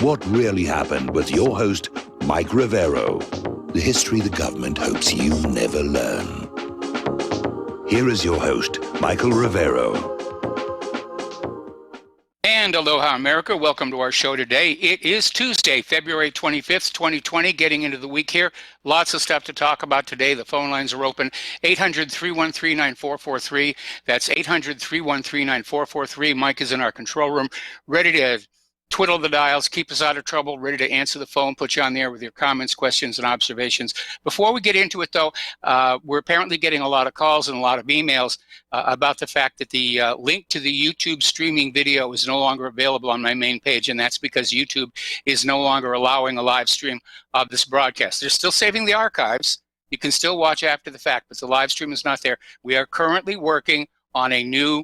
What really happened with your host, Mike Rivero. The history the government hopes you never learn. Here is your host, Michael Rivero. And aloha, America. Welcome to our show today. It is Tuesday, February 25th, 2020, getting into the week here. Lots of stuff to talk about today. The phone lines are open, 800-313-9443. That's 800-313-9443. Mike is in our control room, ready to twiddle the dials, keep us out of trouble, ready to answer the phone, put you on the air with your comments, questions, and observations. Before we get into it, though, we're apparently getting a lot of calls and a lot of emails about the fact that the link to the YouTube streaming video is no longer available on my main page, and that's because YouTube is no longer allowing a live stream of this broadcast. They're still saving the archives. You can still watch after the fact, but the live stream is not there. We are currently working on a new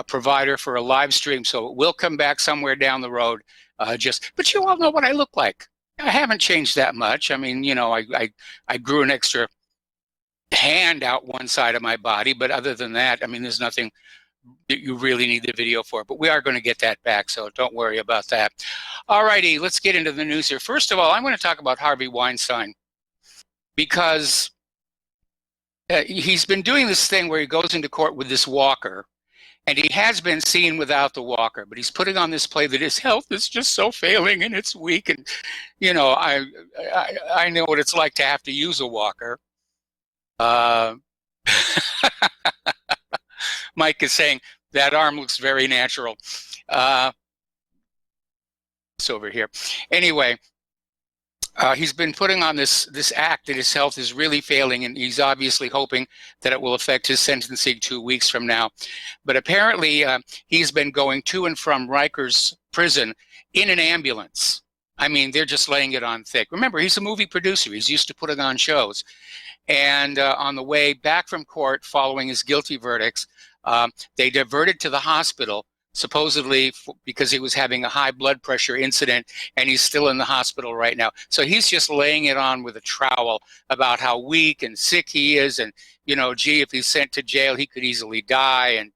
provider for a live stream, so it will come back somewhere down the road. But you all know what I look like. I haven't changed that much. I mean, you know, I grew an extra hand out one side of my body, but other than that, I mean, there's nothing that you really need the video for. But we are going to get that back, so don't worry about that. All righty, let's get into the news here. First of all, I'm going to talk about Harvey Weinstein, because he's been doing this thing where he goes into court with this walker. And he has been seen without the walker, but he's putting on this play that his health is just so failing and it's weak. And, you know, I know what it's like to have to use a walker. Mike is saying that arm looks very natural. It's over here. Anyway, he's been putting on this act that his health is really failing, and he's obviously hoping that it will affect his sentencing 2 weeks from now. But apparently, he's been going to and from Rikers prison in an ambulance. I mean, they're just laying it on thick. Remember, he's a movie producer. He's used to putting on shows. And on the way back from court following his guilty verdicts, they diverted to the hospital, supposedly because he was having a high blood pressure incident, and he's still in the hospital right now. So he's just laying it on with a trowel about how weak and sick he is, and, you know, gee, if he's sent to jail, he could easily die. And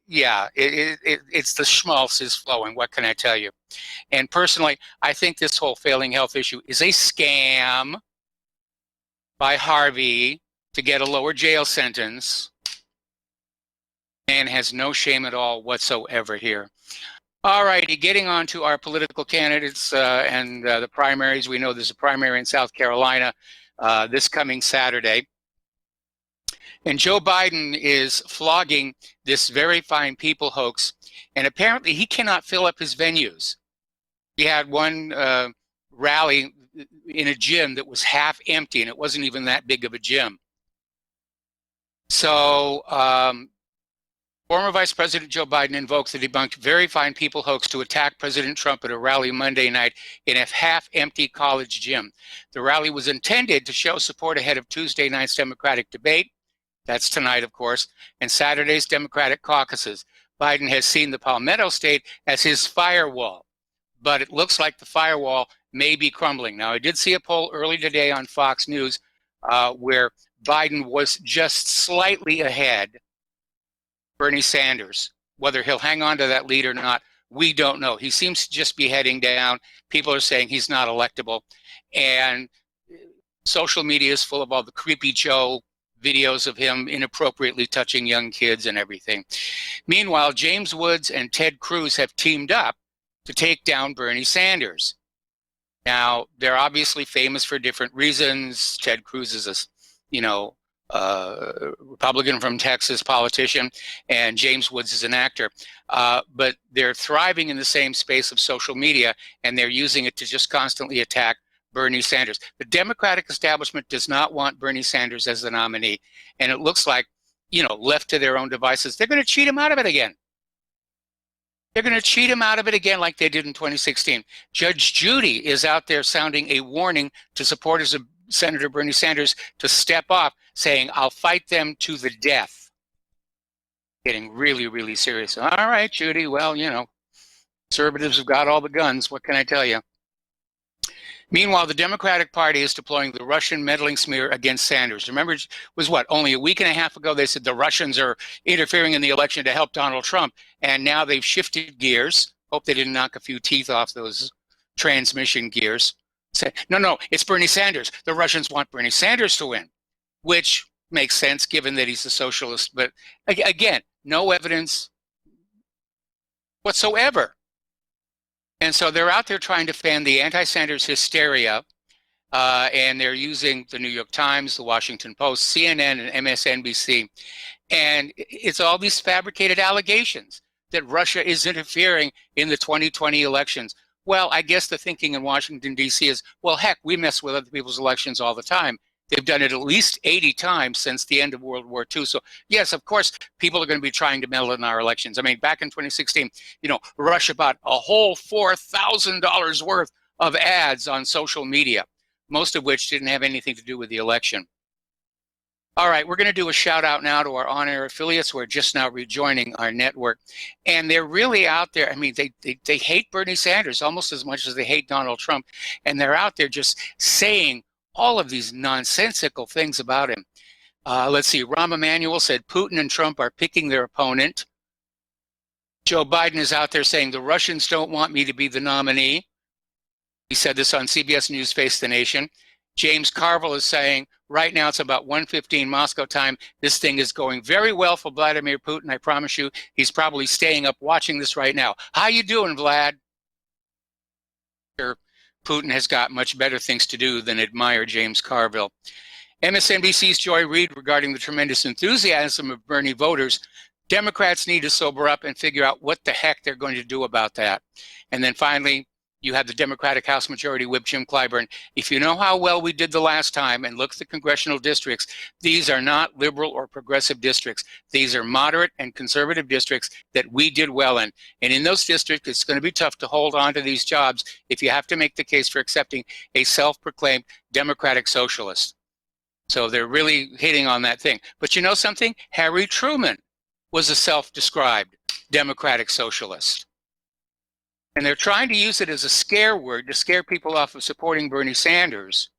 it's the schmaltz is flowing. What can I tell you? And personally, I think this whole failing health issue is a scam by Harvey to get a lower jail sentence. Man has no shame at all whatsoever here. All righty, getting on to our political candidates and the primaries. We know there's a primary in South Carolina this coming Saturday. And Joe Biden is flogging this very fine people hoax, and apparently he cannot fill up his venues. He had one rally in a gym that was half empty, and it wasn't even that big of a gym. So former Vice President Joe Biden invokes the debunked very fine people hoax to attack President Trump at a rally Monday night in a half-empty college gym. The rally was intended to show support ahead of Tuesday night's Democratic debate. That's tonight, of course, and Saturday's Democratic caucuses. Biden has seen the Palmetto State as his firewall, but it looks like the firewall may be crumbling. Now, I did see a poll early today on Fox News where Biden was just slightly ahead Bernie Sanders. Whether he'll hang on to that lead or not, we don't know. He seems to just be heading down. People are saying he's not electable. And social media is full of all the creepy Joe videos of him inappropriately touching young kids and everything. Meanwhile, James Woods and Ted Cruz have teamed up to take down Bernie Sanders. Now, they're obviously famous for different reasons. Ted Cruz is a, Republican from Texas politician, and James Woods is an actor. But they're thriving in the same space of social media, and they're using it to just constantly attack Bernie Sanders. The Democratic establishment does not want Bernie Sanders as the nominee. And it looks like, left to their own devices, they're going to cheat him out of it again. They're going to cheat him out of it again like they did in 2016. Judge Judy is out there sounding a warning to supporters of Senator Bernie Sanders to step off, saying, I'll fight them to the death. Getting really, really serious. All right, Judy, well, conservatives have got all the guns. What can I tell you? Meanwhile, the Democratic Party is deploying the Russian meddling smear against Sanders. Remember, it was only a week and a half ago, they said the Russians are interfering in the election to help Donald Trump. And now they've shifted gears. Hope they didn't knock a few teeth off those transmission gears. Say, no, it's Bernie Sanders. The Russians want Bernie Sanders to win, which makes sense given that he's a socialist. But again, no evidence whatsoever. And so they're out there trying to fan the anti-Sanders hysteria, and they're using the New York Times, the Washington Post, CNN, and MSNBC. And it's all these fabricated allegations that Russia is interfering in the 2020 elections. Well, I guess the thinking in Washington, D.C. is, well, heck, we mess with other people's elections all the time. They've done it at least 80 times since the end of World War II. So, yes, of course, people are going to be trying to meddle in our elections. I mean, back in 2016, Russia bought a whole $4,000 worth of ads on social media, most of which didn't have anything to do with the election. All right, we're going to do a shout out now to our on-air affiliates who are just now rejoining our network. And they're really out there. I mean, they hate Bernie Sanders almost as much as they hate Donald Trump. And they're out there just saying all of these nonsensical things about him. Let's see, Rahm Emanuel said Putin and Trump are picking their opponent. Joe Biden is out there saying the Russians don't want me to be the nominee. He said this on CBS News Face the Nation. James Carville is saying, right now it's about 1:15 Moscow time. This thing is going very well for Vladimir Putin. I promise you, he's probably staying up watching this right now. How you doing, Vlad? Putin has got much better things to do than admire James Carville. MSNBC's Joy Reid regarding the tremendous enthusiasm of Bernie voters. Democrats need to sober up and figure out what the heck they're going to do about that. And then finally, you have the Democratic House Majority Whip, Jim Clyburn. If you know how well we did the last time and look at the congressional districts, these are not liberal or progressive districts. These are moderate and conservative districts that we did well in. And in those districts, it's going to be tough to hold on to these jobs if you have to make the case for accepting a self-proclaimed democratic socialist. So they're really hitting on that thing. But you know something? Harry Truman was a self-described democratic socialist. And they're trying to use it as a scare word to scare people off of supporting Bernie Sanders.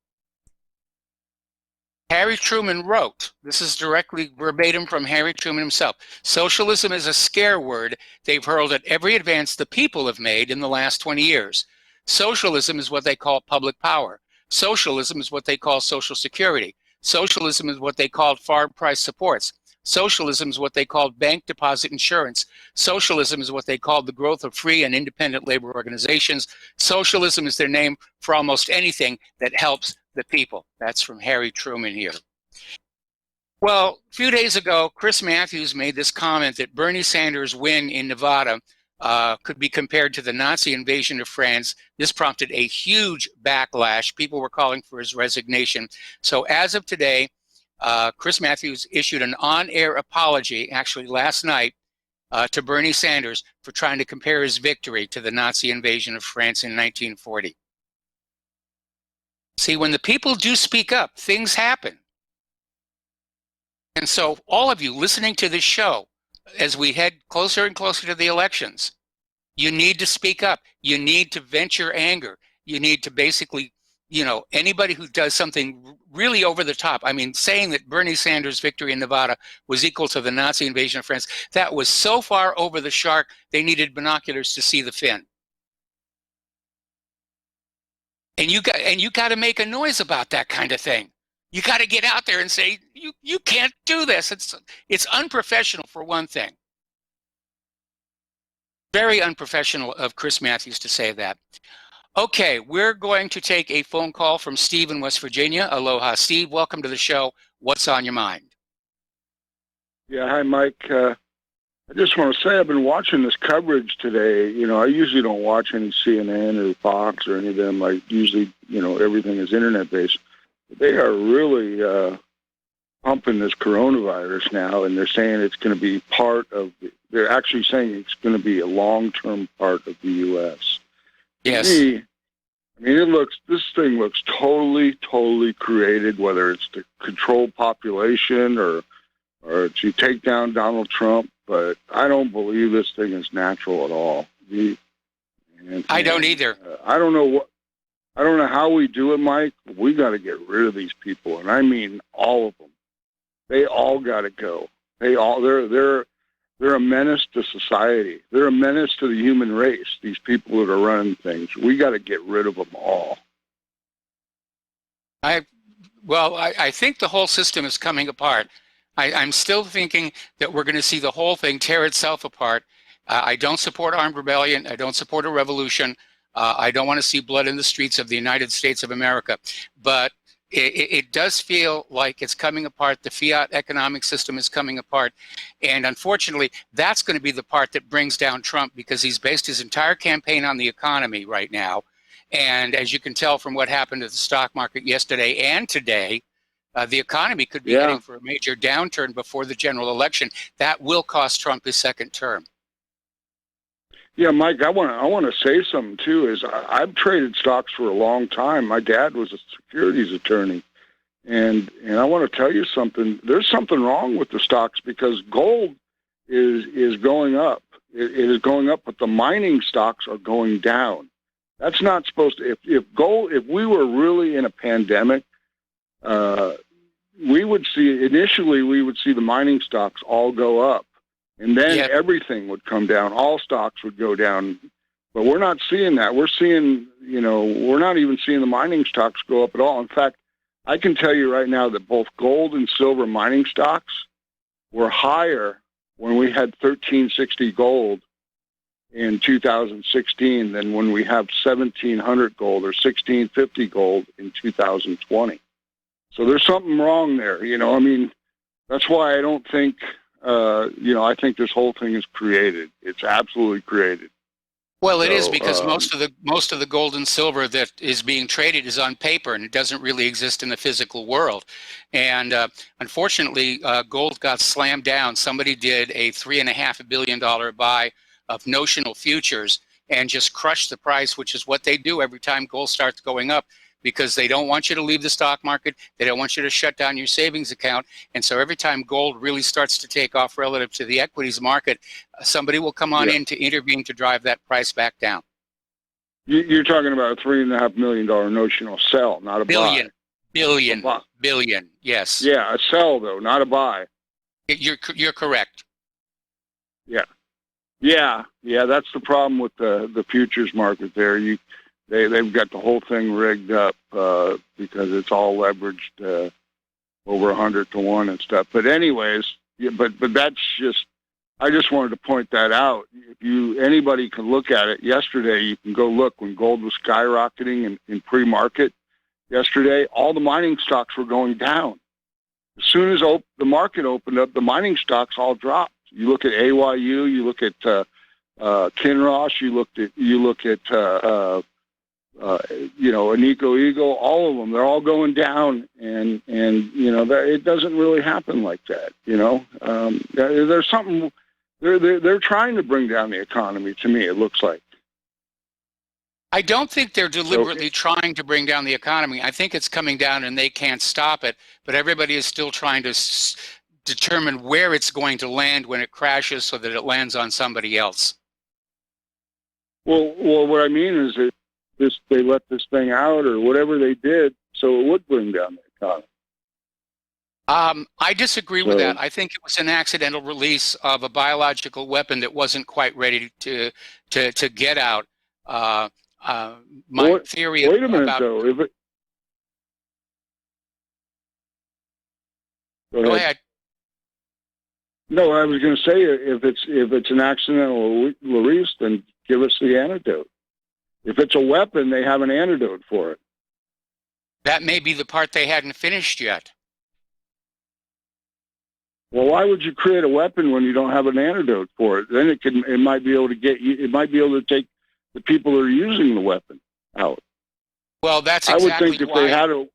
Harry Truman wrote, this is directly verbatim from Harry Truman himself, socialism is a scare word they've hurled at every advance the people have made in the last 20 years. Socialism is what they call public power. Socialism is what they call social security. Socialism is what they called farm price supports. Socialism is what they called bank deposit insurance. Socialism is what they called the growth of free and independent labor organizations. Socialism is their name for almost anything that helps the people. That's from Harry Truman here. Well, a few days ago, Chris Matthews made this comment that Bernie Sanders' win in Nevada could be compared to the Nazi invasion of France. This prompted a huge backlash. People were calling for his resignation. So as of today, Chris Matthews issued an on-air apology, actually last night, to Bernie Sanders for trying to compare his victory to the Nazi invasion of France in 1940. See, when the people do speak up, things happen. And so all of you listening to this show, as we head closer and closer to the elections, you need to speak up. You need to vent your anger. You need to basically, anybody who does something really over the top, I mean, saying that Bernie Sanders' victory in Nevada was equal to the Nazi invasion of France, that was so far over the shark, they needed binoculars to see the fin. And you got to make a noise about that kind of thing. You got to get out there and say, you can't do this. It's unprofessional for one thing. Very unprofessional of Chris Matthews to say that. Okay, we're going to take a phone call from Steve in West Virginia. Aloha, Steve. Welcome to the show. What's on your mind? Yeah, hi, Mike. I just want to say I've been watching this coverage today. I usually don't watch any CNN or Fox or any of them. I usually, everything is internet-based. They are really pumping this coronavirus now, and they're saying it's going to be they're actually saying it's going to be a long-term part of the U.S. Yes. To me, this thing looks totally created, whether it's to control population or to take down Donald Trump, but I don't believe this thing is natural at all. I don't either. I don't know how we do it, Mike. We got to get rid of these people, and I mean all of them. They all got to go. They're They're a menace to society. They're a menace to the human race, these people that are running things. We got to get rid of them all. I think the whole system is coming apart. I'm still thinking that we're going to see the whole thing tear itself apart. I don't support armed rebellion. I don't support a revolution. I don't want to see blood in the streets of the United States of America. But it does feel like it's coming apart. The fiat economic system is coming apart. And unfortunately, that's going to be the part that brings down Trump, because he's based his entire campaign on the economy right now. And as you can tell from what happened to the stock market yesterday and today, the economy could be heading for a major downturn before the general election. That will cost Trump his second term. Yeah, Mike, I want to say something too. I've traded stocks for a long time. My dad was a securities attorney, and I want to tell you something. There's something wrong with the stocks, because gold is going up. It is going up, but the mining stocks are going down. That's not supposed to. If we were really in a pandemic, we would see the mining stocks all go up, and then everything would come down. All stocks would go down, but we're not seeing that. We're seeing, we're not even seeing the mining stocks go up at all. In fact, I can tell you right now that both gold and silver mining stocks were higher when we had 1360 gold in 2016 than when we have 1700 gold or 1650 gold in 2020. So there's something wrong there. That's why I don't think, I think this whole thing is created. It's absolutely created. Well, it is, because most of the gold and silver that is being traded is on paper, and it doesn't really exist in the physical world. And unfortunately, gold got slammed down. Somebody did a $3.5 billion buy of notional futures and just crushed the price, which is what they do every time gold starts going up, because they don't want you to leave the stock market. They don't want you to shut down your savings account. And so every time gold really starts to take off relative to the equities market, somebody will come on in to intervene to drive that price back down. You're talking about a $3.5 million notional sell, not a buy. Billion, yes. Yeah, a sell, though, not a buy. You're correct. Yeah, that's the problem with the futures market there. They've got the whole thing rigged up because it's all leveraged over 100 to 1 and stuff. But anyways, but that's just, I just wanted to point that out. If anybody can look at it yesterday, you can go look when gold was skyrocketing in pre-market yesterday. All the mining stocks were going down. As soon as the market opened up, the mining stocks all dropped. You look at AYU, you look at Kinross, you look at Anico Eagle, all of them, they're all going down, and it doesn't really happen like that. There's something they're trying to bring down the economy. To me, it looks like. I don't think they're deliberately trying to bring down the economy. I think it's coming down and they can't stop it, but everybody is still trying to determine where it's going to land when it crashes so that it lands on somebody else. Well, what I mean is that they let this thing out or whatever they did so it would bring down the economy. I disagree with that. I think it was an accidental release of a biological weapon that wasn't quite ready to get out. My theory wait a minute, about... though. Go ahead. No, I was going to say if it's an accidental release, then give us the antidote. If it's a weapon, they have an antidote for it. That may be the part they hadn't finished yet. Well, why would you create a weapon when you don't have an antidote for it? Then it might be able to take the people that are using the weapon out. Well, that's exactly I would think if they had a...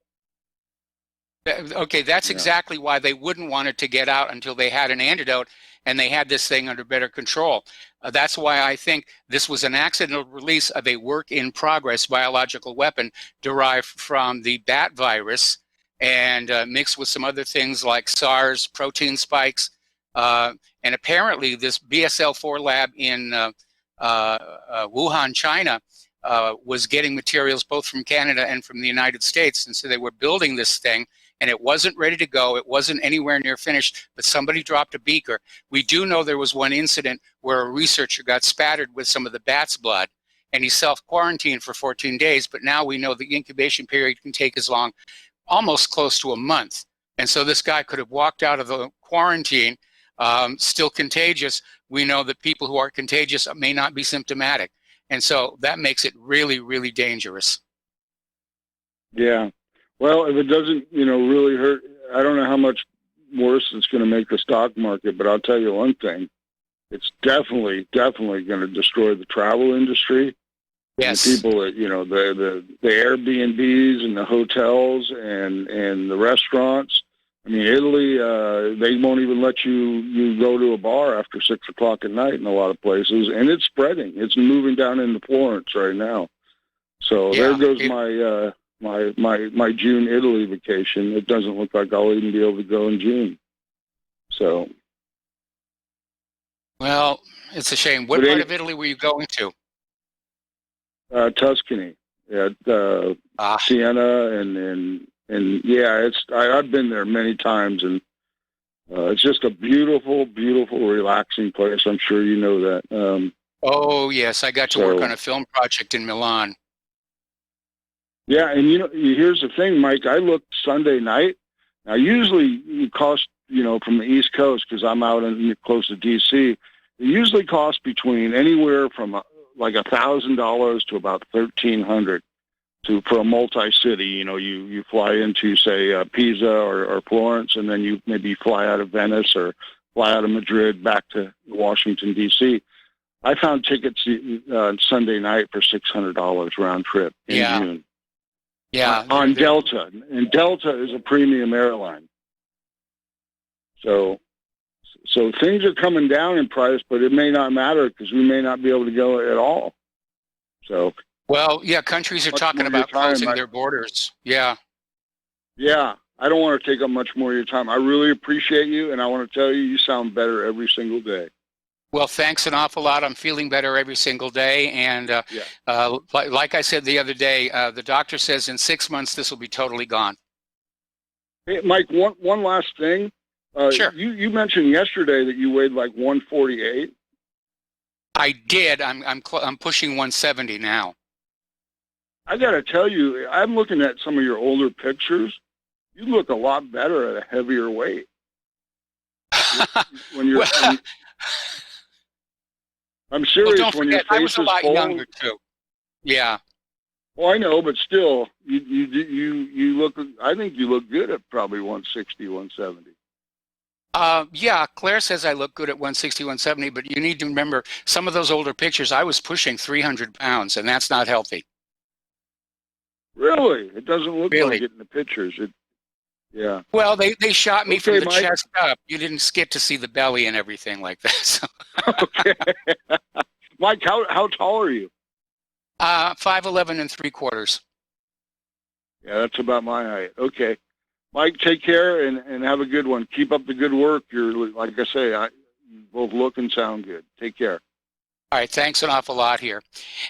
Okay, that's exactly why they wouldn't want it to get out until they had an antidote and they had this thing under better control. That's why I think this was an accidental release of a work-in-progress biological weapon derived from the bat virus and mixed with some other things like SARS, protein spikes, and apparently this BSL-4 lab in Wuhan, China, was getting materials both from Canada and from the United States, and so they were building this thing. and it wasn't ready to go. It wasn't anywhere near finished, but somebody dropped a beaker. We do know there was one incident where a researcher got spattered with some of the bat's blood, and he self-quarantined for 14 days, but now we know the incubation period can take as long, almost close to a month. And so this guy could have walked out of the quarantine still contagious. We know that people who are contagious may not be symptomatic. And so that makes it really, really dangerous. Yeah. Well, if it doesn't, really hurt, I don't know how much worse it's going to make the stock market, but I'll tell you one thing. It's definitely going to destroy the travel industry. Yes. And the people that, the Airbnbs and the hotels and the restaurants. I mean, Italy, they won't even let you go to a bar after 6 o'clock at night in a lot of places, and it's spreading. It's moving down into Florence right now. So there goes my June Italy vacation. It doesn't look like I'll even be able to go in June. So. Well, it's a shame. What part of Italy were you going to? Tuscany, at Siena, and yeah, I've been there many times, and it's just a beautiful, beautiful, relaxing place. I'm sure you know that. Oh yes, I got to work on a film project in Milan. Yeah, and here's the thing, Mike. I looked Sunday night. Now, usually it costs, from the East Coast, because I'm out close to D.C. It usually costs between anywhere from like $1,000 to about $1,300 for a multi-city. You fly into, say, Pisa or Florence, and then you maybe fly out of Venice or fly out of Madrid back to Washington, D.C. I found tickets Sunday night for $600 round trip in June. Yeah, on Delta, and Delta is a premium airline. So things are coming down in price, but it may not matter because we may not be able to go at all. So. Well, yeah, countries are talking about closing their borders. Yeah. Yeah, I don't want to take up much more of your time. I really appreciate you, and I want to tell you, you sound better every single day. Well, thanks an awful lot. I'm feeling better every single day. And like I said the other day, the doctor says in 6 months, this will be totally gone. Hey, Mike, one last thing. Sure. You mentioned yesterday that you weighed like 148. I did. I'm pushing 170 now. I got to tell you, I'm looking at some of your older pictures. You look a lot better at a heavier weight. When you're... I'm serious. Well, don't forget, I was a lot younger too. Yeah. Well, I know, but still, you look. I think you look good at probably 160, 170. Yeah, Claire says I look good at 160, 170, but you need to remember some of those older pictures. I was pushing 300 pounds, and that's not healthy. Really, it doesn't look like it in the pictures. Yeah. Well, they shot me from the chest up. You didn't get to see the belly and everything like that. So. Okay. Mike, how tall are you? 5'11" 3/4. Yeah, that's about my height. Okay. Mike, take care and have a good one. Keep up the good work. You're, like I say, you both look and sound good. Take care. All right. Thanks an awful lot here.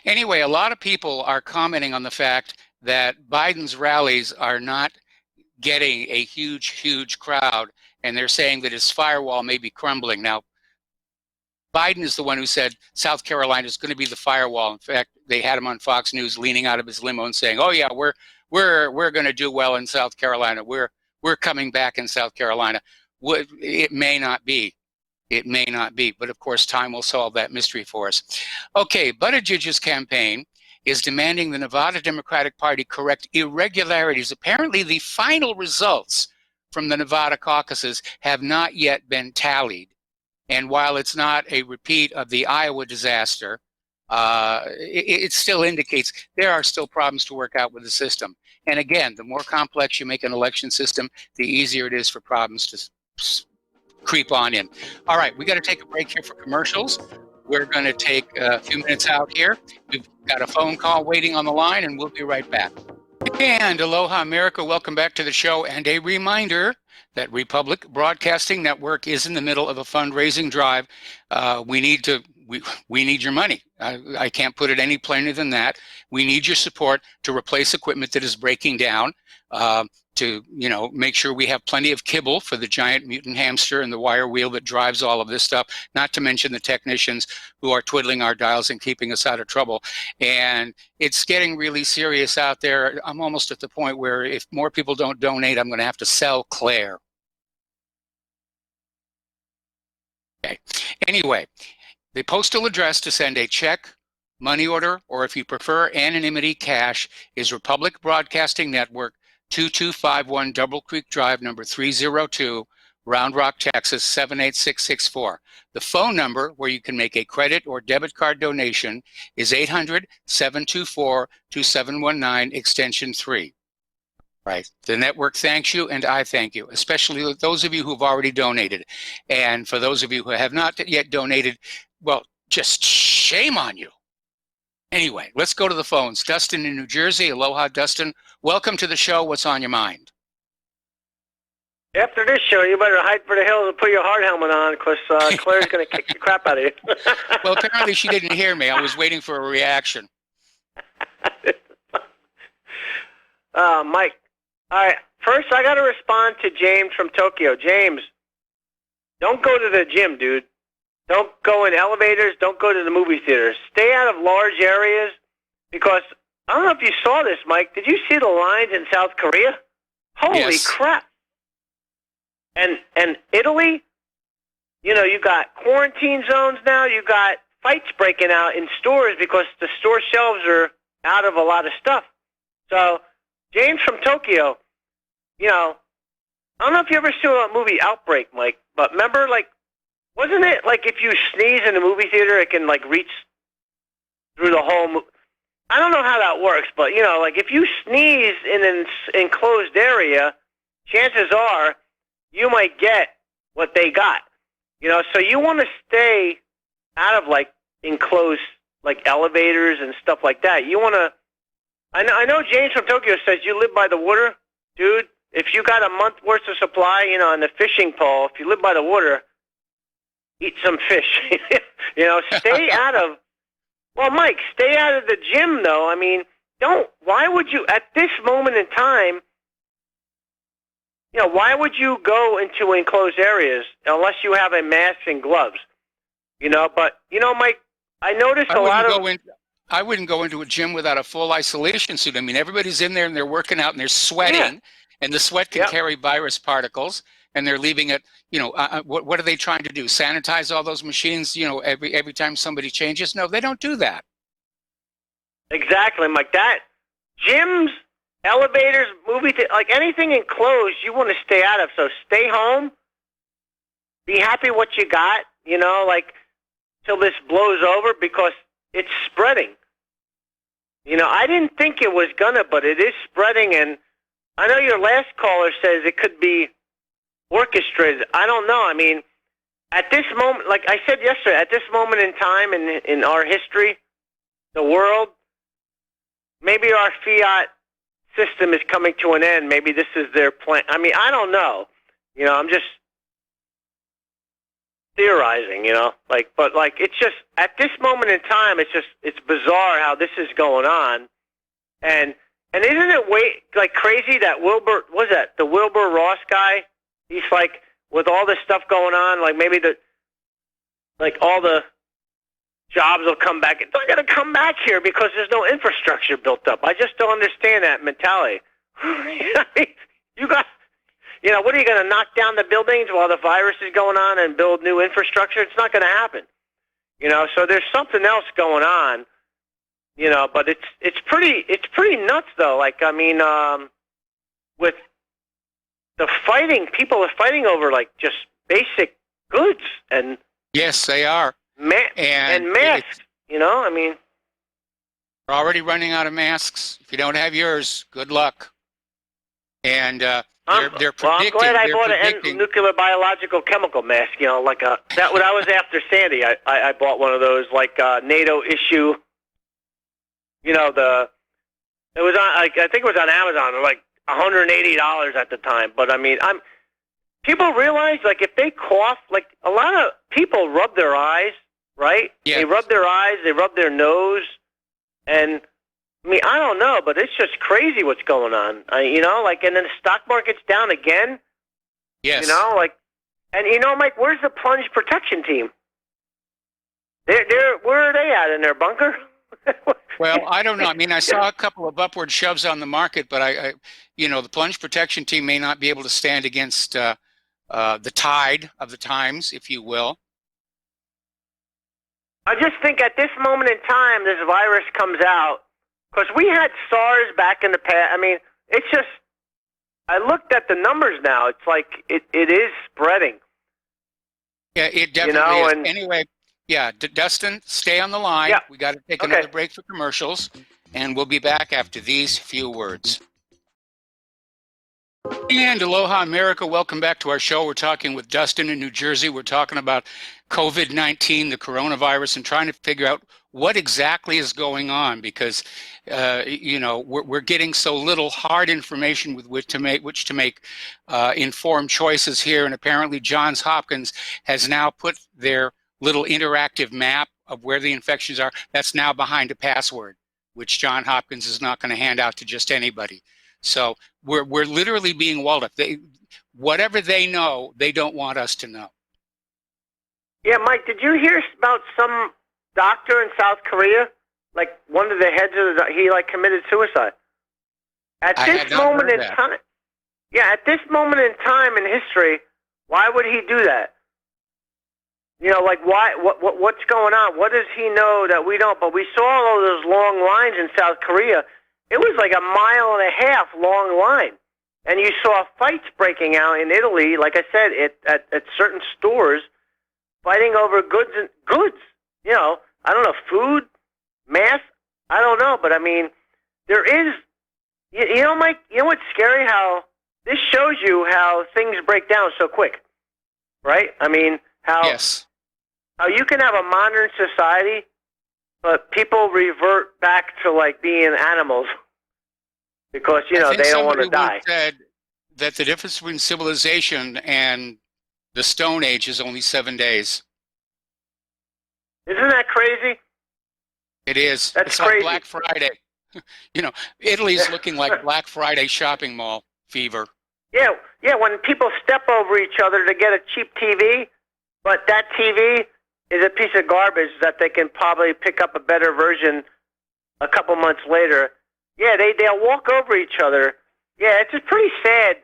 Anyway, a lot of people are commenting on the fact that Biden's rallies are not getting a huge crowd, and they're saying that his firewall may be crumbling. Now, Biden is the one who said South Carolina is going to be the firewall. In fact, they had him on Fox News leaning out of his limo and saying, "Oh yeah, we're going to do well in South Carolina. We're coming back in South Carolina." It may not be. It may not be, but of course, time will solve that mystery for us. Okay, Buttigieg's campaign is demanding the Nevada Democratic Party correct irregularities. Apparently, the final results from the Nevada caucuses have not yet been tallied. And while it's not a repeat of the Iowa disaster, it still indicates there are still problems to work out with the system. And again, the more complex you make an election system, the easier it is for problems to creep on in. All right, we got to take a break here for commercials. We're going to take a few minutes out here. We've got a phone call waiting on the line, and we'll be right back. And aloha, America. Welcome back to the show. And a reminder that Republic Broadcasting Network is in the middle of a fundraising drive. We need to we need your money. I can't put it any plainer than that. We need your support to replace equipment that is breaking down, to make sure we have plenty of kibble for the giant mutant hamster and the wire wheel that drives all of this stuff, not to mention the technicians who are twiddling our dials and keeping us out of trouble. And it's getting really serious out there. I'm almost at the point where if more people don't donate, I'm going to have to sell Claire. Okay. Anyway, the postal address to send a check, money order, or if you prefer anonymity, cash, is Republic Broadcasting Network, 2251 Double Creek Drive, number 302, Round Rock, Texas, 78664. The phone number where you can make a credit or debit card donation is 800-724-2719, extension 3. Right. The network thanks you, and I thank you, especially those of you who've already donated. And for those of you who have not yet donated, well, just shame on you. Anyway, let's go to the phones. Dustin in New Jersey. Aloha, Dustin. Welcome to the show. What's on your mind? After this show, you better hide for the hills and put your hard helmet on, because Claire's going to kick the crap out of you. Well, apparently she didn't hear me. I was waiting for a reaction. Mike. All right. First, I got to respond to James from Tokyo. James, don't go to the gym, dude. Don't go in elevators. Don't go to the movie theaters. Stay out of large areas, because I don't know if you saw this, Mike. Did you see the lines in South Korea? Holy Yes. crap. And Italy, you got quarantine zones now. You got fights breaking out in stores because the store shelves are out of a lot of stuff. So, James from Tokyo, I don't know if you ever saw a movie Outbreak, Mike, but remember, wasn't it like if you sneeze in a movie theater, it can reach through the whole I don't know how that works, but if you sneeze in an enclosed area, chances are you might get what they got. So you want to stay out of enclosed elevators and stuff like that. You want to I know James from Tokyo says you live by the water. Dude, if you got a month worth of supply, on the fishing pole, if you live by the water, eat some fish. Stay out of, well, Mike, stay out of the gym, though. I mean, why would you, at this moment in time, why would you go into enclosed areas unless you have a mask and gloves? But, Mike, I noticed I wouldn't go into a gym without a full isolation suit. I mean, everybody's in there and they're working out and they're sweating, and the sweat can carry virus particles, and they're leaving it. What are they trying to do? Sanitize all those machines? Every time somebody changes? No, they don't do that. Exactly, Mike. That gyms, elevators, anything enclosed, you want to stay out of. So stay home. Be happy what you got. Till this blows over, because it's spreading. I didn't think it was gonna, but it is spreading, and I know your last caller says it could be orchestrated. I don't know. I mean, at this moment, like I said yesterday, at this moment in time in our history, the world, maybe our fiat system is coming to an end. Maybe this is their plan. I mean, I don't know. I'm just theorizing, but it's just at this moment in time, it's bizarre how this is going on, and isn't it crazy that the Wilbur Ross guy? He's with all this stuff going on, maybe all the jobs will come back. They're going to come back here because there's no infrastructure built up. I just don't understand that mentality. You got. What are you going to knock down the buildings while the virus is going on and build new infrastructure? It's not going to happen. So there's something else going on. But it's pretty nuts though. With the fighting, people are fighting over just basic goods and yes, they are. And masks. We're already running out of masks. If you don't have yours, good luck. And they're predicting. Well, I'm glad I bought an nuclear biological chemical mask. That when I was after Sandy, I bought one of those NATO issue. It was on. I think it was on Amazon. They're $180 at the time. But I mean, people realize if they cough, a lot of people rub their eyes right? Yeah. They rub their eyes, they rub their nose, and I mean, I don't know, but it's just crazy what's going on. You know, like, and then the stock market's down again. Yes. You know, like, and you know, Mike, where's the plunge protection team? They're where are they at in their bunker? Well, I don't know. I mean, I saw a couple of upward shoves on the market, but I you know, the plunge protection team may not be able to stand against the tide of the times, if you will. I just think at this moment in time, this virus comes out, because we had SARS back in the past. I mean, it's just, I looked at the numbers now. It's like it is spreading. Yeah, it definitely is. And anyway, yeah, Dustin, stay on the line. Yeah. We got to take another break for commercials, and we'll be back after these few words. And aloha, America. Welcome back to our show. We're talking with Dustin in New Jersey. We're talking about COVID-19, the coronavirus, and trying to figure out what exactly is going on, because, you know, we're getting so little hard information with which to make informed choices here. And apparently Johns Hopkins has now put their little interactive map of where the infections are. That's now behind a password, which Johns Hopkins is not going to hand out to just anybody. So we're literally being walled up. Whatever they know, they don't want us to know. Yeah, Mike, did you hear about some doctor in South Korea? Like one of the heads of he like committed suicide. At this moment in time, yeah, at this moment in time in history, why would he do that? You know, like why? What's going on? What does he know that we don't? But we saw all those long lines in South Korea. It was like 1.5 miles long line. And you saw fights breaking out in Italy, like I said, at certain stores, fighting over goods. You know, I don't know, food, mass, I don't know. But, I mean, there is, you know, Mike, you know what's scary? How this shows you how things break down so quick, right? I mean, how you can have a modern society, but people revert back to like being animals because, you know, they don't want to die. Said that the difference between civilization and the Stone Age is only 7 days. Isn't that crazy? It is. It's crazy. Like Black Friday. You know, Italy's looking like Black Friday shopping mall fever. Yeah, when people step over each other to get a cheap TV, but that TV is a piece of garbage that they can probably pick up a better version a couple months later. Yeah, they'll walk over each other. Yeah, it's a pretty sad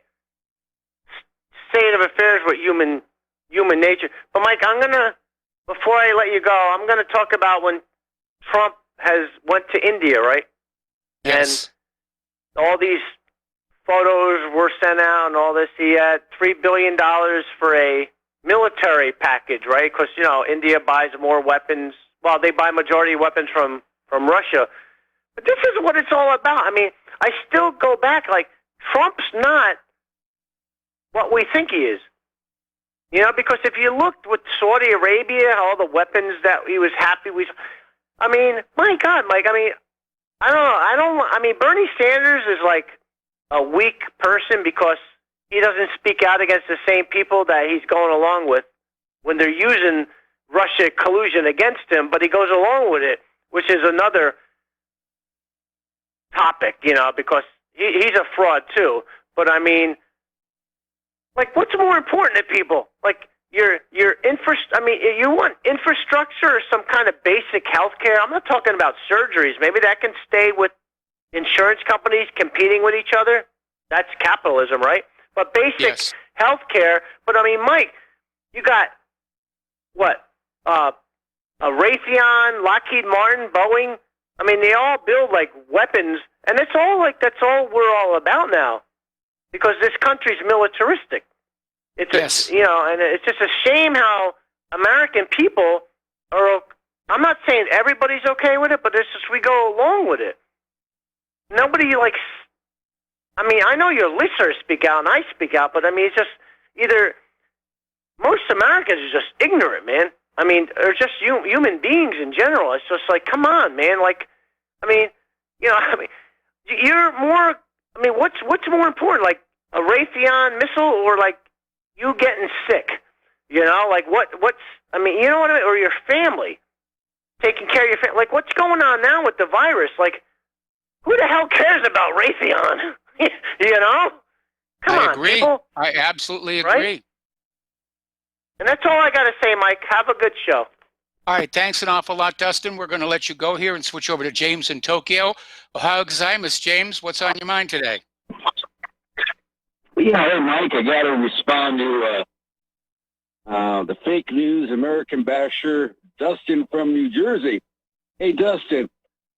state of affairs with human nature. But Mike, before I let you go, I'm gonna talk about when Trump went to India, right? Yes. And all these photos were sent out and all this. He had $3 billion for a military package, right? Because, you know, India buys more weapons. Well, they buy majority of weapons from Russia. But this is what it's all about. I mean, I still go back, like, Trump's not what we think he is. You know, because if you looked with Saudi Arabia, all the weapons that he was happy with, I mean, my God, Mike, I mean, I mean, Bernie Sanders is like a weak person because he doesn't speak out against the same people that he's going along with when they're using Russia collusion against him, but he goes along with it, which is another topic, you know, because he's a fraud too. But I mean, like, what's more important to people? Like, your I mean, you want infrastructure or some kind of basic health care? I'm not talking about surgeries. Maybe that can stay with insurance companies competing with each other. That's capitalism, right? But basic health care. But I mean, Mike, you got what? Raytheon, Lockheed Martin, Boeing. I mean, they all build like weapons, and that's all we're all about now, because this country's militaristic. It's you know, and it's just a shame how American people are. I'm not saying everybody's okay with it, but it's just we go along with it. Nobody likes. I mean, I know your listeners speak out and I speak out, but I mean, it's just either most Americans are just ignorant, man. I mean, or just human beings in general. It's just like, come on, man. Like, I mean, you know, I mean, you're more. I mean, what's more important, like a Raytheon missile or like you getting sick? You know, like what's, I mean, you know what I mean? Or your family, taking care of your family. Like, what's going on now with the virus? Like, who the hell cares about Raytheon? You know? Come I on, agree. people. I absolutely agree. Right? And that's all I got to say, Mike. Have a good show. All right, thanks an awful lot, Dustin. We're going to let you go here and switch over to James in Tokyo. Ohio gozaimasu. James, what's on your mind today? Yeah, hey, Mike, I got to respond to the fake news American basher, Dustin from New Jersey. Hey, Dustin,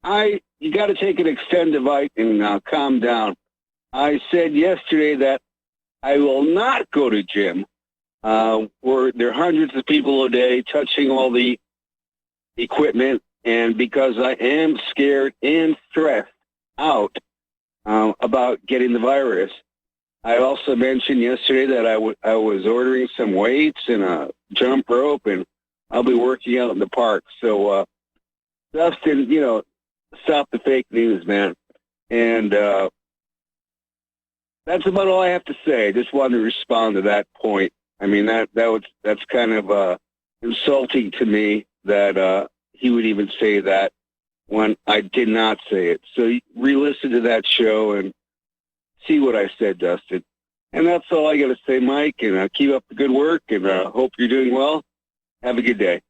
you got to take an extendivite and calm down. I said yesterday that I will not go to gym where there are hundreds of people a day touching all the equipment, and because I am scared and stressed out about getting the virus. I also mentioned yesterday that I was ordering some weights and a jump rope, and I'll be working out in the park. So, Dustin, stop the fake news, man. And that's about all I have to say. I just wanted to respond to that point. I mean, that's kind of insulting to me that he would even say that when I did not say it. So re-listen to that show and see what I said, Dustin. And that's all I got to say, Mike, and keep up the good work, and hope you're doing well. Have a good day.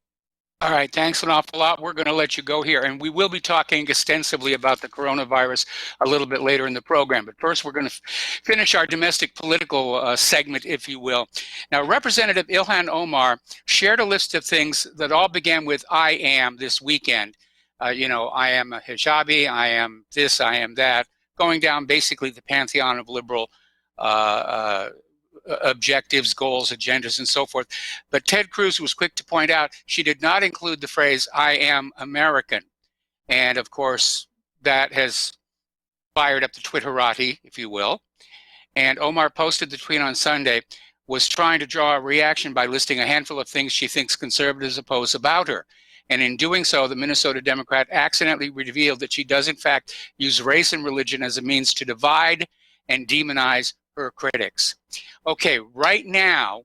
All right, thanks an awful lot. We're going to let you go here, and we will be talking extensively about the coronavirus a little bit later in the program. But first, we're going to finish our domestic political segment, if you will. Now, Representative Ilhan Omar shared a list of things that all began with "I am" this weekend. I am a hijabi, I am this, I am that, going down basically the pantheon of liberal objectives, goals, agendas, and so forth. But Ted Cruz was quick to point out she did not include the phrase, "I am American." And of course, that has fired up the Twitterati, if you will. And Omar posted the tweet on Sunday, was trying to draw a reaction by listing a handful of things she thinks conservatives oppose about her. And in doing so, the Minnesota Democrat accidentally revealed that she does, in fact, use race and religion as a means to divide and demonize her critics. Okay, right now,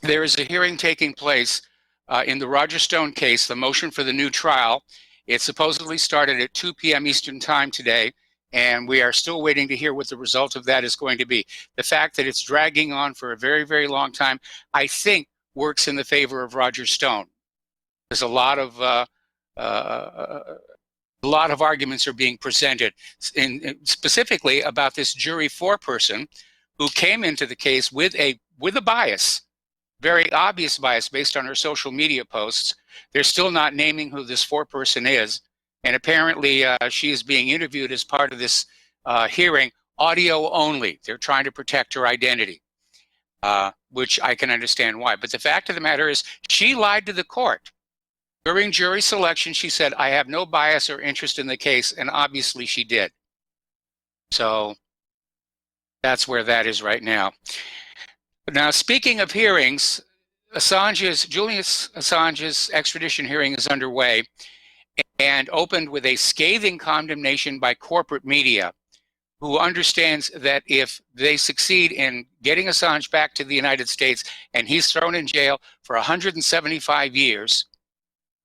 there is a hearing taking place in the Roger Stone case, the motion for the new trial. It supposedly started at 2 p.m. Eastern time today, and we are still waiting to hear what the result of that is going to be. The fact that it's dragging on for a very, very long time, I think, works in the favor of Roger Stone. There's a lot of arguments are being presented, specifically about this jury foreperson who came into the case with a bias, very obvious bias based on her social media posts. They're still not naming who this foreperson is, and apparently she is being interviewed as part of this hearing, audio only. They're trying to protect her identity, which I can understand why. But the fact of the matter is, she lied to the court. During jury selection, she said, "I have no bias or interest in the case," and obviously she did. So that's where that is right now. Now, speaking of hearings, Julius Assange's extradition hearing is underway and opened with a scathing condemnation by corporate media, who understands that if they succeed in getting Assange back to the United States and he's thrown in jail for 175 years,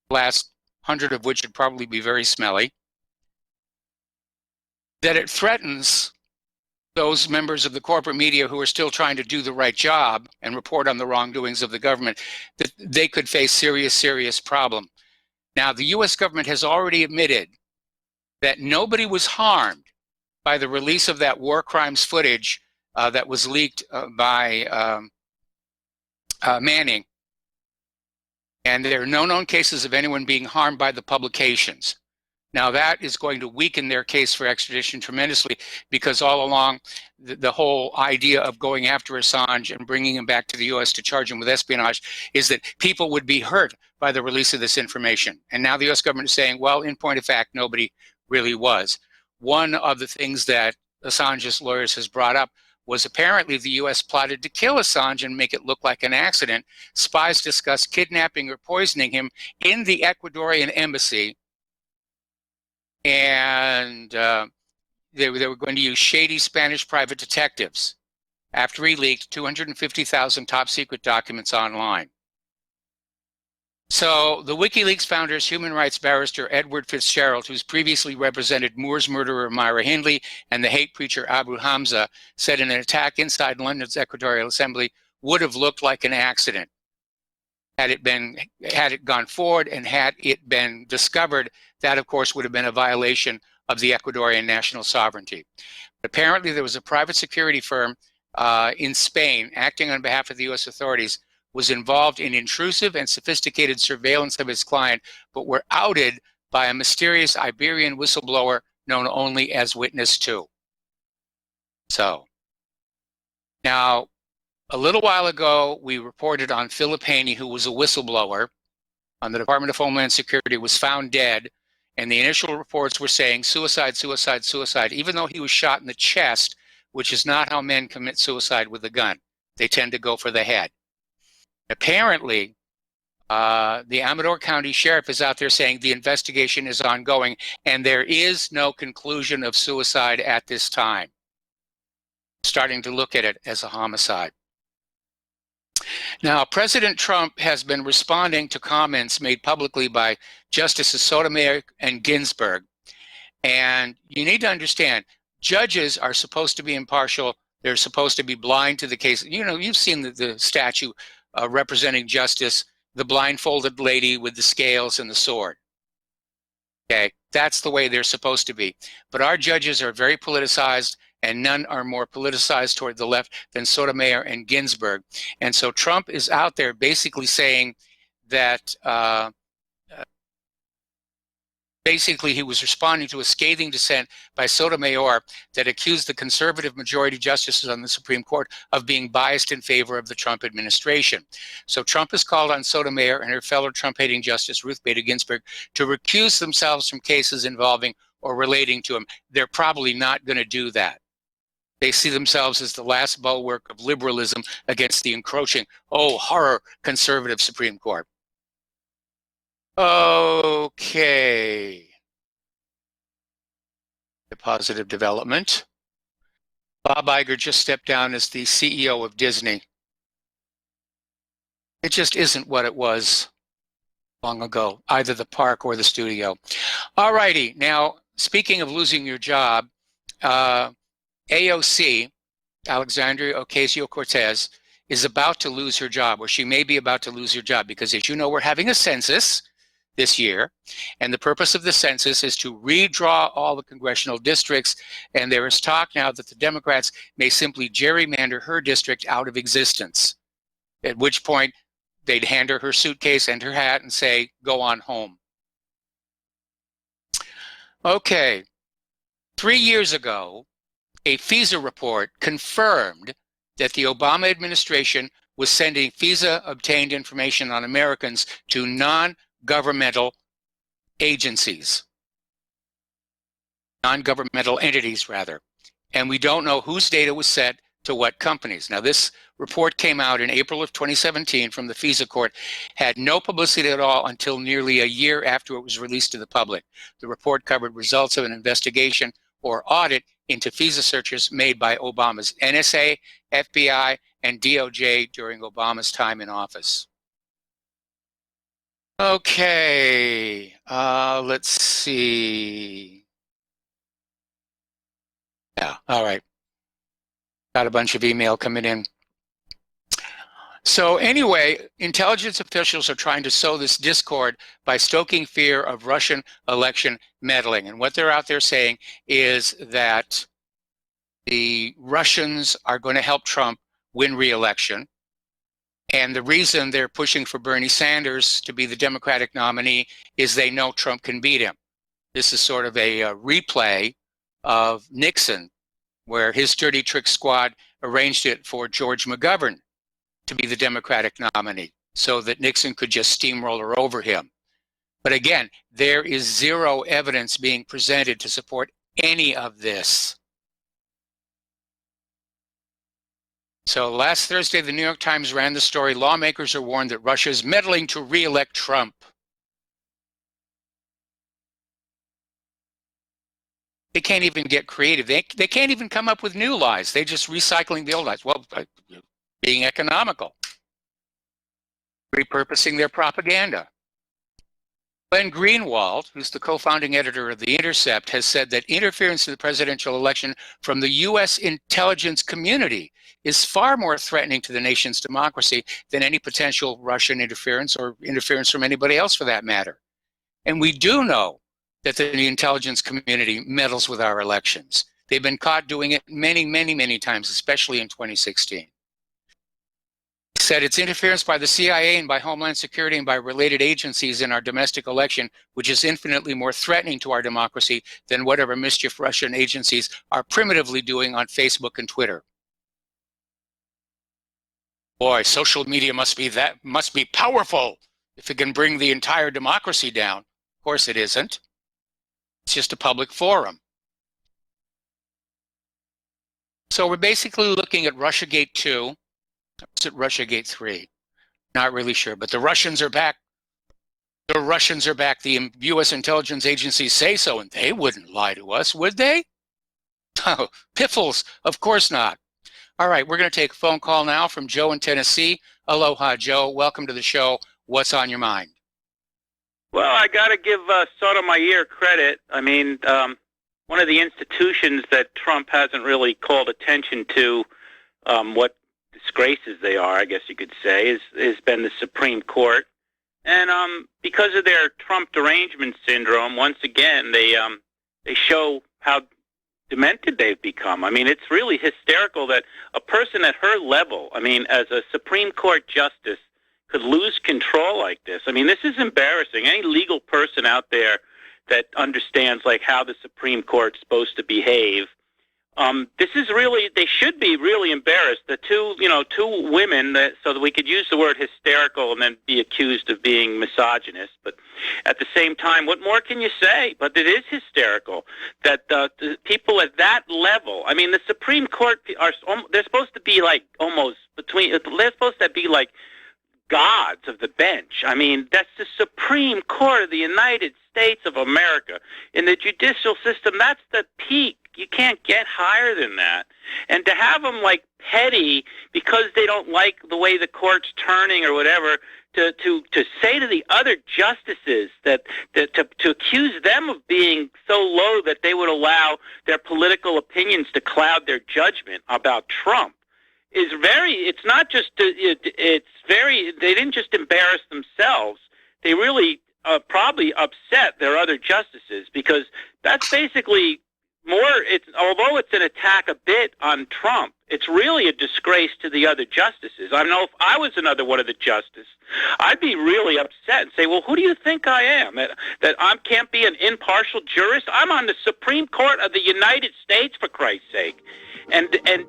last 100 of which would probably be very smelly, that it threatens those members of the corporate media who are still trying to do the right job and report on the wrongdoings of the government, that they could face serious, serious problem. Now, the US government has already admitted that nobody was harmed by the release of that war crimes footage that was leaked by Manning. And there are no known cases of anyone being harmed by the publications. Now, that is going to weaken their case for extradition tremendously, because all along, the whole idea of going after Assange and bringing him back to the US to charge him with espionage is that people would be hurt by the release of this information. And now the US government is saying, well, in point of fact, nobody really was. One of the things that Assange's lawyers has brought up was apparently the US plotted to kill Assange and make it look like an accident. Spies discussed kidnapping or poisoning him in the Ecuadorian embassy. And they were going to use shady Spanish private detectives. after he leaked 250,000 top secret documents online. So the WikiLeaks founder's human rights barrister, Edward Fitzgerald, who's previously represented Moore's murderer Myra Hindley and the hate preacher Abu Hamza, said an attack inside London's Equatorial Assembly would have looked like an accident had it gone forward, and had it been discovered. That, of course, would have been a violation of the Ecuadorian national sovereignty. Apparently, there was a private security firm in Spain acting on behalf of the U.S. authorities, was involved in intrusive and sophisticated surveillance of his client, but were outed by a mysterious Iberian whistleblower known only as Witness 2. So, now, a little while ago, we reported on Philip Haney, who was a whistleblower on the Department of Homeland Security, was found dead, and the initial reports were saying suicide, suicide, suicide, even though he was shot in the chest, which is not how men commit suicide with a gun. They tend to go for the head. Apparently, the Amador County Sheriff is out there saying the investigation is ongoing and there is no conclusion of suicide at this time. Starting to look at it as a homicide. Now, President Trump has been responding to comments made publicly by Justices Sotomayor and Ginsburg. And you need to understand, judges are supposed to be impartial. They're supposed to be blind to the case. You know, you've seen the statue representing justice, the blindfolded lady with the scales and the sword. Okay, that's the way they're supposed to be. But our judges are very politicized, and none are more politicized toward the left than Sotomayor and Ginsburg. And so Trump is out there basically saying that basically he was responding to a scathing dissent by Sotomayor that accused the conservative majority justices on the Supreme Court of being biased in favor of the Trump administration. So Trump has called on Sotomayor and her fellow Trump-hating Justice Ruth Bader Ginsburg to recuse themselves from cases involving or relating to him. They're probably not going to do that. They see themselves as the last bulwark of liberalism against the encroaching, oh, horror, conservative Supreme Court. Okay. A positive development. Bob Iger just stepped down as the CEO of Disney. It just isn't what it was long ago, either the park or the studio. All righty. Now, speaking of losing your job, AOC, Alexandria Ocasio-Cortez, is about to lose her job, or she may be about to lose her job, because as you know, we're having a census this year, and the purpose of the census is to redraw all the congressional districts, and there is talk now that the Democrats may simply gerrymander her district out of existence, at which point they'd hand her her suitcase and her hat and say, go on home. Okay, 3 years ago, a FISA report confirmed that the Obama administration was sending FISA-obtained information on Americans to non-governmental agencies, non-governmental entities, rather. And we don't know whose data was sent to what companies. Now, this report came out in April of 2017 from the FISA court, had no publicity at all until nearly a year after it was released to the public. The report covered results of an investigation or audit into FISA searches made by Obama's NSA, FBI, and DOJ during Obama's time in office. Okay, let's see. Yeah, all right. Got a bunch of email coming in. So anyway, intelligence officials are trying to sow this discord by stoking fear of Russian election meddling. And what they're out there saying is that the Russians are going to help Trump win re-election. And the reason they're pushing for Bernie Sanders to be the Democratic nominee is they know Trump can beat him. This is sort of a replay of Nixon, where his dirty trick squad arranged it for George McGovern to be the Democratic nominee so that Nixon could just steamroller over him. But again, there is zero evidence being presented to support any of this. So last Thursday, the New York Times ran the story, lawmakers are warned that Russia is meddling to re-elect Trump. They can't even get creative. They can't even come up with new lies. They're just recycling the old lies. Well, being economical, repurposing their propaganda. Glenn Greenwald, who's the co-founding editor of The Intercept, has said that interference in the presidential election from the U.S. intelligence community is far more threatening to the nation's democracy than any potential Russian interference or interference from anybody else for that matter. And we do know that the intelligence community meddles with our elections. They've been caught doing it many, many, many times, especially in 2016. He said it's interference by the CIA and by Homeland Security and by related agencies in our domestic election, which is infinitely more threatening to our democracy than whatever mischief Russian agencies are primitively doing on Facebook and Twitter. Boy, social media must be powerful if it can bring the entire democracy down. Of course it isn't. It's just a public forum. So we're basically looking at Russiagate 2. Is it Russiagate 3? Not really sure, but the Russians are back. The Russians are back. The U.S. intelligence agencies say so, and they wouldn't lie to us, would they? Oh, piffles, of course not. All right, we're going to take a phone call now from Joe in Tennessee. Aloha, Joe. Welcome to the show. What's on your mind? Well, I got to give Sotomayor credit. I mean, one of the institutions that Trump hasn't really called attention to, what disgraces they are, I guess you could say, has been the Supreme Court. And because of their Trump derangement syndrome, once again, they show how demented they've become. I mean, it's really hysterical that a person at her level, I mean, as a Supreme Court justice, could lose control like this. I mean, this is embarrassing. Any legal person out there that understands like how the Supreme Court's supposed to behave, this is really, they should be really embarrassed. The two women, so that we could use the word hysterical and then be accused of being misogynist. But at the same time, what more can you say? But it is hysterical that the people at that level, I mean, the Supreme Court they're supposed to be like they're supposed to be like gods of the bench. I mean, that's the Supreme Court of the United States of America. In the judicial system, that's the peak. You can't get higher than that. And to have them like petty because they don't like the way the court's turning or whatever, to say to the other justices that to accuse them of being so low that they would allow their political opinions to cloud their judgment about Trump is it's not just, it's very, they didn't just embarrass themselves. They really probably upset their other justices, because that's basically although it's an attack a bit on Trump, it's really a disgrace to the other justices. I know if I was another one of the justices, I'd be really upset and say, well, who do you think I am? That I can't be an impartial jurist? I'm on the Supreme Court of the United States, for Christ's sake. And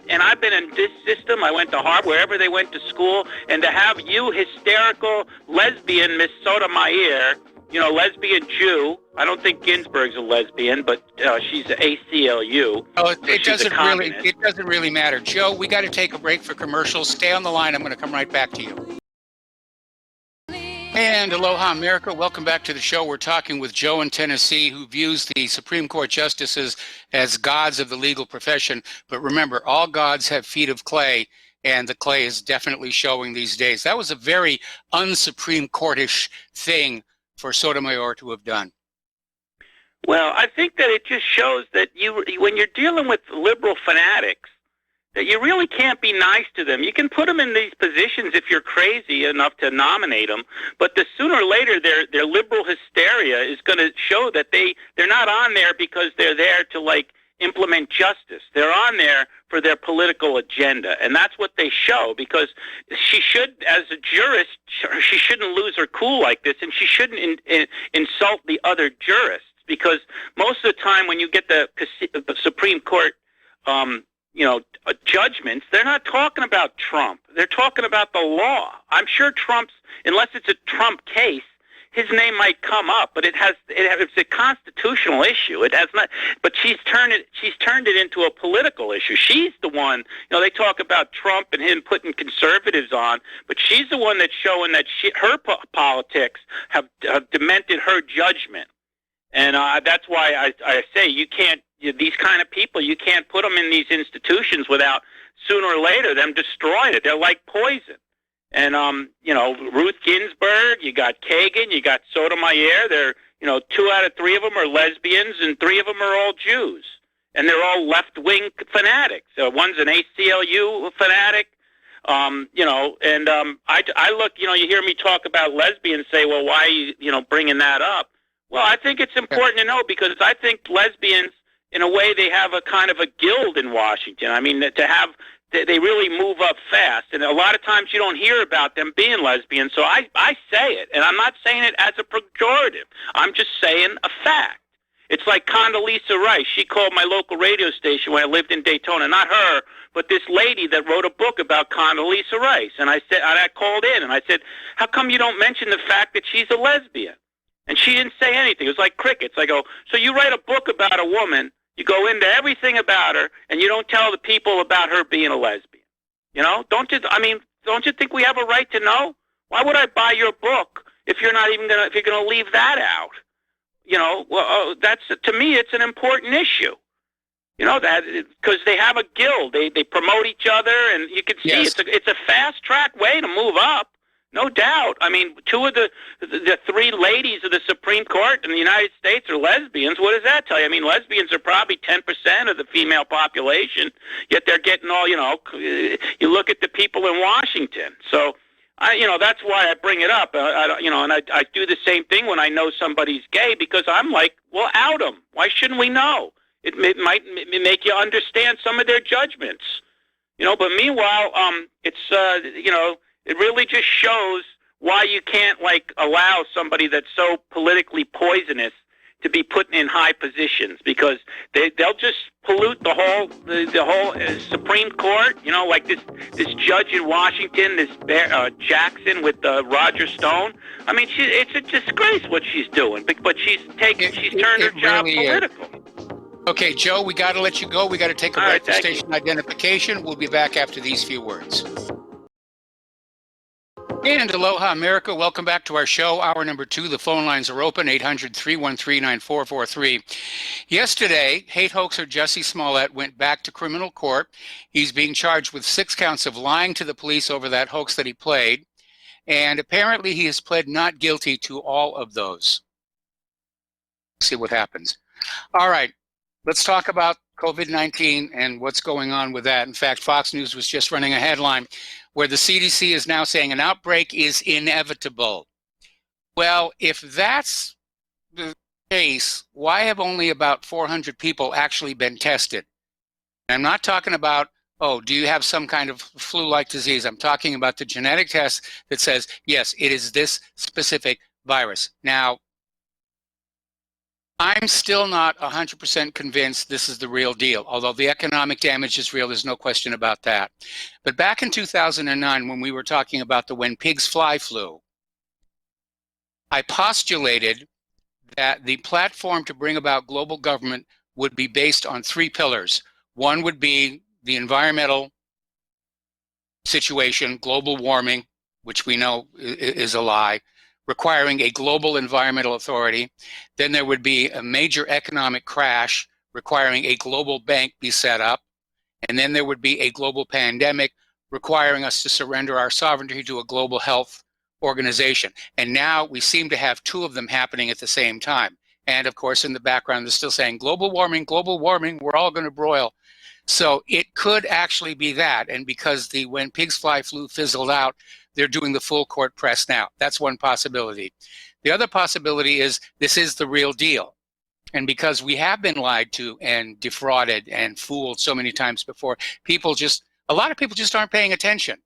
I've been in this system. I went to Harvard, wherever they went to school, and to have you hysterical lesbian Miss Sotomayor, lesbian Jew. I don't think Ginsburg's a lesbian, but she's an ACLU. Oh, it doesn't really matter. Joe, we got to take a break for commercials. Stay on the line. I'm going to come right back to you. And aloha, America. Welcome back to the show. We're talking with Joe in Tennessee, who views the Supreme Court justices as gods of the legal profession. But remember, all gods have feet of clay, and the clay is definitely showing these days. That was a very un-Supreme Court-ish thing for Sotomayor to have done. Well, I think that it just shows that when you're dealing with liberal fanatics, that you really can't be nice to them. You can put them in these positions if you're crazy enough to nominate them, but sooner or later their liberal hysteria is going to show that they're not on there because they're there to implement justice. They're on there for their political agenda, and that's what they show, because she should, as a jurist, she shouldn't lose her cool like this, and she shouldn't insult the other jurists, because most of the time when you get the Supreme Court judgments, they're not talking about Trump. They're talking about the law. I'm sure unless it's a Trump case, his name might come up, but it's a constitutional issue. It has not. But she's turned it into a political issue. She's the one. They talk about Trump and him putting conservatives on, but she's the one that's showing that her politics have demented her judgment. And that's why I say you can't these kind of people, you can't put them in these institutions without sooner or later them destroying it. They're like poison. And, Ruth Ginsburg, you got Kagan, you got Sotomayor. They're, 2 out of 3 of them are lesbians and 3 of them are all Jews. And they're all left-wing fanatics. One's an ACLU fanatic. I look, you hear me talk about lesbians, say, well, why are you, bringing that up? Well, I think it's important to know because I think lesbians, in a way, they have a kind of a guild in Washington. I mean, they really move up fast. And a lot of times you don't hear about them being lesbians. So I say it, and I'm not saying it as a pejorative. I'm just saying a fact. It's like Condoleezza Rice. She called my local radio station when I lived in Daytona. Not her, but this lady that wrote a book about Condoleezza Rice. And I called in and I said, how come you don't mention the fact that she's a lesbian? And she didn't say anything. It was like crickets. I go, so you write a book about a woman, you go into everything about her, and you don't tell the people about her being a lesbian. Don't you think we have a right to know? Why would I buy your book if you're gonna leave that out? That's, to me, it's an important issue. That because they have a guild, they promote each other, and you can see it's a fast track way to move up, no doubt. I mean, 2 of the 3 ladies of the Supreme Court in the United States are lesbians. What does that tell you? I mean, lesbians are probably 10% of the female population, yet they're getting all. You look at the people in Washington, so. That's why I bring it up. I do the same thing when I know somebody's gay because I'm like, well, out them. Why shouldn't we know? It might make you understand some of their judgments, But meanwhile, it's it really just shows why you can't allow somebody that's so politically poisonous to be put in high positions because they'll just pollute the whole Supreme Court. Like this judge in Washington, this Jackson with Roger Stone. I mean, it's a disgrace what she's doing, but she's turned her job really political. Okay, Joe, we got to let you go. We got to take a break for station identification. We'll be back after these few words. And aloha, America. Welcome back to our show. Hour number 2. The phone lines are open, 800-313-9443. Yesterday, hate hoaxer Jussie Smollett went back to criminal court. He's being charged with 6 counts of lying to the police over that hoax that he played. And apparently he has pled not guilty to all of those. Let's see what happens. All right, let's talk about COVID-19 and what's going on with that. In fact, Fox News was just running a headline where the CDC is now saying an outbreak is inevitable. Well, if that's the case, why have only about 400 people actually been tested? I'm not talking about, do you have some kind of flu-like disease? I'm talking about the genetic test that says, yes, it is this specific virus. Now, I'm still not 100% convinced this is the real deal, although the economic damage is real, there's no question about that. But back in 2009, when we were talking about the When Pigs Fly flu, I postulated that the platform to bring about global government would be based on 3 pillars. One would be the environmental situation, global warming, which we know is a lie, requiring a global environmental authority. Then there would be a major economic crash requiring a global bank be set up. And then there would be a global pandemic requiring us to surrender our sovereignty to a global health organization. And now we seem to have 2 of them happening at the same time. And of course, in the background, they're still saying global warming, we're all going to broil. So it could actually be that. And because the When Pigs Fly flu fizzled out, they're doing the full court press now. That's one possibility. The other possibility is this is the real deal. And because we have been lied to and defrauded and fooled so many times before, a lot of people just aren't paying attention.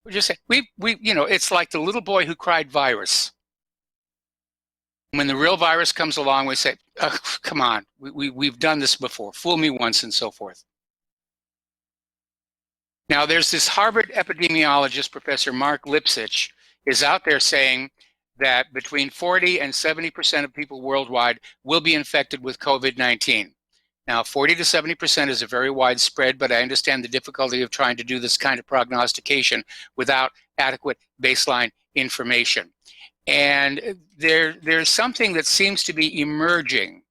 We just say, it's like the little boy who cried virus. When the real virus comes along, we say, oh, come on, we've done this before. Fool me once and so forth. Now, there's this Harvard epidemiologist, Professor Mark Lipsitch, is out there saying that between 40 and 70% of people worldwide will be infected with COVID-19. Now, 40 to 70% is a very wide spread, but I understand the difficulty of trying to do this kind of prognostication without adequate baseline information. And there's something that seems to be emerging,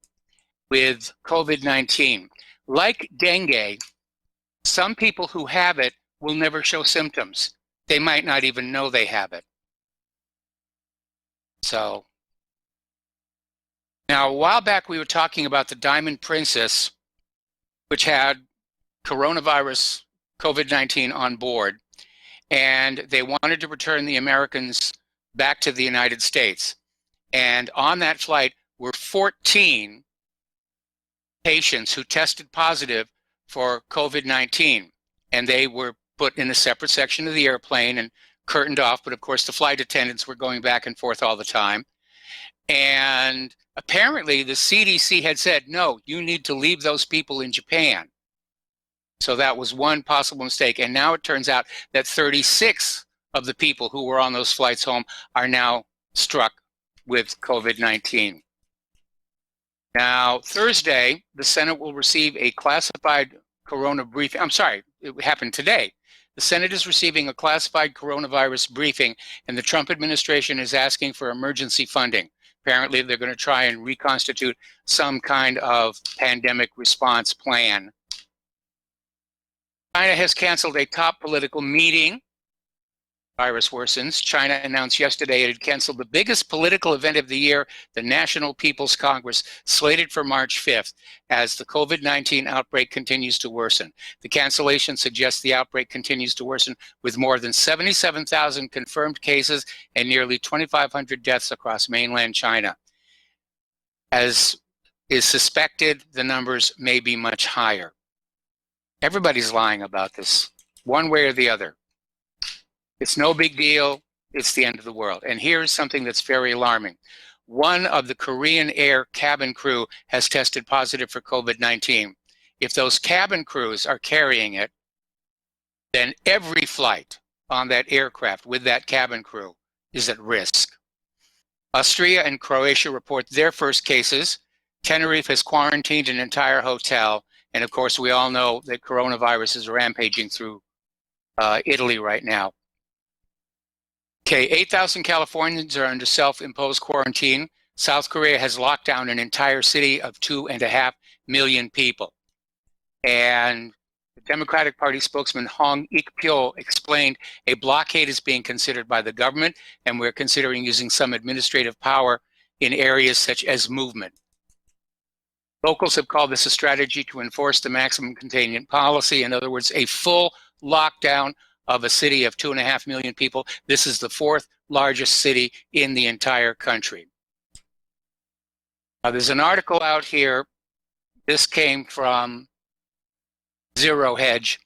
with COVID-19. Like dengue, some people who have it will never show symptoms. They might not even know they have it. So, now a while back we were talking about the Diamond Princess, which had coronavirus COVID-19 on board, and they wanted to return the Americans back to the United States. And on that flight were 14 patients who tested positive for COVID-19, and they were put in a separate section of the airplane and curtained off, but of course the flight attendants were going back and forth all the time. And apparently the CDC had said, no, you need to leave those people in Japan. So that was one possible mistake. And now it turns out that 36 of the people who were on those flights home are now struck with COVID-19. Now, Thursday, the Senate will receive a classified corona briefing. I'm sorry, it happened today. The Senate is receiving a classified coronavirus briefing, and the Trump administration is asking for emergency funding. Apparently, they're going to try and reconstitute some kind of pandemic response plan. China has canceled a top political meeting. Virus worsens. China announced yesterday it had canceled the biggest political event of the year, the National People's Congress, slated for March 5th, as the COVID-19 outbreak continues to worsen. The cancellation suggests the outbreak continues to worsen, with more than 77,000 confirmed cases and nearly 2,500 deaths across mainland China. As is suspected, the numbers may be much higher. Everybody's lying about this, one way or the other. It's no big deal. It's the end of the world. And here's something that's very alarming. One of the Korean Air cabin crew has tested positive for COVID-19. If those cabin crews are carrying it, then every flight on that aircraft with that cabin crew is at risk. Austria and Croatia report their first cases. Tenerife has quarantined an entire hotel. And of course, we all know that coronavirus is rampaging through Italy right now. Okay, 8,000 Californians are under self-imposed quarantine. South Korea has locked down an entire city of 2.5 million people. And the Democratic Party spokesman Hong Ik-pyo explained a blockade is being considered by the government, and we're considering using some administrative power in areas such as movement. Locals have called this a strategy to enforce the maximum containment policy. In other words, a full lockdown of a city of 2.5 million people. This is the fourth largest city in the entire country. Now, there's an article out here. This came from Zero Hedge.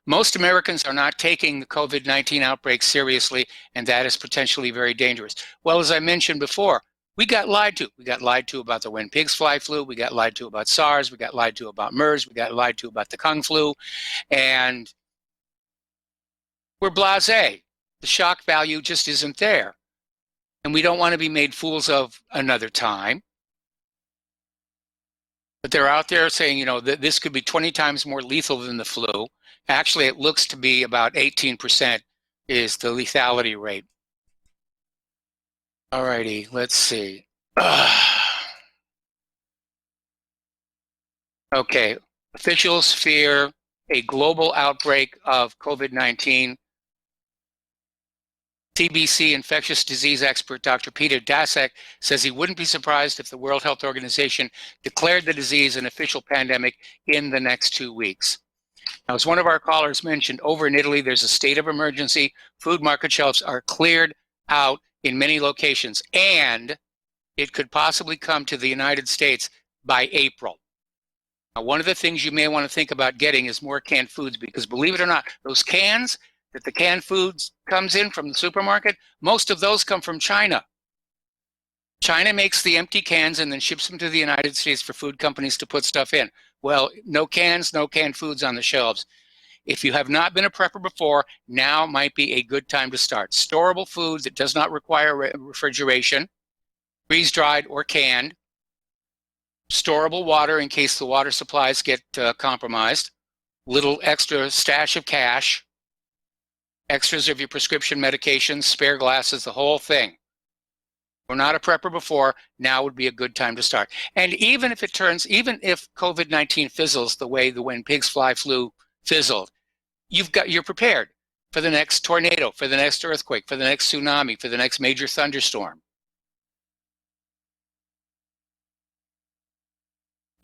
Most Americans are not taking the COVID-19 outbreak seriously, and that is potentially very dangerous. Well, as I mentioned before, we got lied to. We got lied to about the when pigs fly flu. We got lied to about SARS. We got lied to about MERS. We got lied to about the Kung flu. And we're blasé. The shock value just isn't there. And we don't want to be made fools of another time. But they're out there saying, you know, that this could be 20 times more lethal than the flu. Actually, it looks to be about 18% is the lethality rate. All righty, let's see. Okay, officials fear a global outbreak of COVID-19. CBC infectious disease expert Dr. Peter Daszak says he wouldn't be surprised if the World Health Organization declared the disease an official pandemic in the next 2 weeks. Now, as one of our callers mentioned, over in Italy, there's a state of emergency. Food market shelves are cleared out in many locations, and it could possibly come to the United States by April. Now, one of the things you may want to think about getting is more canned foods, because believe it or not, those cans that the canned foods comes in from the supermarket, most of those come from China. China makes the empty cans and then ships them to the United States for food companies to put stuff in. Well, no cans, no canned foods on the shelves. If you have not been a prepper before, now might be a good time to start. Storable food that does not require refrigeration, freeze-dried or canned. Storable water in case the water supplies get compromised. Little extra stash of cash. Extras of your prescription medications, spare glasses, the whole thing. We're not a prepper before, now would be a good time to start. And even if COVID-19 fizzles the way the When Pigs Fly flu fizzled, you're prepared for the next tornado, for the next earthquake, for the next tsunami, for the next major thunderstorm.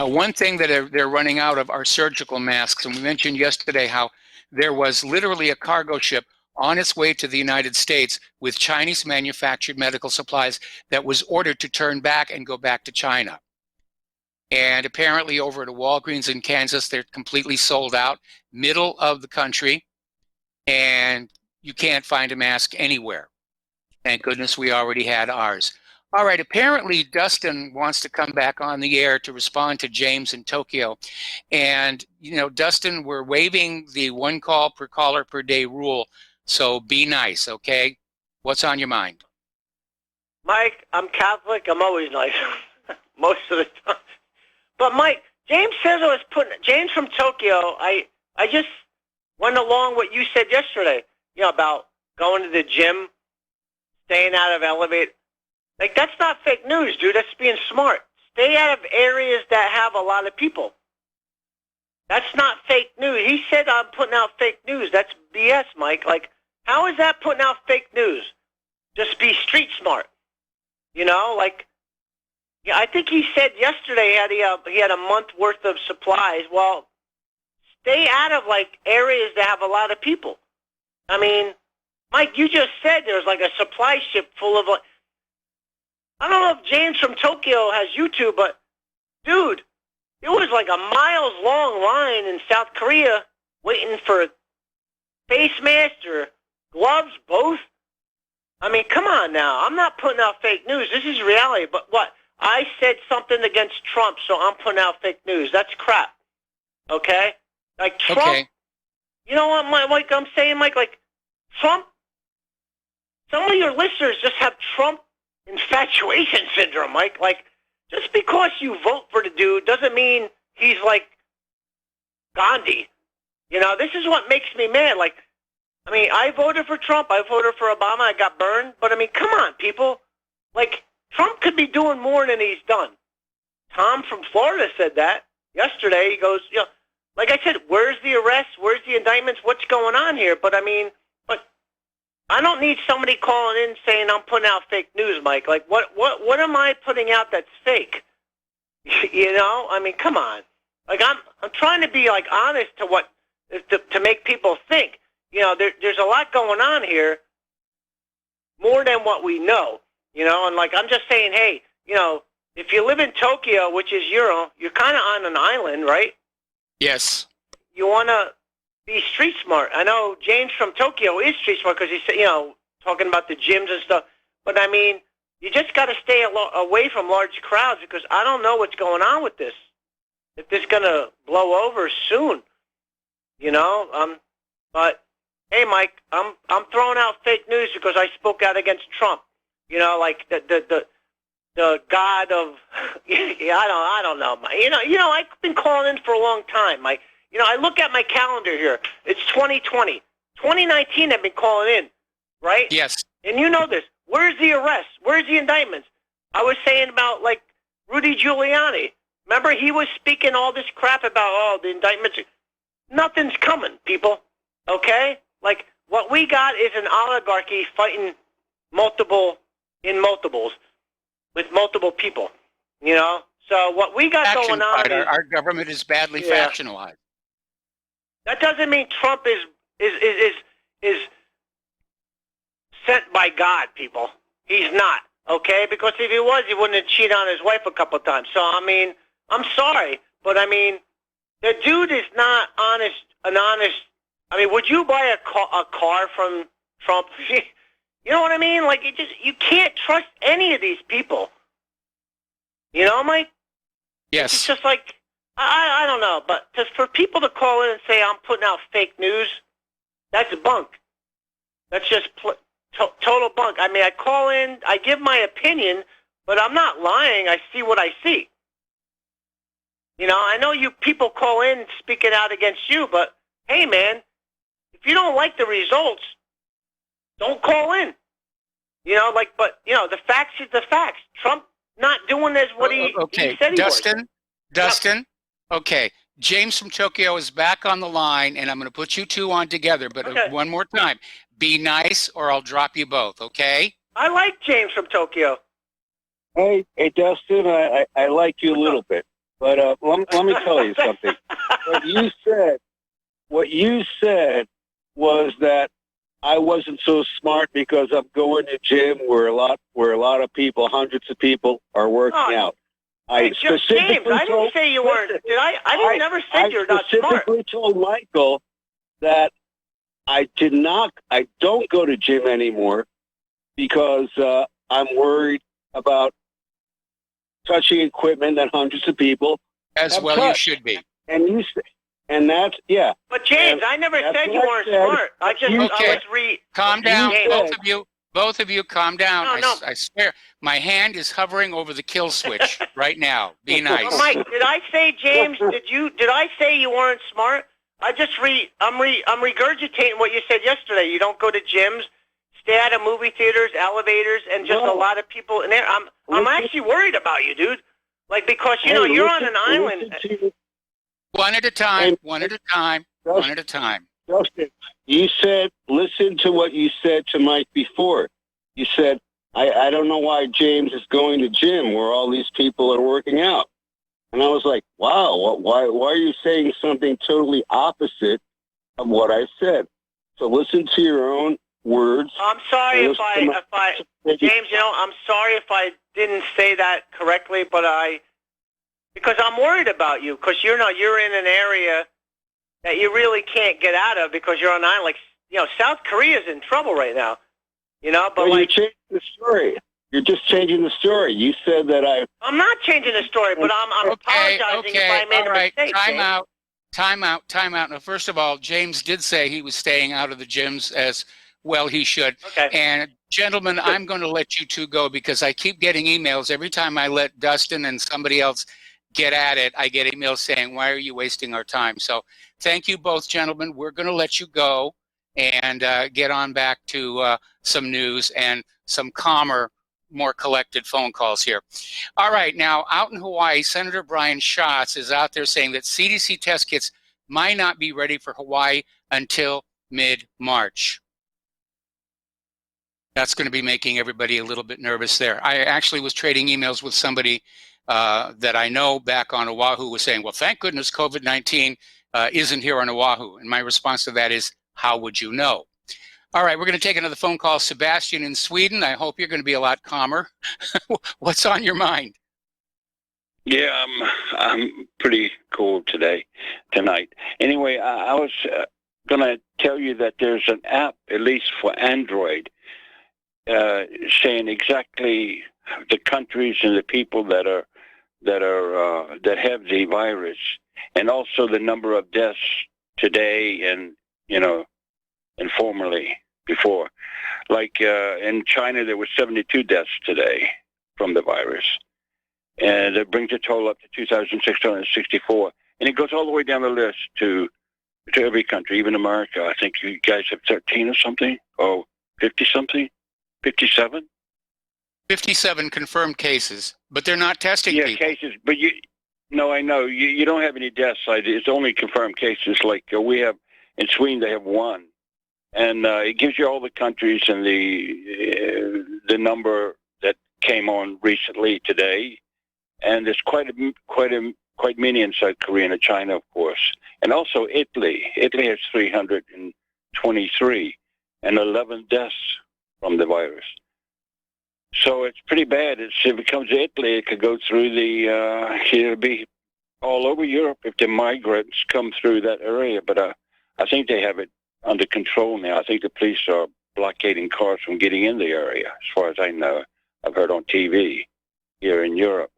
One thing that they're running out of are surgical masks. And we mentioned yesterday how there was literally a cargo ship on its way to the United States with Chinese manufactured medical supplies that was ordered to turn back and go back to China. And apparently over at Walgreens in Kansas, they're completely sold out, middle of the country, and you can't find a mask anywhere. Thank goodness we already had ours. All right, apparently Dustin wants to come back on the air to respond to James in Tokyo. And, Dustin, we're waiving the 1 call per caller per day rule. So be nice, okay? What's on your mind? Mike, I'm Catholic. I'm always nice. Most of the time. But Mike, James James from Tokyo, I just went along what you said yesterday, about going to the gym, staying out of elevator. Like, that's not fake news, dude. That's being smart. Stay out of areas that have a lot of people. That's not fake news. He said I'm putting out fake news. That's BS, Mike. Like, how is that putting out fake news? Just be street smart. I think he said yesterday he had a month worth of supplies. Well, stay out of, areas that have a lot of people. I mean, Mike, you just said there's, a supply ship full of, I don't know if James from Tokyo has YouTube, but, dude, it was a miles-long line in South Korea waiting for face masks or gloves, both. I mean, come on now. I'm not putting out fake news. This is reality. But what? I said something against Trump, so I'm putting out fake news. That's crap. Okay? Trump, okay. You know what, Mike, I'm saying, Mike? Trump, some of your listeners just have Trump infatuation syndrome, Mike. Just because you vote for the dude doesn't mean he's Gandhi. This is what makes me mad. I voted for Trump. I voted for Obama. I got burned. But, come on, people. Trump could be doing more than he's done. Tom from Florida said that yesterday. He goes, like I said, where's the arrest? Where's the indictments? What's going on here? But, I don't need somebody calling in saying I'm putting out fake news, Mike. What am I putting out that's fake? Come on. I'm trying to be honest to make people think. There's a lot going on here, more than what we know. And I'm just saying, hey, if you live in Tokyo, which is you're kind of on an island, right? Yes. You want to be street smart. I know James from Tokyo is street smart because he's, talking about the gyms and stuff. But, you just got to stay away from large crowds because I don't know what's going on with this. If this is going to blow over soon, But, hey, Mike, I'm throwing out fake news because I spoke out against Trump. The god of, I don't know, Mike. I've been calling in for a long time, Mike. I look at my calendar here. It's 2020. 2019 I've been calling in, right? Yes. And you know this. Where's the arrests? Where's the indictments? I was saying about, Rudy Giuliani. Remember, he was speaking all this crap about, the indictments. Nothing's coming, people, okay? What we got is an oligarchy fighting multiples with multiple people, So what we got going on is... Our government is badly factionalized. That doesn't mean Trump is sent by God, people. He's not, okay? Because if he was, he wouldn't have cheated on his wife a couple of times. So, I'm sorry, but, the dude is not an honest... would you buy a car from Trump? You know what I mean? You can't trust any of these people. Mike? Yes. It's just I don't know, but for people to call in and say I'm putting out fake news, that's bunk. That's just total bunk. I call in, I give my opinion, but I'm not lying. I see what I see. I know you people call in speaking out against you, but hey, man, if you don't like the results, don't call in. You know, like, but you know, the facts is the facts. Trump not doing this what he said he was. Dustin. Okay, James from Tokyo is back on the line, and I'm going to put you two on together. But one more time, be nice, or I'll drop you both. Okay? I like James from Tokyo. Hey, Dustin, I like you a little bit, but let me tell you something. What you said was that I wasn't so smart because I'm going to gym where a lot of people, hundreds of people, are working out. James, I didn't say you weren't. Did I? I never said you're not smart. I specifically told Michael that I don't go to gym anymore because I'm worried about touching equipment that hundreds of people as well touched. You should be. And that's But James, I never said you weren't smart. I was calm down, both of you, calm down. I swear, my hand is hovering over the kill switch right now. Be nice. Mike, did I say, James? Did I say you weren't smart? I'm regurgitating what you said yesterday. You don't go to gyms, stay out of movie theaters, elevators, and just a lot of people in there. I'm actually worried about you, dude. Like, because you're on an island. One at a time. One at a time. One at a time. Justin, you said, listen to what you said to Mike before. You said, I don't know why James is going to gym where all these people are working out. And I was like, wow, why are you saying something totally opposite of what I said? So listen to your own words. I'm sorry if I James, I'm sorry if I didn't say that correctly, but because I'm worried about you, because you're in an area that you really can't get out of because you're on an island. Like, South Korea's in trouble right now. But you changed the story. You're just changing the story. You said that I'm not changing the story, but I'm apologizing if I made a mistake. Time out. Now, first of all, James did say he was staying out of the gyms as well. He should. Okay. And gentlemen, I'm going to let you two go because I keep getting emails every time I let Dustin and somebody else get at it. I get emails saying, "Why are you wasting our time?" So, thank you both, gentlemen. We're going to let you go and get on back to some news and some calmer, more collected phone calls here. All right, now out in Hawaii, Senator Brian Schatz is out there saying that CDC test kits might not be ready for Hawaii until mid-March. That's going to be making everybody a little bit nervous there. I actually was trading emails with somebody that I know back on Oahu was saying, well, thank goodness COVID-19 isn't here on Oahu. And my response to that is, how would you know? All right, we're going to take another phone call. Sebastian in Sweden. I hope you're going to be a lot calmer. What's on your mind? Yeah, I'm pretty cool tonight. Anyway, I was going to tell you that there's an app, at least for Android, saying exactly the countries and the people that have the virus, and also the number of deaths today and formerly before. Like in China, there were 72 deaths today from the virus, and it brings the total up to 2,664. And it goes all the way down the list to every country, even America. I think you guys have 13 or something, or 50-something, 57. 57 confirmed cases, but they're not testing people. Yeah, cases, but I know. You don't have any deaths. It's only confirmed cases. Like we have in Sweden, they have one. And it gives you all the countries and the number that came on recently today. And there's quite many in South Korea and China, of course. And also Italy. Italy has 323 and 11 deaths from the virus. So it's pretty bad. If it comes to Italy, it could go through it'll be all over Europe if the migrants come through that area. But I think they have it under control now. I think the police are blockading cars from getting in the area, as far as I know. I've heard on TV here in Europe.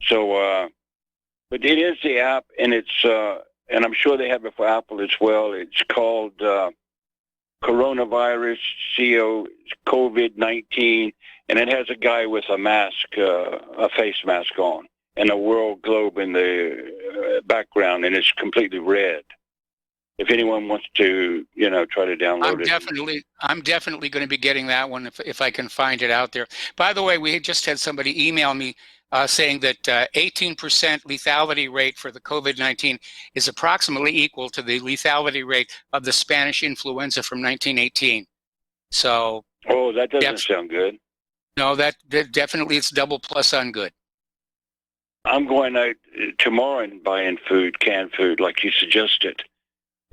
So, but it is the app, and it's, and I'm sure they have it for Apple as well. It's called Coronavirus, COVID-19, and it has a guy with a mask, a face mask on, and a world globe in the background, and it's completely red. if anyone wants to, try to download it. I'm definitely going to be getting that one if I can find it out there. By the way, we had just had somebody email me saying that 18% lethality rate for the COVID-19 is approximately equal to the lethality rate of the Spanish influenza from 1918. So. Oh, that doesn't sound good. No, that definitely it's double plus on good. I'm going out tomorrow and buying food, canned food, like you suggested,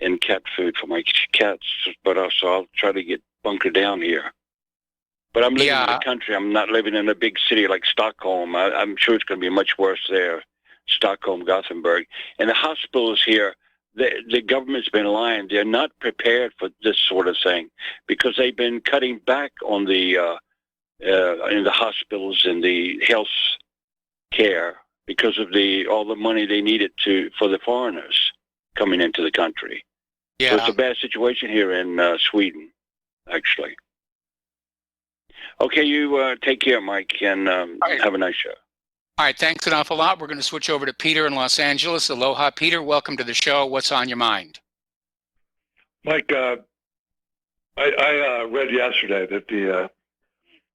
and cat food for my cats. But also, I'll try to get bunkered down here. But I'm living in the country. I'm not living in a big city like Stockholm. I'm sure it's going to be much worse there, Stockholm, Gothenburg. And the hospitals here, the government's been lying. They're not prepared for this sort of thing because they've been cutting back on the in the hospitals and the health care because of all the money they needed for the foreigners coming into the country. Yeah. So it's a bad situation here in Sweden, actually. Okay, you take care, Mike, and have a nice show. All right, thanks an awful lot. We're going to switch over to Peter in Los Angeles. Aloha, Peter. Welcome to the show. What's on your mind? Mike, I read yesterday that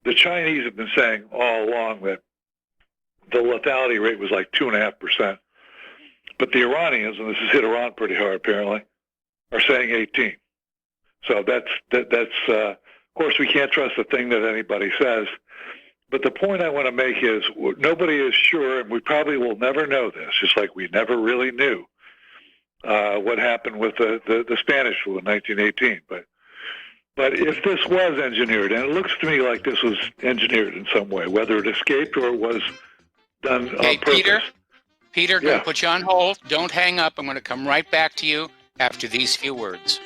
the Chinese have been saying all along that the lethality rate was like 2.5%. But the Iranians, and this has hit Iran pretty hard apparently, are saying 18. So that's of course we can't trust a thing that anybody says. But the point I want to make is nobody is sure, and we probably will never know this, just like we never really knew what happened with the Spanish flu in 1918. But if this was engineered, and it looks to me like this was engineered in some way, whether it escaped or it was done on purpose. Peter, going to put you on hold. Don't hang up. I'm going to come right back to you after these few words.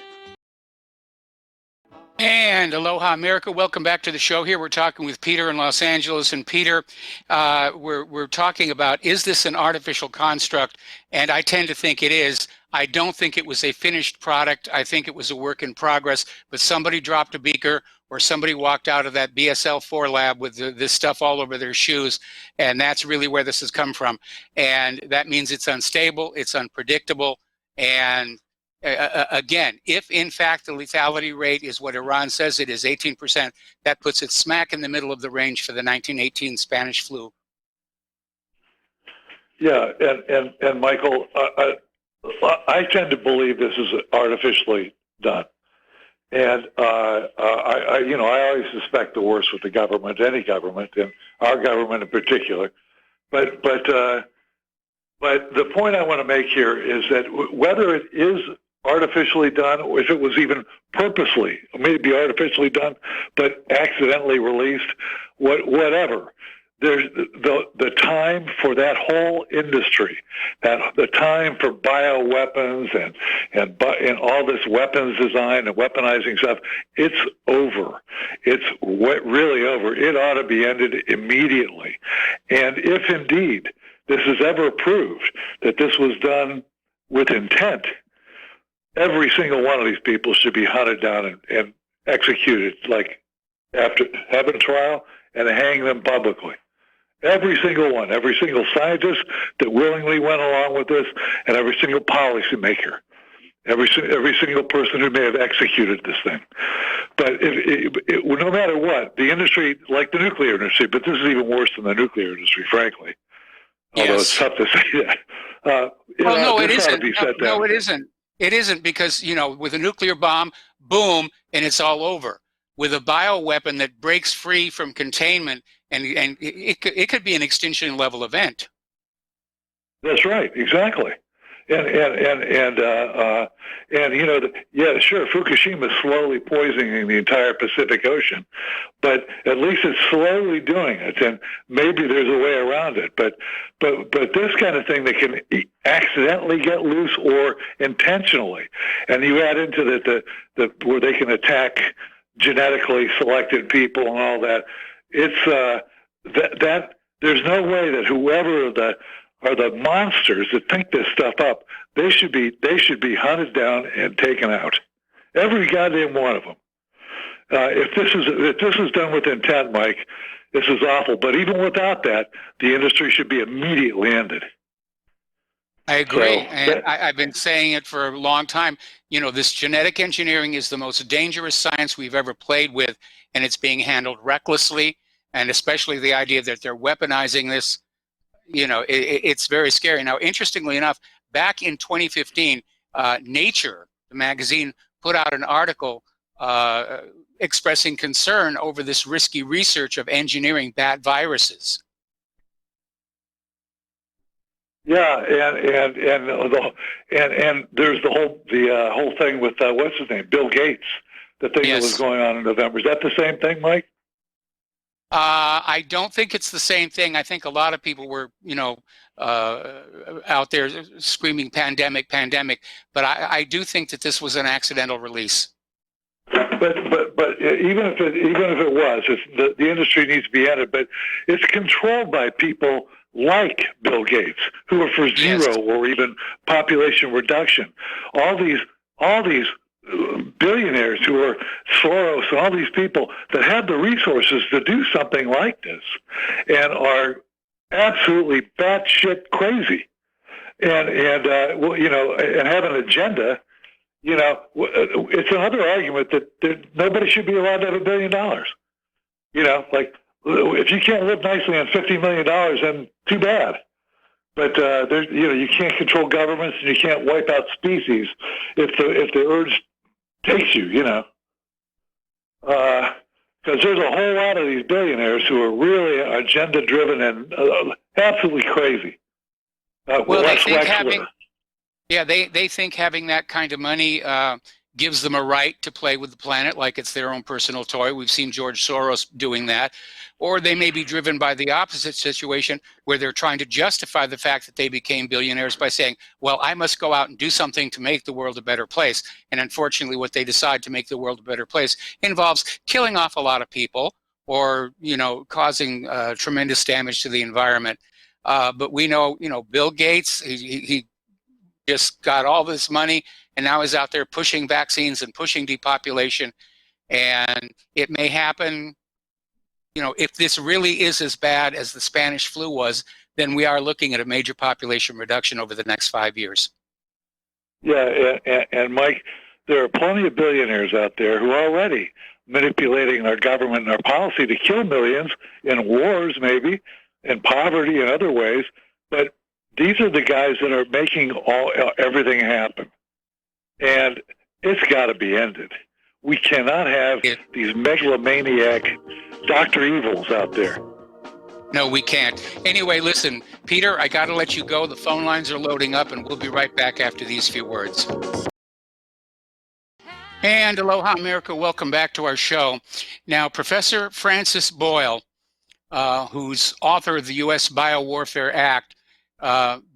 And aloha, America. Welcome back to the show. Here we're talking with Peter in Los Angeles. And Peter, we're talking about, is this an artificial construct? And I tend to think it is. I don't think it was a finished product. I think it was a work in progress. But somebody dropped a beaker or somebody walked out of that BSL-4 lab with this stuff all over their shoes. And that's really where this has come from. And that means it's unstable, it's unpredictable. And again, if in fact the lethality rate is what Iran says it is, 18%, that puts it smack in the middle of the range for the 1918 Spanish flu. Yeah, and Michael, I tend to believe this is artificially done, and I always suspect the worst with the government, any government, and our government in particular. But the point I want to make here is that whether it is artificially done, or if it was even purposely, maybe artificially done, but accidentally released, whatever. There's the time for that whole industry, the time for bioweapons and all this weapons design and weaponizing stuff. It's over. It's really over. It ought to be ended immediately. And if indeed this is ever proved that this was done with intent, every single one of these people should be hunted down and executed, like after having a trial, and hang them publicly. Every single one, every single scientist that willingly went along with this, and every single policymaker, every single person who may have executed this thing. But no matter what, the industry, like the nuclear industry, but this is even worse than the nuclear industry, frankly. Although it's tough to say that. No, it isn't. No, it isn't. It isn't because, with a nuclear bomb, boom, and it's all over. With a bioweapon that breaks free from containment, and it could be an extinction level event. That's right, exactly. And sure, Fukushima is slowly poisoning the entire Pacific Ocean, but at least it's slowly doing it, and maybe there's a way around it. But this kind of thing that can accidentally get loose or intentionally, and you add into that where they can attack genetically selected people and all that. It's that there's no way that whoever are the monsters that think this stuff up, they should be hunted down and taken out. Every goddamn one of them. If this is done with intent, Mike, this is awful. But even without that, the industry should be immediately ended. I agree, So and I've been saying it for a long time. You know, this genetic engineering is the most dangerous science we've ever played with, and it's being handled recklessly, and especially the idea that they're weaponizing this, you know, it's very scary. Now, interestingly enough, back in 2015, Nature, the magazine, put out an article expressing concern over this risky research of engineering bat viruses. yeah, and there's the whole thing with what's his name, Bill Gates, the thing that was going on in November. Is that the same thing, Mike? I don't think it's the same thing. I think a lot of people were, you know, out there screaming pandemic, pandemic. But I do think that this was an accidental release. But even if it was, the industry needs to be ended. But it's controlled by people like Bill Gates, who are for zero or even population reduction. All these billionaires who are Soros and all these people that have the resources to do something like this and are absolutely batshit crazy and well, you know, and have an agenda. You know, it's another argument that nobody should be allowed to have $1 billion. You know, like if you can't live nicely on $50 million, then too bad. But you know, you can't control governments and you can't wipe out species if the urge takes you. You know, because there's a whole lot of these billionaires who are really agenda-driven and absolutely crazy. Well, they think they think having that kind of money gives them a right to play with the planet like it's their own personal toy. We've seen George Soros doing that. Or they may be driven by the opposite situation where they're trying to justify the fact that they became billionaires by saying, well, I must go out and do something to make the world a better place. And unfortunately, what they decide to make the world a better place involves killing off a lot of people or, you know, causing tremendous damage to the environment. But we know, you know, Bill Gates, he just got all this money and now is out there pushing vaccines and pushing depopulation. And it may happen, you know, if this really is as bad as the Spanish flu was, then we are looking at a major population reduction over the next 5 years. Yeah, and Mike, there are plenty of billionaires out there who are already manipulating our government and our policy to kill millions in wars, maybe, in poverty and other ways. But these are the guys that are making everything happen. And it's got to be ended. We cannot have these megalomaniac Dr. Evils out there. No, we can't. Anyway, listen, Peter, I got to let you go. The phone lines are loading up, and we'll be right back after these few words. And aloha, America. Welcome back to our show. Now, Professor Francis Boyle, who's author of the U.S. Biowarfare Act,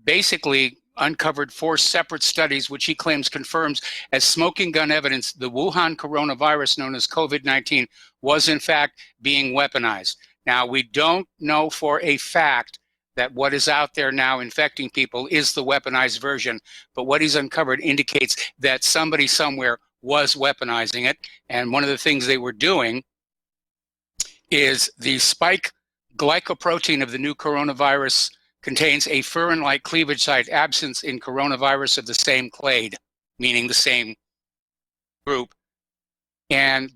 basically uncovered 4 separate studies which he claims confirms as smoking gun evidence the Wuhan coronavirus known as COVID-19 was in fact being weaponized. Now, we don't know for a fact that what is out there now infecting people is the weaponized version, but what he's uncovered indicates that somebody somewhere was weaponizing it. And one of the things they were doing is the spike glycoprotein of the new coronavirus contains a furin-like cleavage site absence in coronavirus of the same clade, meaning the same group. And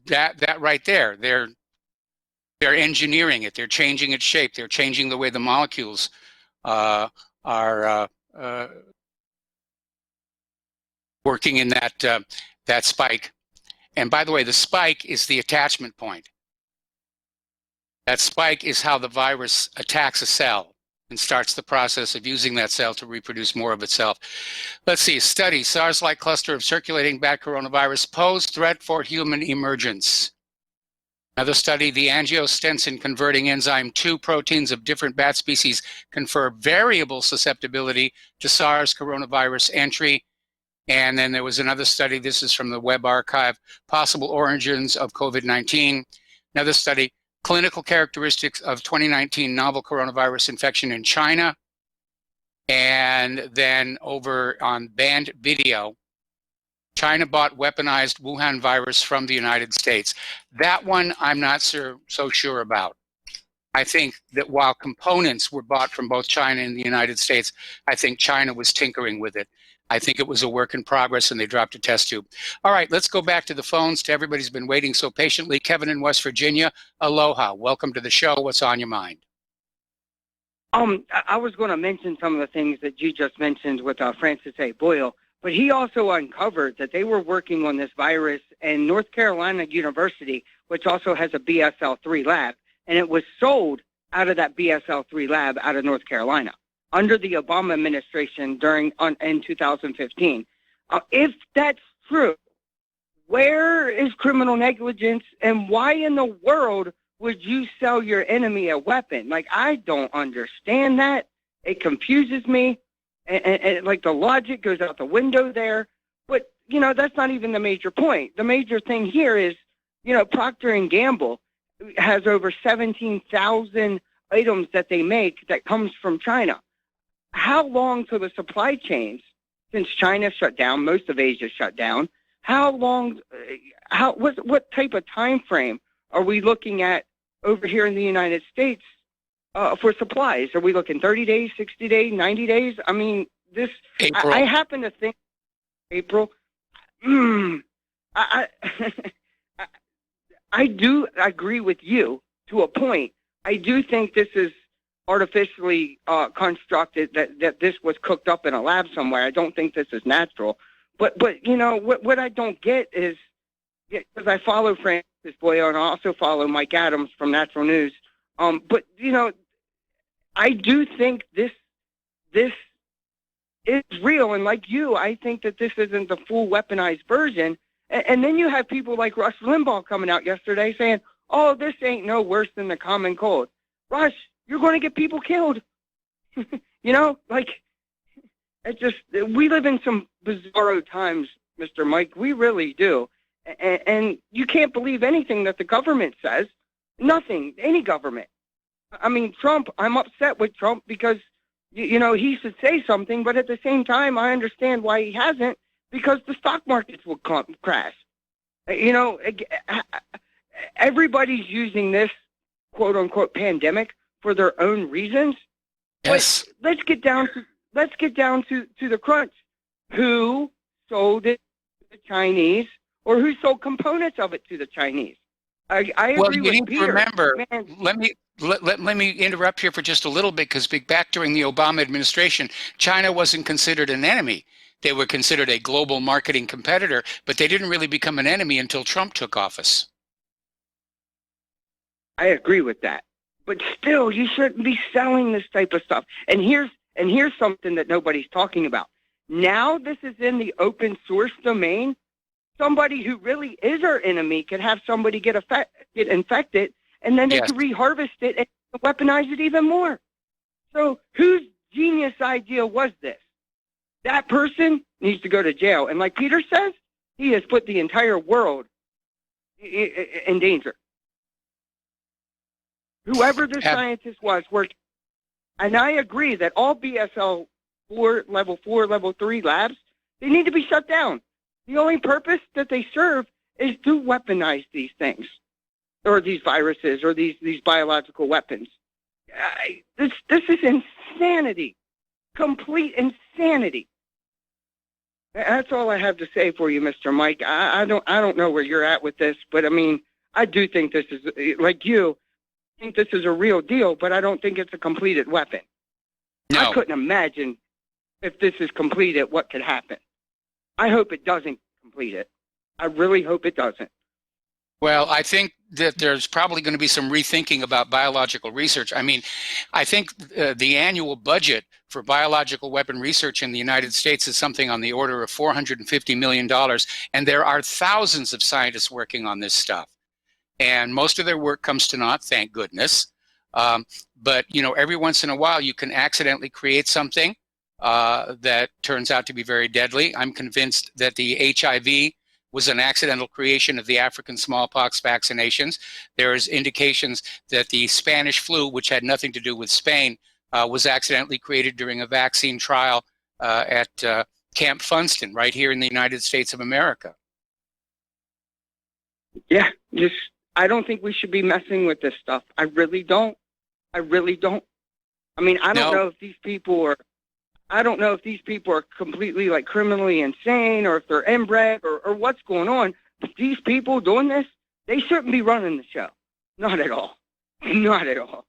that right there, they're engineering it. They're changing its shape. They're changing the way the molecules are working in that spike. And by the way, the spike is the attachment point. That spike is how the virus attacks a cell and starts the process of using that cell to reproduce more of itself. Let's see, study, SARS-like cluster of circulating bat coronavirus pose threat for human emergence. Another study, the angiostensin converting enzyme 2 proteins of different bat species confer variable susceptibility to SARS coronavirus entry. And then there was another study, this is from the Web Archive, possible origins of COVID-19. Another study, clinical characteristics of 2019 novel coronavirus infection in China. And then over on banned video, China bought weaponized Wuhan virus from the United States. That one I'm not so sure about. I think that while components were bought from both China and the United States, I think China was tinkering with it. I think it was a work in progress and they dropped a test tube. All right, let's go back to the phones, to everybody's been waiting so patiently. Kevin in West Virginia, aloha. Welcome to the show. What's on your mind? I was going to mention some of the things that you just mentioned with Francis A. Boyle, but he also uncovered that they were working on this virus in North Carolina University, which also has a BSL-3 lab, and it was sold out of that BSL-3 lab out of North Carolina under the Obama administration in 2015. If that's true, where is criminal negligence, and why in the world would you sell your enemy a weapon? Like, I don't understand that. It confuses me. And like, the logic goes out the window there. But, that's not even the major point. The major thing here is, Procter & Gamble has over 17,000 items that they make that comes from China. How long till the supply chains, since China shut down, most of Asia shut down, how long, what type of time frame are we looking at over here in the United States for supplies? Are we looking 30 days, 60 days, 90 days? I mean, I happen to think, April, I do agree with you to a point. I do think this is artificially constructed, that this was cooked up in a lab somewhere. I don't think this is natural. But what I don't get is, because I follow Francis Boyle and I also follow Mike Adams from Natural News. But I do think this is real, and like you, I think that this isn't the full weaponized version. And then you have people like Rush Limbaugh coming out yesterday saying, "Oh, this ain't no worse than the common cold." Rush, you're going to get people killed. We live in some bizarro times, Mr. Mike. We really do. And you can't believe anything that the government says. Nothing, any government. I mean, Trump, I'm upset with Trump because, he should say something, but at the same time, I understand why he hasn't, because the stock markets will crash. Everybody's using this quote-unquote pandemic for their own reasons. Yes. But let's get down to the crunch. Who sold it to the Chinese, or who sold components of it to the Chinese? I agree well, you with need Peter. to remember. Man, Let me interrupt here for just a little bit, because back during the Obama administration, China wasn't considered an enemy. They were considered a global marketing competitor, but they didn't really become an enemy until Trump took office. I agree with that. But still, you shouldn't be selling this type of stuff. And here's something that nobody's talking about. Now this is in the open source domain. Somebody who really is our enemy could have somebody get infected, and then they could reharvest it and weaponize it even more. So whose genius idea was this? That person needs to go to jail. And like Peter says, he has put the entire world in danger. Whoever the scientist was working. And I agree that all BSL level 4, level 3 labs, they need to be shut down. The only purpose that they serve is to weaponize these things, or these viruses, or these biological weapons. This is insanity, complete insanity. That's all I have to say for you, Mr. Mike. I don't know where you're at with this, but I mean, I do think this is, like you, I think this is a real deal, but I don't think it's a completed weapon. No. I couldn't imagine if this is completed, what could happen. I hope it doesn't complete it. I really hope it doesn't. Well, I think that there's probably going to be some rethinking about biological research. I mean, I think the annual budget for biological weapon research in the United States is something on the order of $450 million, and there are thousands of scientists working on this stuff. And most of their work comes to naught, thank goodness. But, every once in a while, you can accidentally create something that turns out to be very deadly. I'm convinced that the HIV was an accidental creation of the African smallpox vaccinations. There's indications that the Spanish flu, which had nothing to do with Spain, was accidentally created during a vaccine trial at Camp Funston, right here in the United States of America. Yeah, I don't think we should be messing with this stuff. I really don't. I really don't. I mean, I don't know if these people are. I don't know if these people are completely like criminally insane or if they're inbred or what's going on. But these people doing this, they shouldn't be running the show. Not at all. Not at all.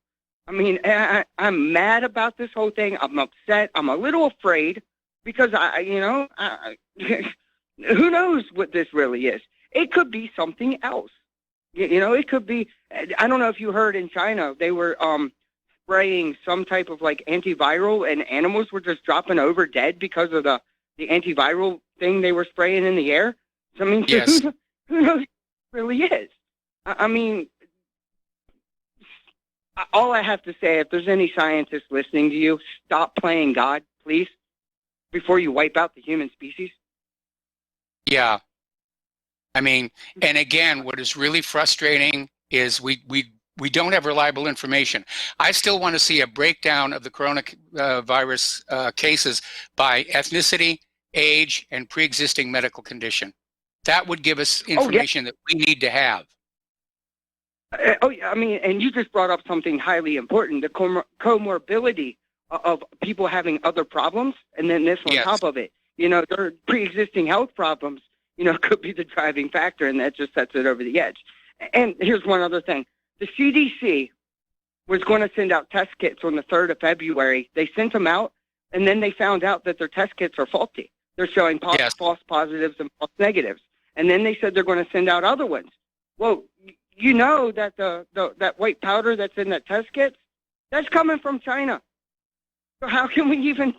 I mean, I'm mad about this whole thing. I'm upset. I'm a little afraid because who knows what this really is? It could be something else. It could be. I don't know if you heard in China they were spraying some type of like antiviral, and animals were just dropping over dead because of the antiviral thing they were spraying in the air. So, I mean, yes. who knows what it really is? I mean, all I have to say, if there's any scientists listening to you, stop playing God, please, before you wipe out the human species. Yeah. I mean, and again, what is really frustrating is we don't have reliable information. I still want to see a breakdown of the coronavirus cases by ethnicity, age, and pre-existing medical condition. That would give us information that we need to have. I mean, and you just brought up something highly important, the comorbidity of people having other problems, and then this on top of it. Their pre-existing health problems, could be the driving factor, and that just sets it over the edge. And here's one other thing. The CDC was going to send out test kits on the 3rd of February. They sent them out, and then they found out that their test kits are faulty. They're showing false positives and false negatives. And then they said they're going to send out other ones. Well, you know that that white powder that's in that test kit, that's coming from China. So how can we even?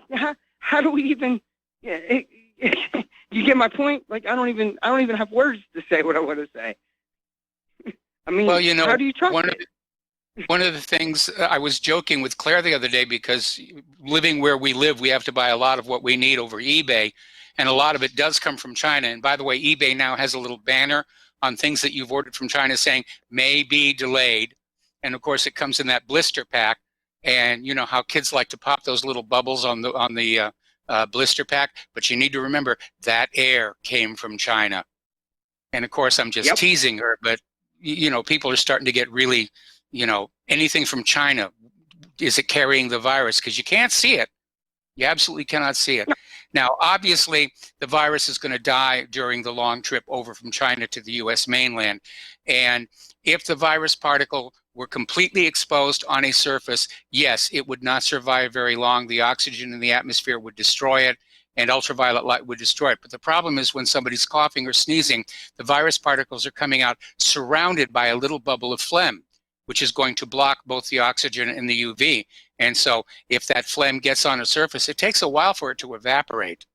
How do we even? You get my point? Like I don't even have words to say what I want to say. I mean, well, how do you trust it? One of the things I was joking with Claire the other day, because living where we live, we have to buy a lot of what we need over eBay, and a lot of it does come from China. And by the way, eBay now has a little banner on things that you've ordered from China saying may be delayed, and of course it comes in that blister pack. And you know how kids like to pop those little bubbles on the blister pack, but you need to remember that air came from China. And of course, I'm just teasing her, but people are starting to get really, anything from China, is it carrying the virus? Because you can't see it. You absolutely cannot see it. Now, obviously, the virus is going to die during the long trip over from China to the U.S. mainland. And if the virus particle were completely exposed on a surface, yes, it would not survive very long. The oxygen in the atmosphere would destroy it, and ultraviolet light would destroy it. But the problem is when somebody's coughing or sneezing, the virus particles are coming out surrounded by a little bubble of phlegm, which is going to block both the oxygen and the UV. And so if that phlegm gets on a surface, it takes a while for it to evaporate.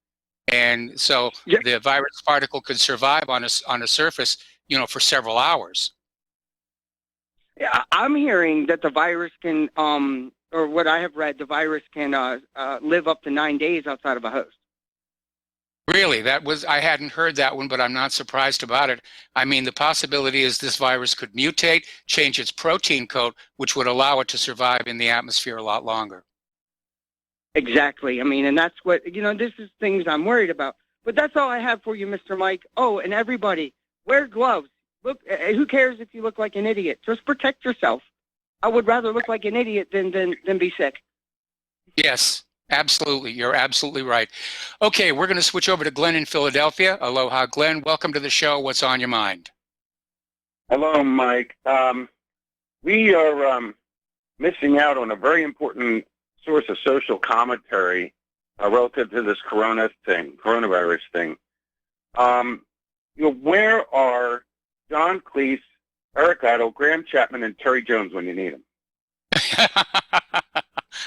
And so the virus particle could survive on a surface, for several hours. Yeah, I'm hearing that the virus can, or what I have read, the virus can live up to 9 days outside of a host. Really? I hadn't heard that one, but I'm not surprised about it. I mean, the possibility is this virus could mutate, change its protein code, which would allow it to survive in the atmosphere a lot longer. Exactly. I mean, and that's what, this is things I'm worried about. But that's all I have for you, Mr. Mike. Oh, and everybody, wear gloves. Look, who cares if you look like an idiot? Just protect yourself. I would rather look like an idiot than be sick. Yes. Absolutely. You're absolutely right. Okay, we're going to switch over to Glenn in Philadelphia. Aloha, Glenn. Welcome to the show. What's on your mind? Hello, Mike. We are missing out on a very important source of social commentary relative to this coronavirus thing. Where are John Cleese, Eric Idle, Graham Chapman, and Terry Jones when you need them?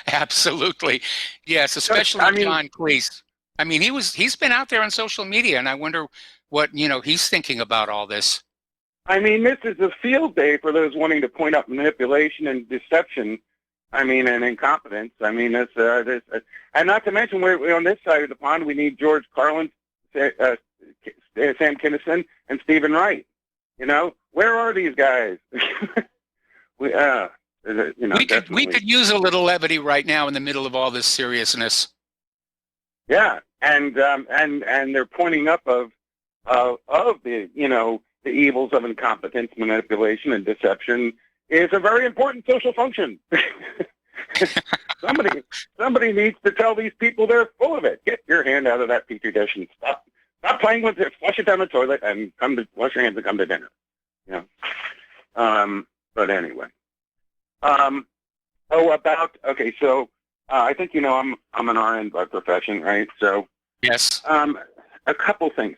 Absolutely. Yes, especially John Cleese. I mean, he's been out there on social media, and I wonder what, he's thinking about all this. I mean, this is a field day for those wanting to point out manipulation and deception, and incompetence. I mean, and not to mention, we're on this side of the pond, we need George Carlin, Sam Kinison, and Stephen Wright. Where are these guys? We could use a little levity right now in the middle of all this seriousness. Yeah, and they're pointing up of the the evils of incompetence, manipulation, and deception is a very important social function. Somebody needs to tell these people they're full of it. Get your hand out of that petri dish and stop playing with it. Flush it down the toilet and wash your hands and come to dinner. You know. But anyway. Okay. So I think you know I'm an RN by profession, right? So yes. A couple things.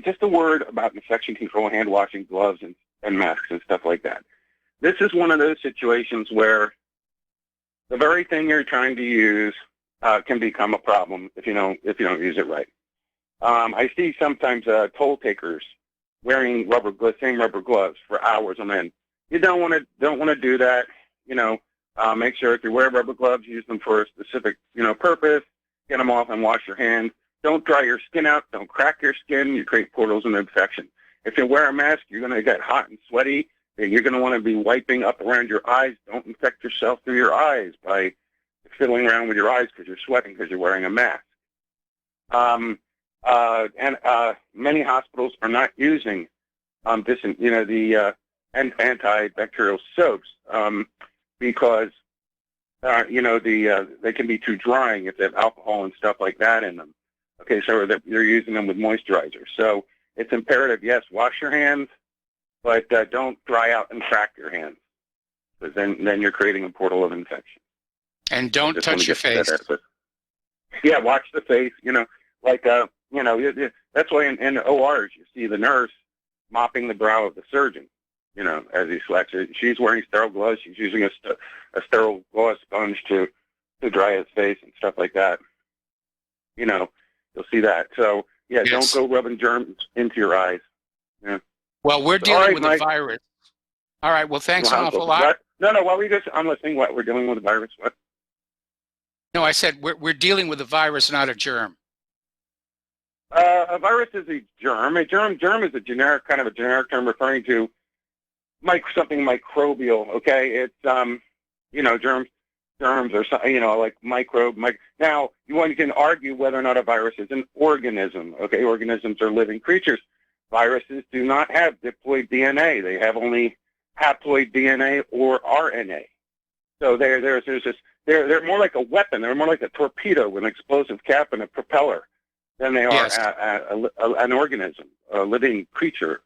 Just a word about infection control, hand washing, gloves, and masks and stuff like that. This is one of those situations where the very thing you're trying to use can become a problem if you don't use it right. I see sometimes toll takers wearing same rubber gloves for hours on end. You don't want to do that. You know, make sure if you wear rubber gloves, use them for a specific purpose. Get them off and wash your hands. Don't dry your skin out. Don't crack your skin. You create portals of infection. If you wear a mask, you're going to get hot and sweaty. You're going to want to be wiping up around your eyes. Don't infect yourself through your eyes by fiddling around with your eyes because you're sweating because you're wearing a mask. Many hospitals are not using the antibacterial soaps because they can be too drying if they have alcohol and stuff like that in them. Okay, so they're using them with moisturizer. So it's imperative, yes, wash your hands, but don't dry out and crack your hands, because then you're creating a portal of infection. And don't touch your face. Yeah, watch the face. That's why in ORs you see the nurse mopping the brow of the surgeon, as he sweats. She's wearing sterile gloves. She's using a sterile gauze sponge to dry his face and stuff like that. You'll see that. So, yeah, yes. Don't go rubbing germs into your eyes. Yeah. Well, we're dealing with a virus. All right. Well, thanks an awful lot. No. I'm listening. What we're dealing with a virus? What? No, I said we're dealing with a virus, not a germ. A virus is a germ. A germ is a generic term referring to something microbial. Okay, it's germs or something, like microbe. Now, you can argue whether or not a virus is an organism. Okay, organisms are living creatures. Viruses do not have diploid DNA. They have only haploid DNA or RNA. So they're more like a weapon. They're more like a torpedo with an explosive cap and a propeller than they are an organism, a living creature.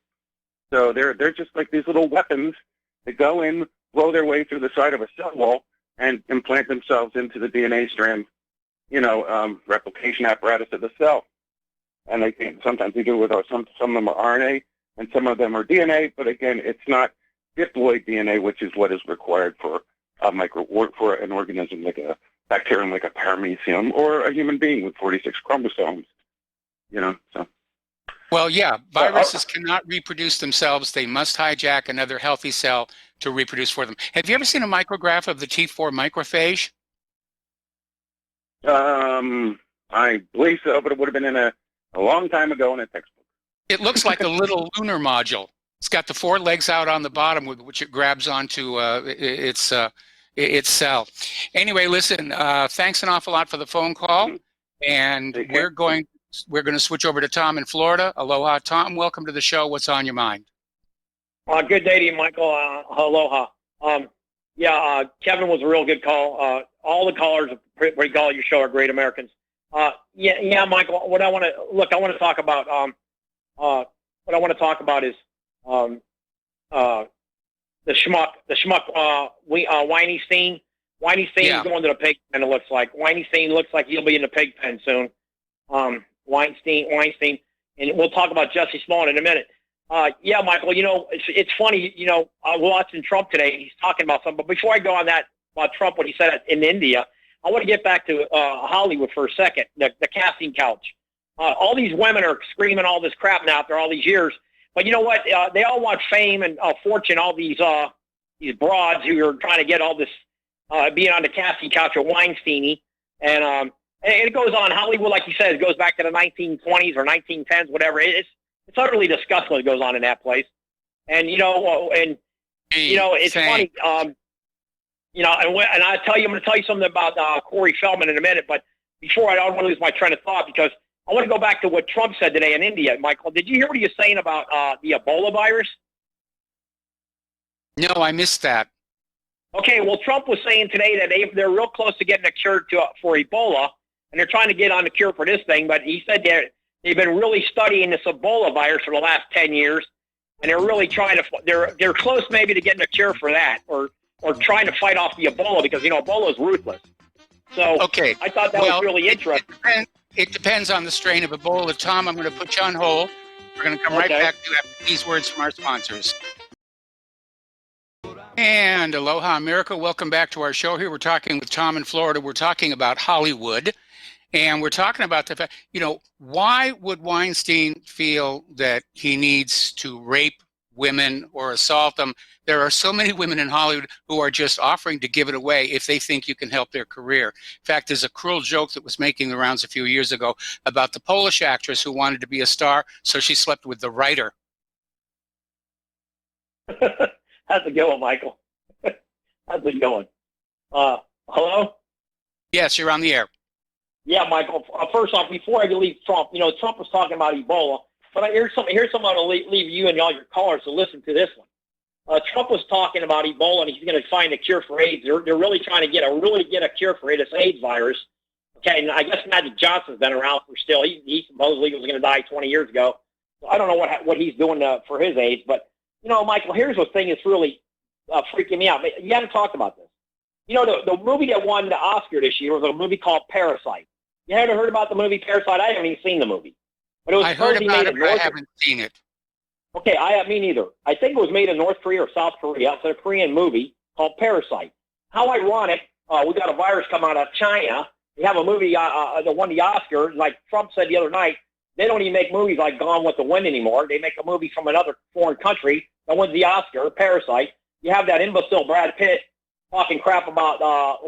So they're just like these little weapons that go in, blow their way through the side of a cell wall, and implant themselves into the DNA strand, replication apparatus of the cell. And sometimes they do it with some of them are RNA and some of them are DNA. But again, it's not diploid DNA, which is what is required for for an organism like a bacterium, like a paramecium, or a human being with 46 chromosomes. So. Well, yeah, viruses cannot reproduce themselves. They must hijack another healthy cell to reproduce for them. Have you ever seen a micrograph of the T4 macrophage? I believe so, but it would have been in a long time ago in a textbook. It looks like a little lunar module. It's got the 4 legs out on the bottom with which it grabs onto its cell. Anyway, listen, thanks an awful lot for the phone call, and we're going to switch over to Tom in Florida. Aloha, Tom. Welcome to the show. What's on your mind? Good day to you, Michael. Aloha. Kevin was a real good call. All the callers we call your show are great Americans. Michael. What I want to talk about. What I want to talk about is the schmuck. Weinstein. Weinstein's going to the pig pen. It looks like Weinstein looks like he'll be in the pig pen soon. Weinstein, and we'll talk about Jesse Smollett in a minute. Michael, it's funny, I'm watching Trump today, and he's talking about something, but before I go on that, about Trump, what he said in India, I want to get back to Hollywood for a second, the casting couch. All these women are screaming all this crap now after all these years, but you know what? They all want fame and fortune, all these broads who are trying to get all this, being on the casting couch of Weinstein, and it goes on. Hollywood, like you said, it goes back to the 1920s or 1910s, whatever. It's utterly disgusting what goes on in that place. And it's funny. And I tell you, I'm going to tell you something about Corey Feldman in a minute. But before, I don't want to lose my train of thought because I want to go back to what Trump said today in India. Michael, did you hear what he was saying about the Ebola virus? No, I missed that. Okay, well, Trump was saying today that they're real close to getting a cure for Ebola, and they're trying to get on the cure for this thing. But he said they've been really studying this Ebola virus for the last 10 years, and they're really trying to. They're close maybe to getting a cure for that, or trying to fight off the Ebola because Ebola is ruthless. So okay, I thought that was really interesting. It depends on the strain of Ebola. Tom, I'm going to put you on hold. We're going to come right back to you after these words from our sponsors. And aloha, America. Welcome back to our show here. We're talking with Tom in Florida. We're talking about Hollywood. And we're talking about the fact, why would Weinstein feel that he needs to rape women or assault them? There are so many women in Hollywood who are just offering to give it away if they think you can help their career. In fact, there's a cruel joke that was making the rounds a few years ago about the Polish actress who wanted to be a star, so she slept with the writer. How's it going, Michael? How's it going? Hello? Yes, you're on the air. Yeah, Michael. First off, before I leave Trump, Trump was talking about Ebola, but here's something I'm going to leave you and all your callers to listen to this one. Trump was talking about Ebola, and he's going to find a cure for AIDS. They're really trying to get a cure for this AIDS virus. Okay, and I guess Magic Johnson's been around for still. He supposedly was going to die 20 years ago. So I don't know what he's doing for his AIDS, but Michael, here's the thing that's really freaking me out. You haven't talked about this. The movie that won the Oscar this year was a movie called Parasite. You haven't heard about the movie Parasite? I haven't even seen the movie. But it was I heard about it, but I haven't seen it. Okay, me neither. I think it was made in North Korea or South Korea. It's a Korean movie called Parasite. How ironic, we got a virus come out of China. We have a movie that won the Oscar. Like Trump said the other night, they don't even make movies like Gone with the Wind anymore. They make a movie from another foreign country that wins the Oscar, Parasite. You have that imbecile Brad Pitt talking crap about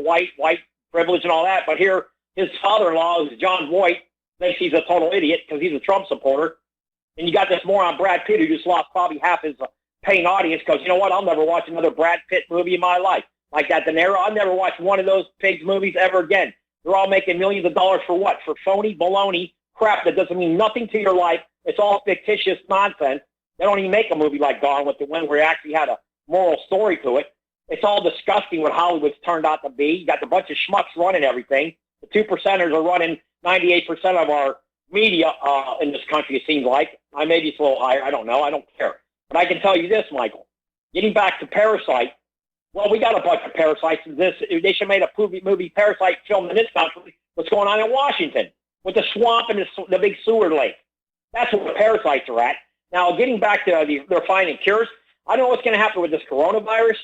white privilege and all that. But here, his father-in-law, is John Voight, thinks he's a total idiot because he's a Trump supporter. And you got this moron Brad Pitt who just lost probably half his paying audience because, you know what, I'll never watch another Brad Pitt movie in my life. Like that De Niro, I'll never watch one of those pigs movies ever again. They're all making millions of dollars for what? For phony baloney crap that doesn't mean nothing to your life. It's all fictitious nonsense. They don't even make a movie like Gone with the Wind where it actually had a moral story to it. It's all disgusting what Hollywood's turned out to be. You got a bunch of schmucks running everything. The 2%ers are running 98% of our media in this country, it seems like. Maybe it's a little higher. I don't know. I don't care. But I can tell you this, Michael. Getting back to Parasite, well, we got a bunch of parasites. They should have made a movie Parasite film in this country. What's going on in Washington with the swamp and the big sewer lake. That's where the parasites are at. Now, getting back to they're finding cures. I don't know what's going to happen with this coronavirus,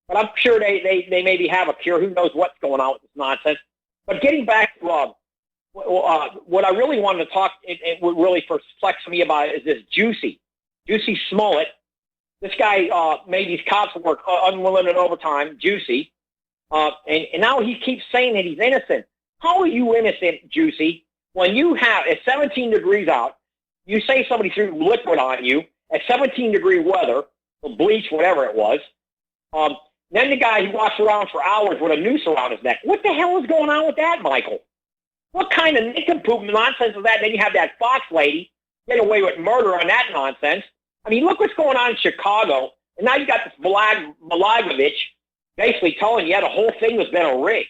but I'm sure they maybe have a cure. Who knows what's going on with this nonsense. But getting back to what I really wanted to talk, it really perplex me about is this Juicy Smollett. This guy made these cops work unlimited overtime, Juicy, and now he keeps saying that he's innocent. How are you innocent, Juicy, when you have, at 17 degrees out, you say somebody threw liquid on you at 17-degree weather, or bleach, whatever it was, then the guy who walks around for hours with a noose around his neck. What the hell is going on with that, Michael? What kind of nincompoop nonsense is that? Then you have that Fox lady get away with murder on that nonsense. I mean, look what's going on in Chicago. And now you got this Blagojevich basically telling you the whole thing has been a rig.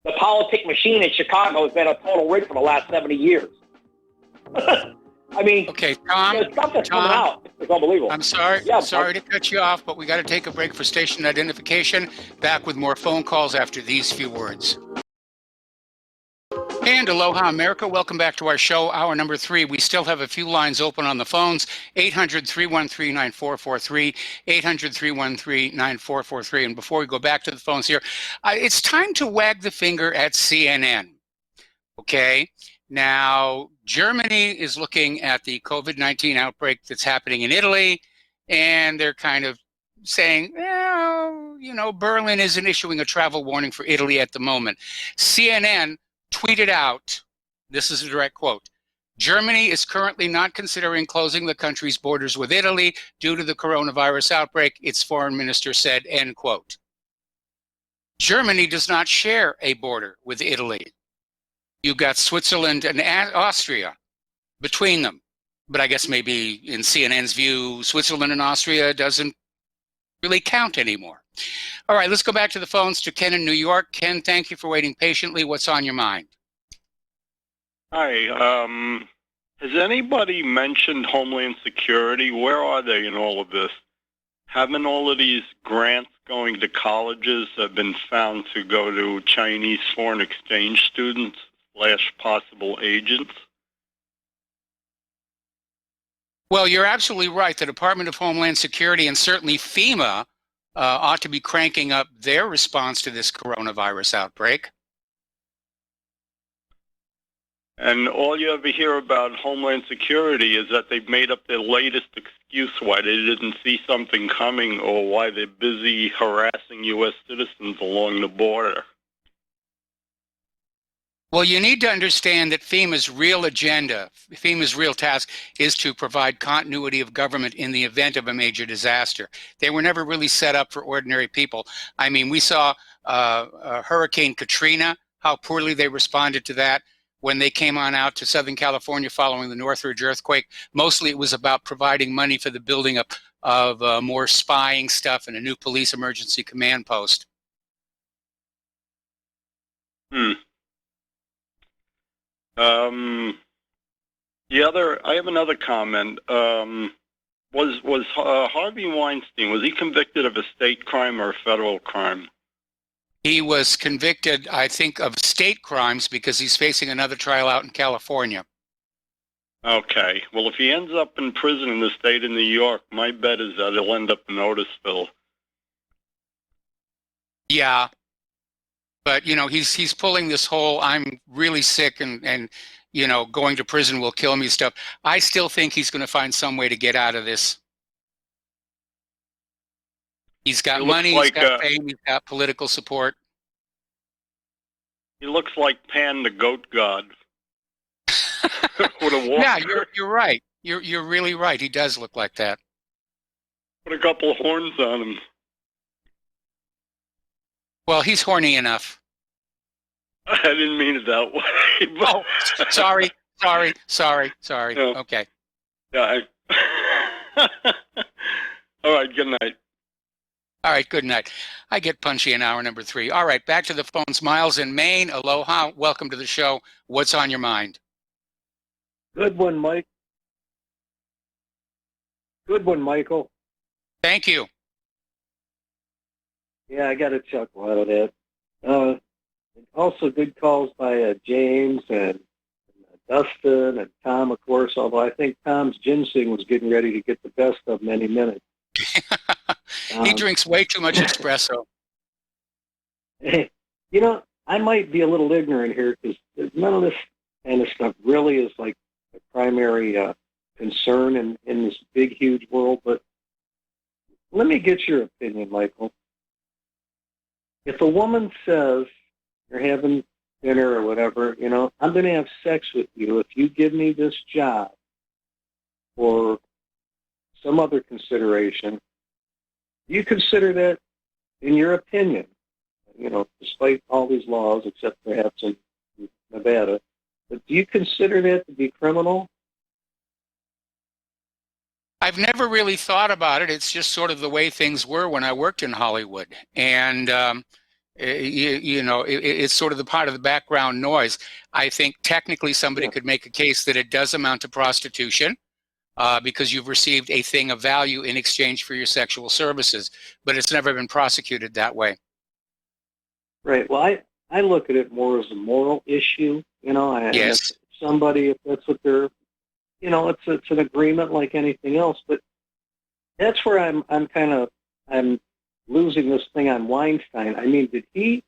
The politic machine in Chicago has been a total rig for the last 70 years. I mean, okay, Tom, stuff that's coming out. It's unbelievable. I'm sorry. Yeah, sorry to cut you off, but we got to take a break for station identification. Back with more phone calls after these few words. And aloha, America. Welcome back to our show, hour number 3. We still have a few lines open on the phones, 800-313-9443, 800-313-9443. And before we go back to the phones here, it's time to wag the finger at CNN. Okay? Now, Germany is looking at the COVID-19 outbreak that's happening in Italy, and they're kind of saying, well, Berlin isn't issuing a travel warning for Italy at the moment. CNN tweeted out, this is a direct quote, Germany is currently not considering closing the country's borders with Italy due to the coronavirus outbreak, its foreign minister said, end quote. Germany does not share a border with Italy. You've got Switzerland and Austria between them. But I guess maybe in CNN's view, Switzerland and Austria doesn't really count anymore. All right, let's go back to the phones to Ken in New York. Ken, thank you for waiting patiently. What's on your mind? Hi. Has anybody mentioned Homeland Security? Where are they in all of this? Haven't all of these grants going to colleges have been found to go to Chinese foreign exchange students / possible agents? Well, you're absolutely right. The Department of Homeland Security and certainly FEMA ought to be cranking up their response to this coronavirus outbreak. And all you ever hear about Homeland Security is that they've made up their latest excuse why they didn't see something coming or why they're busy harassing U.S. citizens along the border. Well, you need to understand that FEMA's real agenda, FEMA's real task, is to provide continuity of government in the event of a major disaster. They were never really set up for ordinary people. I mean, we saw Hurricane Katrina, how poorly they responded to that when they came on out to Southern California following the Northridge earthquake. Mostly it was about providing money for the building up of more spying stuff and a new police emergency command post. I have another comment. Was Harvey Weinstein, was he convicted of a state crime or a federal crime? He was convicted, I think, of state crimes because he's facing another trial out in California. Okay. Well, if he ends up in prison in the state of New York, my bet is that he'll end up in Otisville. Yeah. But, you know, he's pulling this whole I'm really sick and you know, going to prison will kill me stuff. I still think he's going to find some way to get out of this. He's got money, he's got fame, he's got political support. He looks like Pan the goat god. With a walker. Yeah, you're right. You're really right. He does look like that. Put a couple of horns on him. Well, he's horny enough. I didn't mean it that way. But... Oh, sorry. Yeah. Okay. Yeah. All right, good night. All right, good night. I get punchy in hour number 3. All right, back to the phones. Miles in Maine, aloha. Welcome to the show. What's on your mind? Good one, Mike. Good one, Michael. Thank you. Yeah, I got a chuckle out of that. Also, good calls by James and Dustin and Tom, of course, although I think Tom's ginseng was getting ready to get the best of him any minute. He drinks way too much espresso. You know, I might be a little ignorant here because none of this kind of stuff really is like a primary concern in this big, huge world. But let me get your opinion, Michael. If a woman says you're having dinner or whatever, you know, I'm going to have sex with you if you give me this job or some other consideration, you consider that, in your opinion, you know, despite all these laws, except perhaps in Nevada, but do you consider that to be criminal? I've never really thought about it. It's just sort of the way things were when I worked in Hollywood. And, you know, it's sort of the part of the background noise. I think technically somebody could make a case that it does amount to prostitution because you've received a thing of value in exchange for your sexual services, but it's never been prosecuted that way. Right. Well, I look at it more as a moral issue, you know. Yes. Somebody, if that's what they're, you know, it's an agreement like anything else, but that's where I'm losing this thing on Weinstein. I mean, did he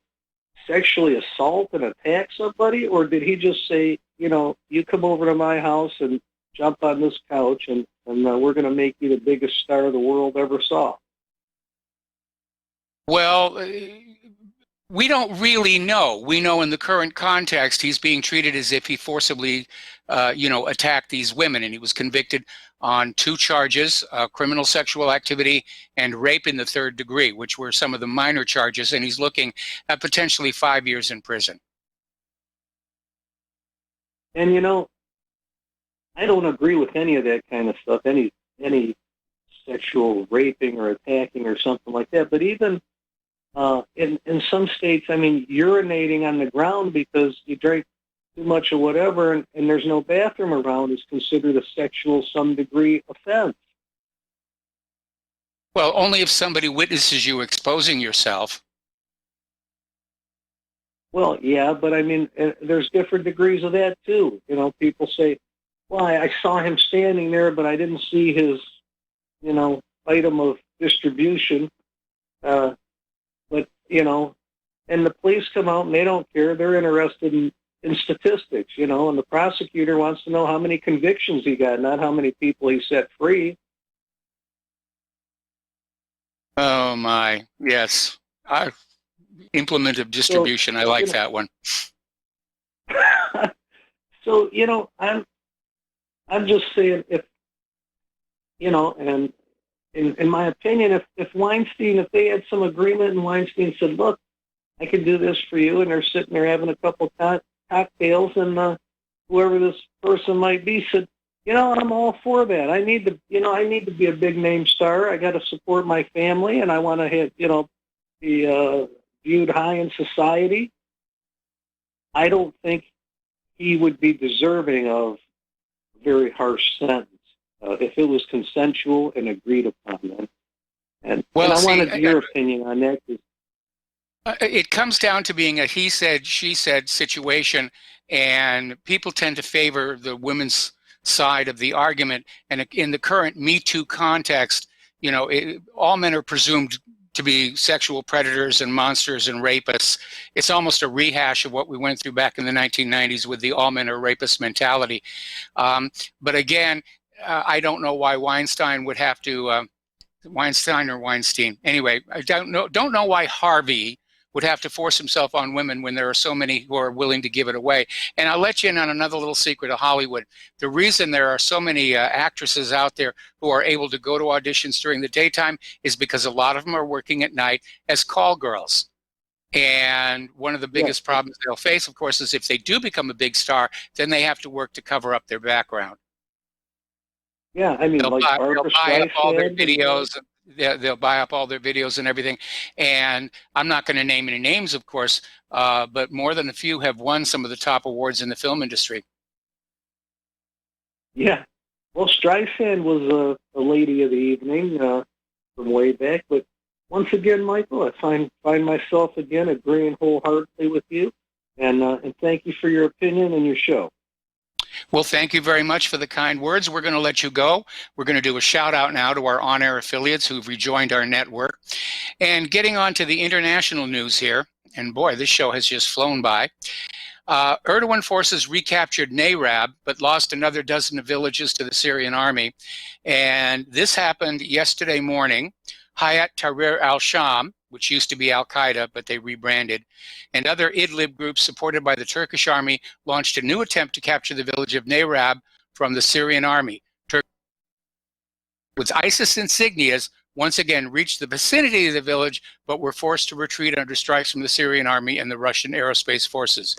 sexually assault and attack somebody, or did he just say, you know, you come over to my house and jump on this couch and we're going to make you the biggest star the world ever saw? Well, we don't really know. We know in the current context, he's being treated as if he forcibly, you know, attacked these women, and he was convicted on 2 charges, criminal sexual activity and rape in the 3rd degree, which were some of the minor charges, and he's looking at potentially 5 years in prison. And, you know, I don't agree with any of that kind of stuff, any sexual raping or attacking or something like that. But even in some states, I mean, urinating on the ground because you drank too much of whatever and there's no bathroom around is considered a sexual some degree offense. Well, only if somebody witnesses you exposing yourself. Well, yeah, but I mean, there's different degrees of that too. You know, people say, well, I saw him standing there, but I didn't see his, you know, item of distribution. But, you know, and the police come out and they don't care. They're interested in statistics, you know, and the prosecutor wants to know how many convictions he got, not how many people he set free. Oh, my. Yes. Implement of distribution. So, I like that one. So, you know, I'm just saying if, you know, and in my opinion, if Weinstein, if they had some agreement and Weinstein said, look, I can do this for you, and they're sitting there having a couple cocktails, and whoever this person might be said, you know, I'm all for that. I need to be a big name star. I got to support my family, and I want to have, you know, be viewed high in society. I don't think he would be deserving of a very harsh sentence if it was consensual and agreed upon. And I wanted your opinion on that. It comes down to being a he said, she said situation, and people tend to favor the women's side of the argument. And in the current Me Too context, you know, all men are presumed to be sexual predators and monsters and rapists. It's almost a rehash of what we went through back in the 1990s with the all men are rapists mentality. But again, I don't know why Weinstein would have to, Weinstein. Anyway, I don't know why Harvey would have to force himself on women when there are so many who are willing to give it away. And I'll let you in on another little secret of Hollywood. The reason there are so many actresses out there who are able to go to auditions during the daytime is because a lot of them are working at night as call girls. And one of the biggest problems they'll face, of course, is if they do become a big star, then they have to work to cover up their background. Yeah, I mean, they'll buy up all their videos. They'll buy up all their videos and everything. And I'm not going to name any names, of course, but more than a few have won some of the top awards in the film industry. Yeah. Well, Streisand was a lady of the evening from way back. But once again, Michael, I find myself again agreeing wholeheartedly with you. And thank you for your opinion and your show. Well, thank you very much for the kind words. We're going to let you go. We're going to do a shout out now to our on-air affiliates who've rejoined our network. And getting on to the international news here, and boy, this show has just flown by. Erdogan forces recaptured Nayrab, but lost another dozen of villages to the Syrian army. And this happened yesterday morning. Hayat Tahrir al-Sham, which used to be al-Qaeda, but they rebranded, and other Idlib groups supported by the Turkish army launched a new attempt to capture the village of Nayrab from the Syrian army. With ISIS insignias, once again reached the vicinity of the village, but were forced to retreat under strikes from the Syrian army and the Russian aerospace forces.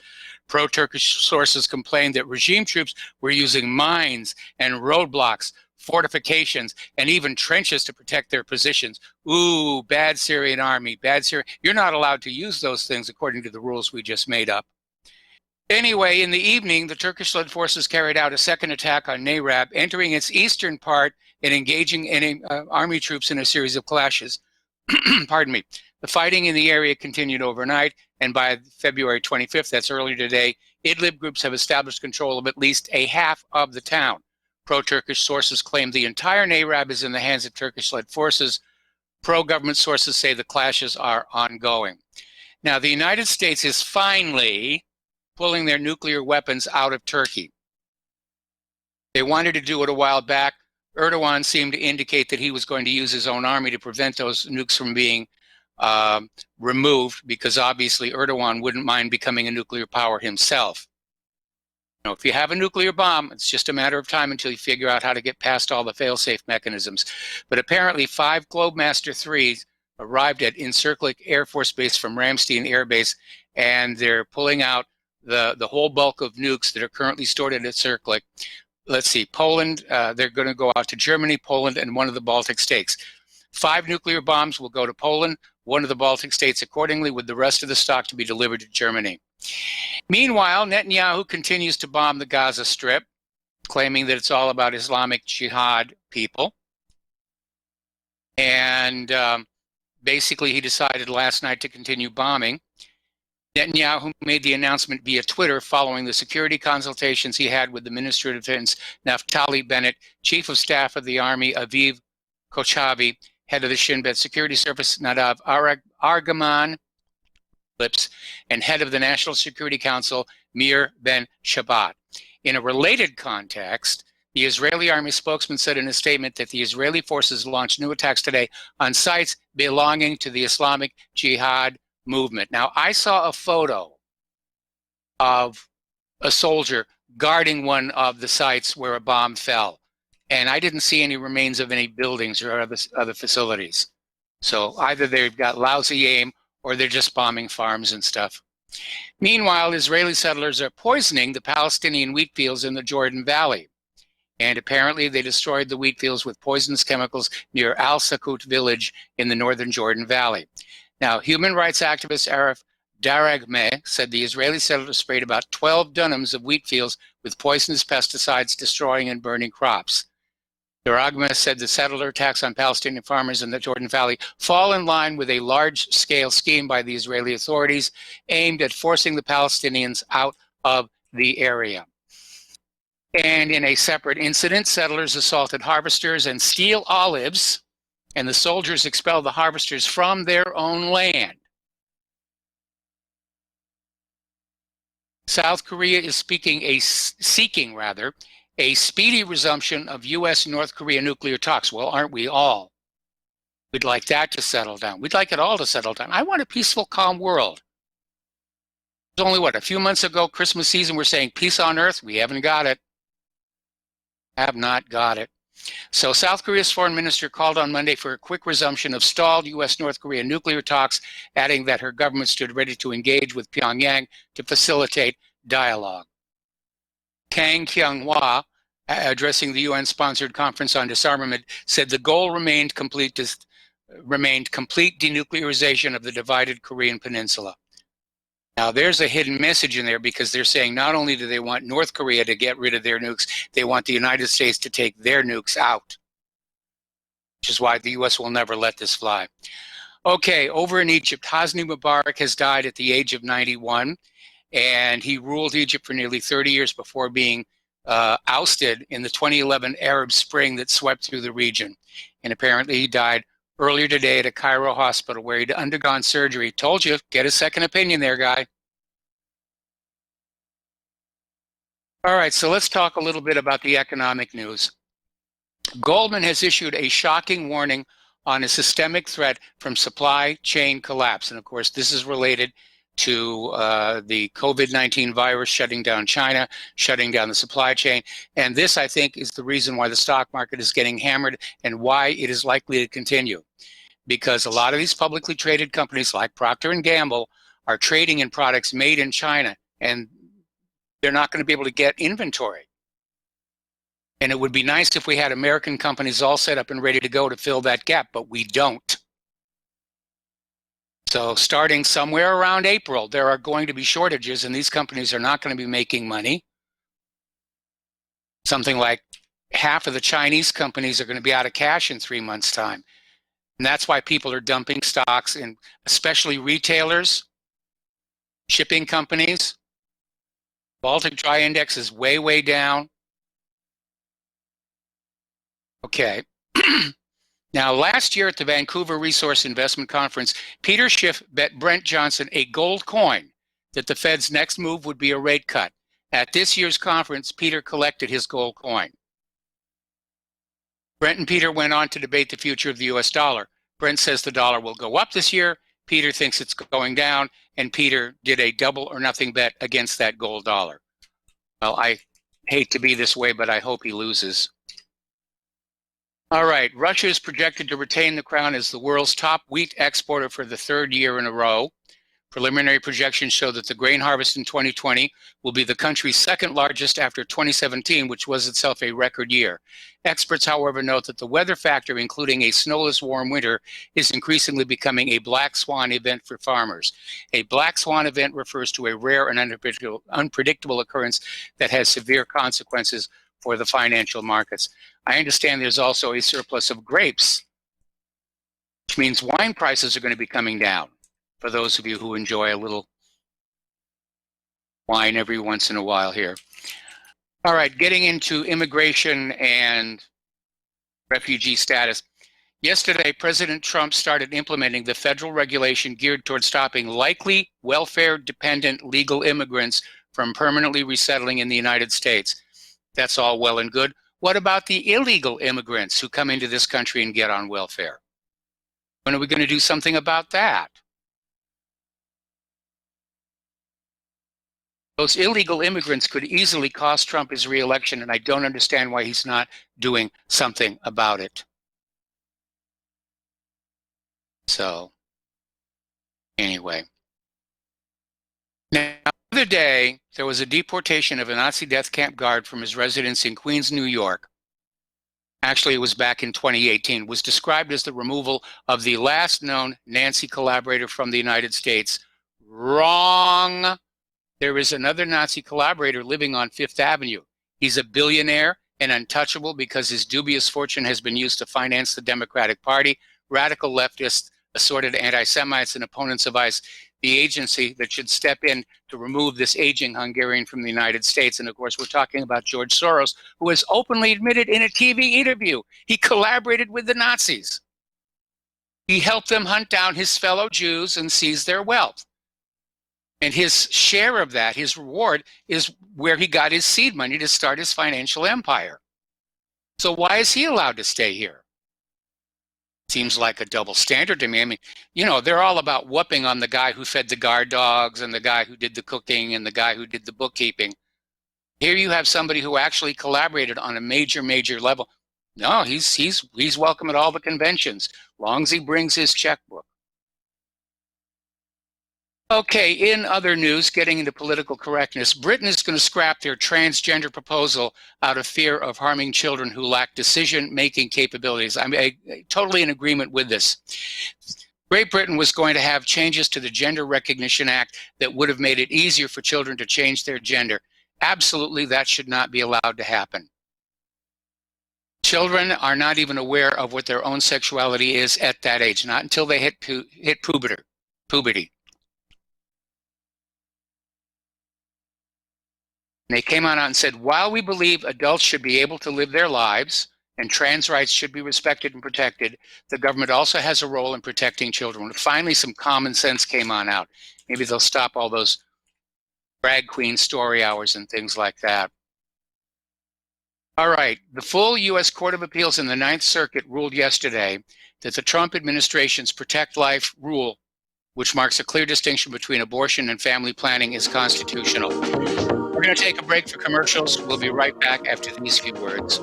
Pro-Turkish sources complained that regime troops were using mines and roadblocks, fortifications, and even trenches to protect their positions. Ooh, bad Syrian army, bad Syrian. You're not allowed to use those things according to the rules we just made up. Anyway, in the evening, the Turkish-led forces carried out a second attack on Nayrab, entering its eastern part and engaging army troops in a series of clashes. Pardon me. The fighting in the area continued overnight, and by February 25th, that's earlier today, Idlib groups have established control of at least a half of the town. Pro-Turkish sources claim the entire Nayrab is in the hands of Turkish-led forces. Pro-government sources say the clashes are ongoing. Now, the United States is finally pulling their nuclear weapons out of Turkey. They wanted to do it a while back. Erdogan seemed to indicate that he was going to use his own army to prevent those nukes from being removed, because obviously Erdogan wouldn't mind becoming a nuclear power himself. You know, if you have a nuclear bomb, it's just a matter of time until you figure out how to get past all the fail-safe mechanisms. But apparently 5 Globemaster 3s arrived at Incirlik Air Force Base from Ramstein Air Base, and they're pulling out the whole bulk of nukes that are currently stored at Incirlik. let's see, Poland, they're going to go out to Germany, Poland, and one of the Baltic states. 5 nuclear bombs will go to Poland, one of the Baltic states accordingly, with the rest of the stock to be delivered to Germany. Meanwhile, Netanyahu continues to bomb the Gaza Strip, claiming that it's all about Islamic Jihad people. And basically, he decided last night to continue bombing. Netanyahu made the announcement via Twitter following the security consultations he had with the Minister of Defense, Naftali Bennett, Chief of Staff of the Army, Aviv Kochavi, head of the Shin Bet Security Service, Nadav Argaman, and head of the National Security Council, Mir Ben Shabbat. In a related context, the Israeli army spokesman said in a statement that the Israeli forces launched new attacks today on sites belonging to the Islamic Jihad movement. Now, I saw a photo of a soldier guarding one of the sites where a bomb fell, and I didn't see any remains of any buildings or other facilities. So either they've got lousy aim or they're just bombing farms and stuff. Meanwhile, Israeli settlers are poisoning the Palestinian wheat fields in the Jordan Valley. And apparently they destroyed the wheat fields with poisonous chemicals near Al-Sakut village in the northern Jordan Valley. Now, human rights activist Arif Daragmeh said the Israeli settlers sprayed about 12 dunams of wheat fields with poisonous pesticides, destroying and burning crops. Daragmeh said the settler attacks on Palestinian farmers in the Jordan Valley fall in line with a large-scale scheme by the Israeli authorities aimed at forcing the Palestinians out of the area. And in a separate incident, settlers assaulted harvesters and steal olives, and the soldiers expelled the harvesters from their own land. South Korea is seeking a speedy resumption of U.S. North Korea nuclear talks. Well, aren't we all? We'd like that to settle down. We'd like it all to settle down. I want a peaceful, calm world. It was only, what, a few months ago, Christmas season, we're saying peace on earth. We haven't got it. Have not got it. So South Korea's foreign minister called on Monday for a quick resumption of stalled U.S.-North Korea nuclear talks, adding that her government stood ready to engage with Pyongyang to facilitate dialogue. Kang Kyung-hwa, addressing the UN-sponsored conference on disarmament, said the goal remained complete denuclearization of the divided Korean peninsula. Now, there's a hidden message in there, because they're saying not only do they want North Korea to get rid of their nukes, they want the United States to take their nukes out, which is why the U.S. will never let this fly. Okay, over in Egypt, Hosni Mubarak has died at the age of 91, and he ruled Egypt for nearly 30 years before being ousted in the 2011 Arab Spring that swept through the region. And apparently he died earlier today at a Cairo hospital where he'd undergone surgery. Told you, get a second opinion there, guy. All right, so let's talk a little bit about the economic news. Goldman has issued a shocking warning on a systemic threat from supply chain collapse. And of course, this is related to the COVID-19 virus shutting down China, shutting down the supply chain. And this, I think, is the reason why the stock market is getting hammered and why it is likely to continue. Because a lot of these publicly traded companies like Procter & Gamble are trading in products made in China, and they're not going to be able to get inventory. And it would be nice if we had American companies all set up and ready to go to fill that gap, but we don't. So starting somewhere around April, there are going to be shortages, and these companies are not going to be making money. Something like half of the Chinese companies are going to be out of cash in 3 months' time. And that's why people are dumping stocks, in, especially retailers, shipping companies. Baltic Dry Index is way, way down. Okay. Now, last year at the Vancouver Resource Investment Conference, Peter Schiff bet Brent Johnson a gold coin that the Fed's next move would be a rate cut. At this year's conference, Peter collected his gold coin. Brent and Peter went on to debate the future of the U.S. dollar. Brent says the dollar will go up this year. Peter thinks it's going down, and Peter did a double or nothing bet against that gold dollar. Well, I hate to be this way, but I hope he loses. All right, Russia is projected to retain the crown as the world's top wheat exporter for the third year in a row. Preliminary projections show that the grain harvest in 2020 will be the country's second largest after 2017, which was itself a record year. Experts, however, note that the weather factor, including a snowless warm winter, is increasingly becoming a black swan event for farmers. A black swan event refers to a rare and unpredictable occurrence that has severe consequences for the financial markets. I understand there's also a surplus of grapes, which means wine prices are going to be coming down. For those of you who enjoy a little wine every once in a while here. All right, getting into immigration and refugee status. Yesterday, President Trump started implementing the federal regulation geared toward stopping likely welfare-dependent legal immigrants from permanently resettling in the United States. That's all well and good. What about the illegal immigrants who come into this country and get on welfare? When are we going to do something about that? Those illegal immigrants could easily cost Trump his reelection, and I don't understand why he's not doing something about it. So, anyway. Now, the other day, there was a deportation of a Nazi death camp guard from his residence in Queens, New York. Actually, it was back in 2018. It was described as the removal of the last known Nazi collaborator from the United States. Wrong. There is another Nazi collaborator living on Fifth Avenue. He's a billionaire and untouchable because his dubious fortune has been used to finance the Democratic Party, radical leftists, assorted anti-Semites, and opponents of ICE, the agency that should step in to remove this aging Hungarian from the United States. And of course, we're talking about George Soros, who has openly admitted in a TV interview he collaborated with the Nazis. He helped them hunt down his fellow Jews and seize their wealth. And his share of that, his reward, is where he got his seed money to start his financial empire. So why is he allowed to stay here? Seems like a double standard to me. I mean, you know, they're all about whooping on the guy who fed the guard dogs and the guy who did the cooking and the guy who did the bookkeeping. Here you have somebody who actually collaborated on a major level. No, he's welcome at all the conventions, long as he brings his checkbook. Okay, in other news, getting into political correctness, Britain is going to scrap their transgender proposal out of fear of harming children who lack decision-making capabilities. I'm totally in agreement with this. Great Britain was going to have changes to the Gender Recognition Act that would have made it easier for children to change their gender. Absolutely, that should not be allowed to happen. Children are not even aware of what their own sexuality is at that age, not until they hit puberty. They came out and said, while we believe adults should be able to live their lives and trans rights should be respected and protected, the government also has a role in protecting children. Finally, some common sense came on out. Maybe they'll stop all those drag queen story hours and things like that. All right, the full U.S. Court of Appeals in the Ninth Circuit ruled yesterday that the Trump administration's Protect Life rule, which marks a clear distinction between abortion and family planning, is constitutional. We're going to take a break for commercials. We'll be right back after these few words.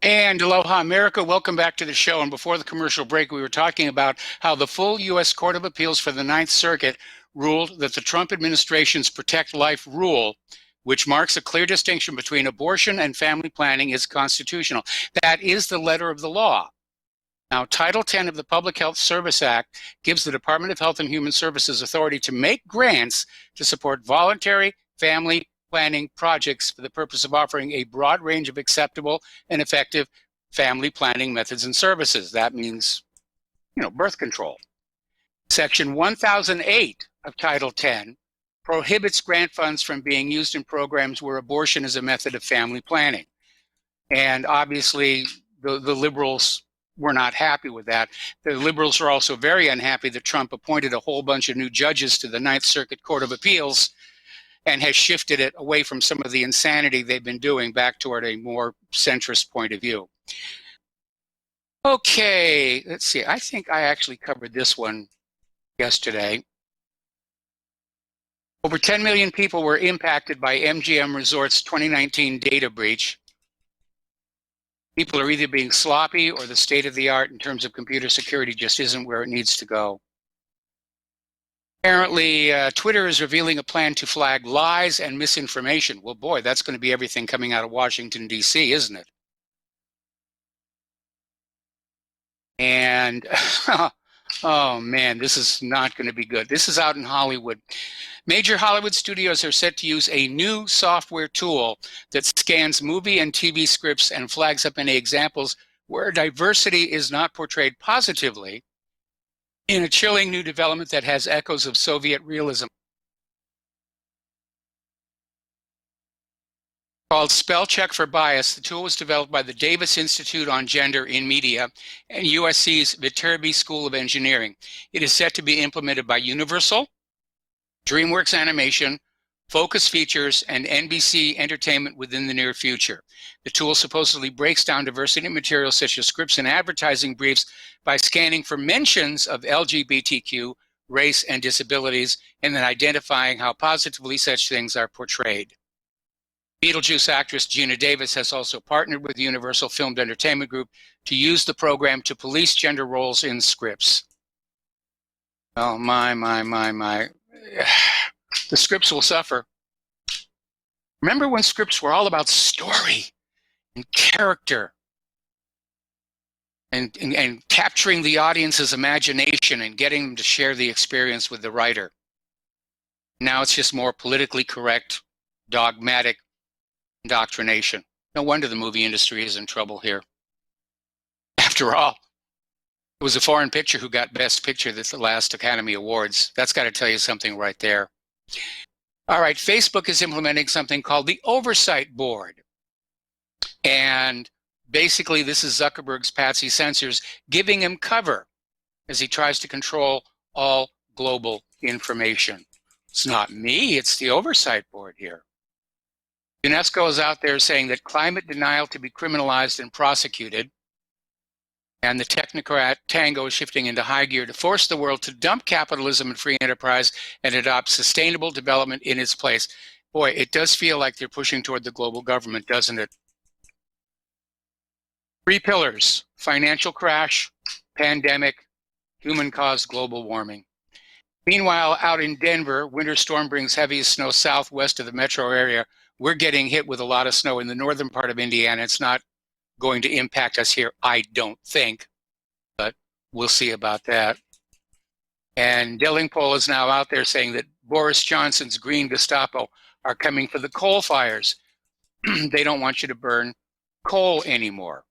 And aloha, America. Welcome back to the show. And before the commercial break, we were talking about how the full U.S. Court of Appeals for the Ninth Circuit ruled that the Trump administration's Protect Life rule, which marks a clear distinction between abortion and family planning, is constitutional. That is the letter of the law. Now, Title 10 of the Public Health Service Act gives the Department of Health and Human Services authority to make grants to support voluntary family planning projects for the purpose of offering a broad range of acceptable and effective family planning methods and services. That means, you know, birth control. Section 1008 of Title 10 prohibits grant funds from being used in programs where abortion is a method of family planning. And obviously, the liberals were not happy with that. The liberals are also very unhappy that Trump appointed a whole bunch of new judges to the Ninth Circuit Court of Appeals and has shifted it away from some of the insanity they've been doing back toward a more centrist point of view. Okay, let's see. I think I actually covered this one yesterday. Over 10 million people were impacted by MGM Resorts' 2019 data breach. People are either being sloppy or the state of the art in terms of computer security just isn't where it needs to go. Apparently, Twitter is revealing a plan to flag lies and misinformation. Well, boy, that's going to be everything coming out of Washington, D.C., isn't it? And, oh man, this is not going to be good. This is out in Hollywood. Major Hollywood studios are set to use a new software tool that scans movie and TV scripts and flags up any examples where diversity is not portrayed positively, in a chilling new development that has echoes of Soviet realism. Called Spell Check for Bias, the tool was developed by the Davis Institute on Gender in Media and USC's Viterbi School of Engineering. It is set to be implemented by Universal, DreamWorks Animation, Focus Features, and NBC Entertainment within the near future. The tool supposedly breaks down diversity material such as scripts and advertising briefs by scanning for mentions of LGBTQ, race, and disabilities, and then identifying how positively such things are portrayed. Beetlejuice actress Gina Davis has also partnered with Universal Filmed Entertainment Group to use the program to police gender roles in scripts. Oh, my. The scripts will suffer. Remember when scripts were all about story and character and capturing the audience's imagination and getting them to share the experience with the writer? Now it's just more politically correct, dogmatic indoctrination. No wonder the movie industry is in trouble here. After all, it was a foreign picture who got Best Picture at the last Academy Awards. That's got to tell you something right there. All right, Facebook is implementing something called the Oversight Board. And basically, this is Zuckerberg's Patsy Sensors giving him cover as he tries to control all global information. It's not me, it's the Oversight Board here. UNESCO is out there saying that climate denial to be criminalized and prosecuted. And the technocrat tango is shifting into high gear to force the world to dump capitalism and free enterprise and adopt sustainable development in its place. Boy, it does feel like they're pushing toward the global government, doesn't it? 3 pillars: financial crash, pandemic, human-caused global warming. Meanwhile, out in Denver, winter storm brings heaviest snow southwest of the metro area. We're getting hit with a lot of snow in the northern part of Indiana. It's not going to impact us here, I don't think, but we'll see about that. And Dillingpole is now out there saying that Boris Johnson's Green Gestapo are coming for the coal fires. They don't want you to burn coal anymore.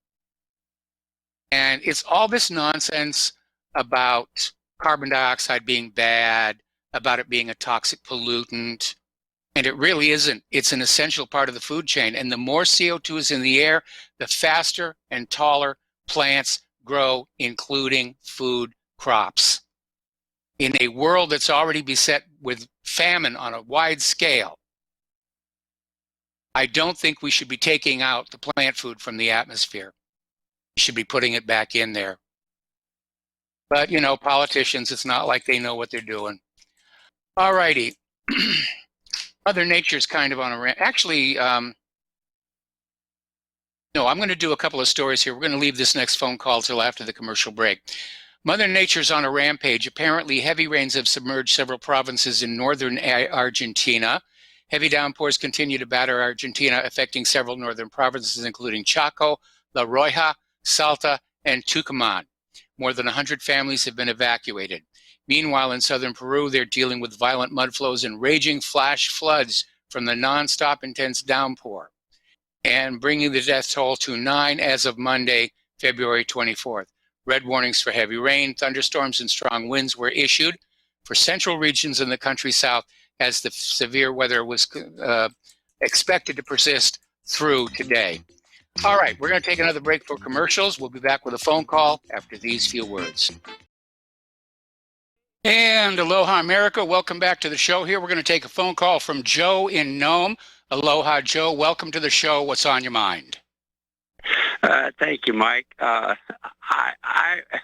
And it's all this nonsense about carbon dioxide being bad, about it being a toxic pollutant. And it really isn't. It's an essential part of the food chain. And the more CO2 is in the air, the faster and taller plants grow, including food crops. In a world that's already beset with famine on a wide scale, I don't think we should be taking out the plant food from the atmosphere. We should be putting it back in there. But, you know, politicians, it's not like they know what they're doing. All righty. Mother Nature's kind of on a rant. Actually, no, I'm going to do a couple of stories here. We're going to leave this next phone call till after the commercial break. Mother Nature's on a rampage. Apparently, heavy rains have submerged several provinces in northern Argentina. Heavy downpours continue to batter Argentina, affecting several northern provinces, including Chaco, La Rioja, Salta, and Tucumán. More than 100 families have been evacuated. Meanwhile, in southern Peru, they're dealing with violent mud flows and raging flash floods from the nonstop intense downpour, and bringing the death toll to 9 as of Monday, February 24th. Red warnings for heavy rain, thunderstorms, and strong winds were issued for central regions in the country south, as the severe weather was expected to persist through today. All right, we're going to take another break for commercials. We'll be back with a phone call after these few words. And aloha, America. Welcome back to the show here. We're going to take a phone call from Joe in Nome. Aloha, Joe. Welcome to the show. What's on your mind? Thank you, Mike. I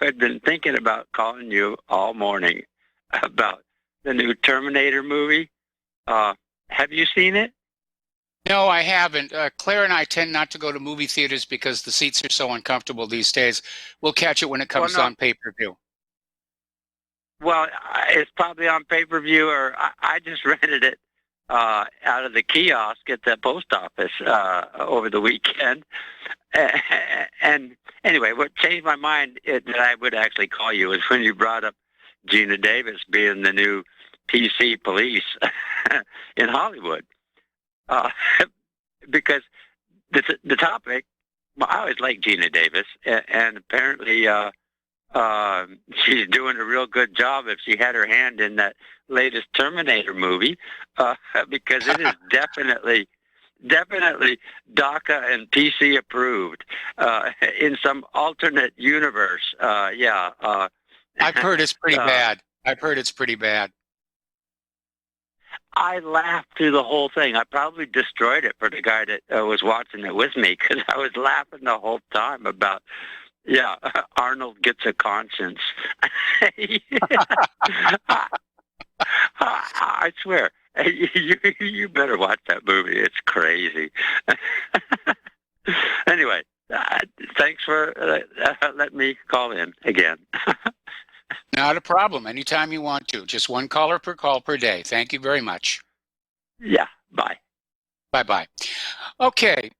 had been thinking about calling you all morning about the new Terminator movie. Have you seen it? No, I haven't. Claire and I tend not to go to movie theaters because the seats are so uncomfortable these days. We'll catch it when it comes on pay-per-view. Well, it's probably on pay-per-view, or I just rented it out of the kiosk at the post office over the weekend. And anyway, what changed my mind that I would actually call you is when you brought up Gina Davis being the new PC police in Hollywood. Because the topic, well, I always liked Gina Davis, and apparently she's doing a real good job if she had her hand in that latest Terminator movie, because it is definitely DACA and PC approved in some alternate universe. I've heard it's pretty bad. I've heard it's pretty bad. I laughed through the whole thing. I probably destroyed it for the guy that was watching it with me, because I was laughing the whole time about, Arnold gets a conscience. I swear, you better watch that movie. It's crazy. Anyway, thanks for letting me call in again. Not a problem. Anytime you want to. Just one caller per call per day. Thank you very much. Yeah, bye. Bye-bye. Okay.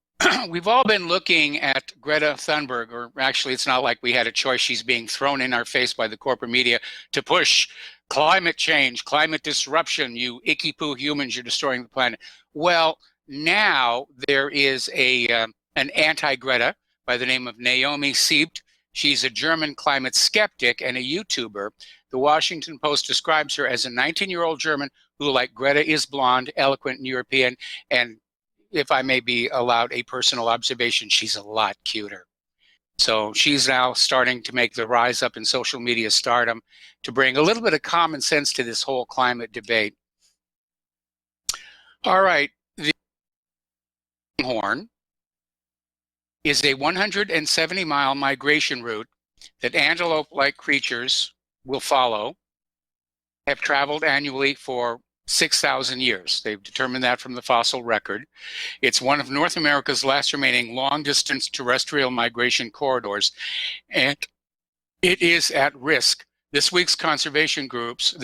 We've all been looking at Greta Thunberg, or actually it's not like we had a choice. She's being thrown in our face by the corporate media to push climate change, climate disruption. You icky poo humans, you're destroying the planet. Well, now there is an anti-Greta by the name of Naomi Siebt. She's a German climate skeptic and a YouTuber. The Washington Post describes her as a 19-year-old German who, like Greta, is blonde, eloquent, and European, and if I may be allowed a personal observation, she's a lot cuter. So she's now starting to make the rise up in social media stardom to bring a little bit of common sense to this whole climate debate. All right, the Horn is a 170-mile migration route that antelope-like creatures will follow, have traveled annually for 6,000 years. They've determined that from the fossil record. It's one of North America's last remaining long-distance terrestrial migration corridors, and it is at risk. This week, conservation groups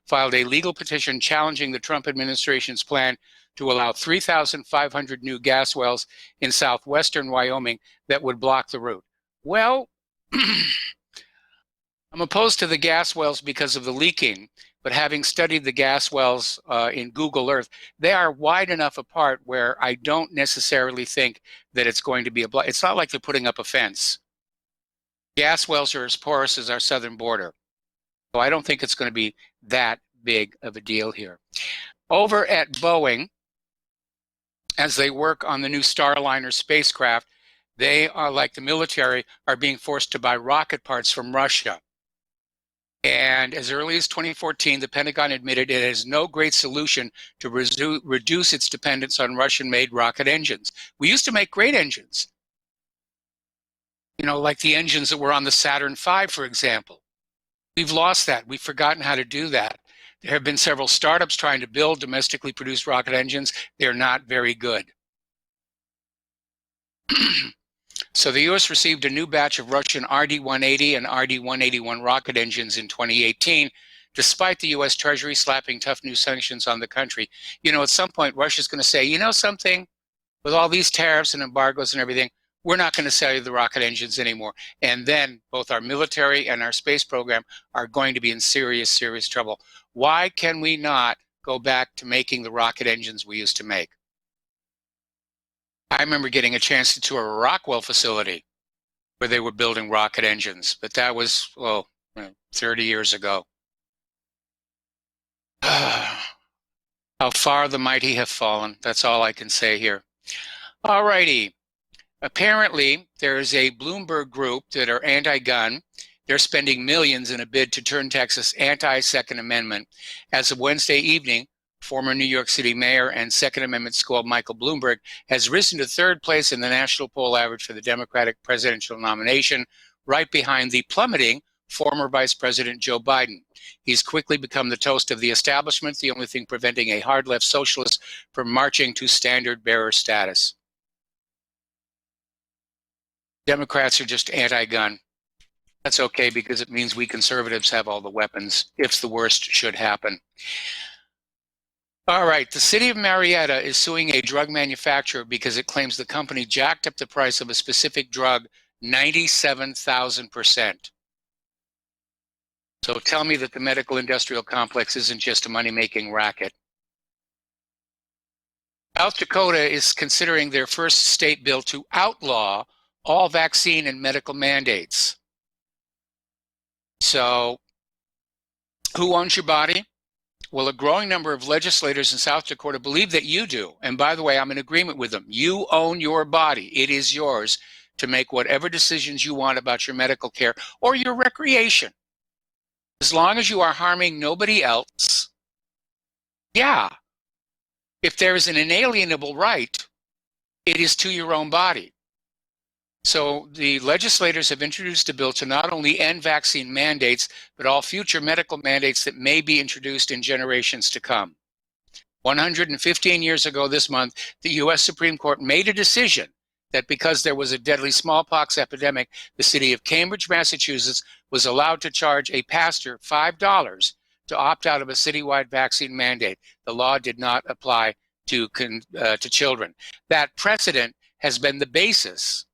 filed a legal petition challenging the Trump administration's plan to allow 3,500 new gas wells in southwestern Wyoming that would block the route. Well, I'm opposed to the gas wells because of the leaking, but having studied the gas wells in Google Earth, they are wide enough apart where I don't necessarily think that it's going to be it's not like they're putting up a fence. Gas wells are as porous as our southern border. So I don't think it's going to be that big of a deal here. Over at Boeing, as they work on the new Starliner spacecraft, they are, like the military, are being forced to buy rocket parts from Russia. And as early as 2014, the Pentagon admitted it has no great solution to reduce its dependence on Russian-made rocket engines. We used to make great engines, like the engines that were on the Saturn V, for example. We've lost that. We've forgotten how to do that. There have been several startups trying to build domestically produced rocket engines. They're not very good. So the U.S. received a new batch of Russian RD-180 and RD-181 rocket engines in 2018, despite the U.S. Treasury slapping tough new sanctions on the country. At some point, Russia's going to say, something, with all these tariffs and embargoes and everything, we're not going to sell you the rocket engines anymore. And then both our military and our space program are going to be in serious, serious trouble. Why can we not go back to making the rocket engines we used to make? I remember getting a chance to tour a Rockwell facility where they were building rocket engines, but that was, 30 years ago. How far the mighty have fallen. That's all I can say here. All righty. Apparently, there's a Bloomberg group that are anti-gun. They're spending millions in a bid to turn Texas anti-Second Amendment. As of Wednesday evening, former New York City mayor and Second Amendment scholar Michael Bloomberg has risen to third place in the national poll average for the Democratic presidential nomination, right behind the plummeting former Vice President Joe Biden. He's quickly become the toast of the establishment, the only thing preventing a hard-left socialist from marching to standard-bearer status. Democrats are just anti-gun. That's okay, because it means we conservatives have all the weapons if the worst should happen. All right, the city of Marietta is suing a drug manufacturer because it claims the company jacked up the price of a specific drug 97,000%. So tell me that the medical industrial complex isn't just a money-making racket. South Dakota is considering their first state bill to outlaw all vaccine and medical mandates. So who owns your body? Well, a growing number of legislators in South Dakota believe that you do. And by the way, I'm in agreement with them. You own your body. It is yours to make whatever decisions you want about your medical care or your recreation. As long as you are harming nobody else. Yeah. If there is an inalienable right, it is to your own body. So the legislators have introduced a bill to not only end vaccine mandates, but all future medical mandates that may be introduced in generations to come. 115 years ago this month, the U.S. Supreme Court made a decision that because there was a deadly smallpox epidemic, the city of Cambridge, Massachusetts was allowed to charge a pastor $5 to opt out of a citywide vaccine mandate. The law did not apply to children. That precedent has been the basis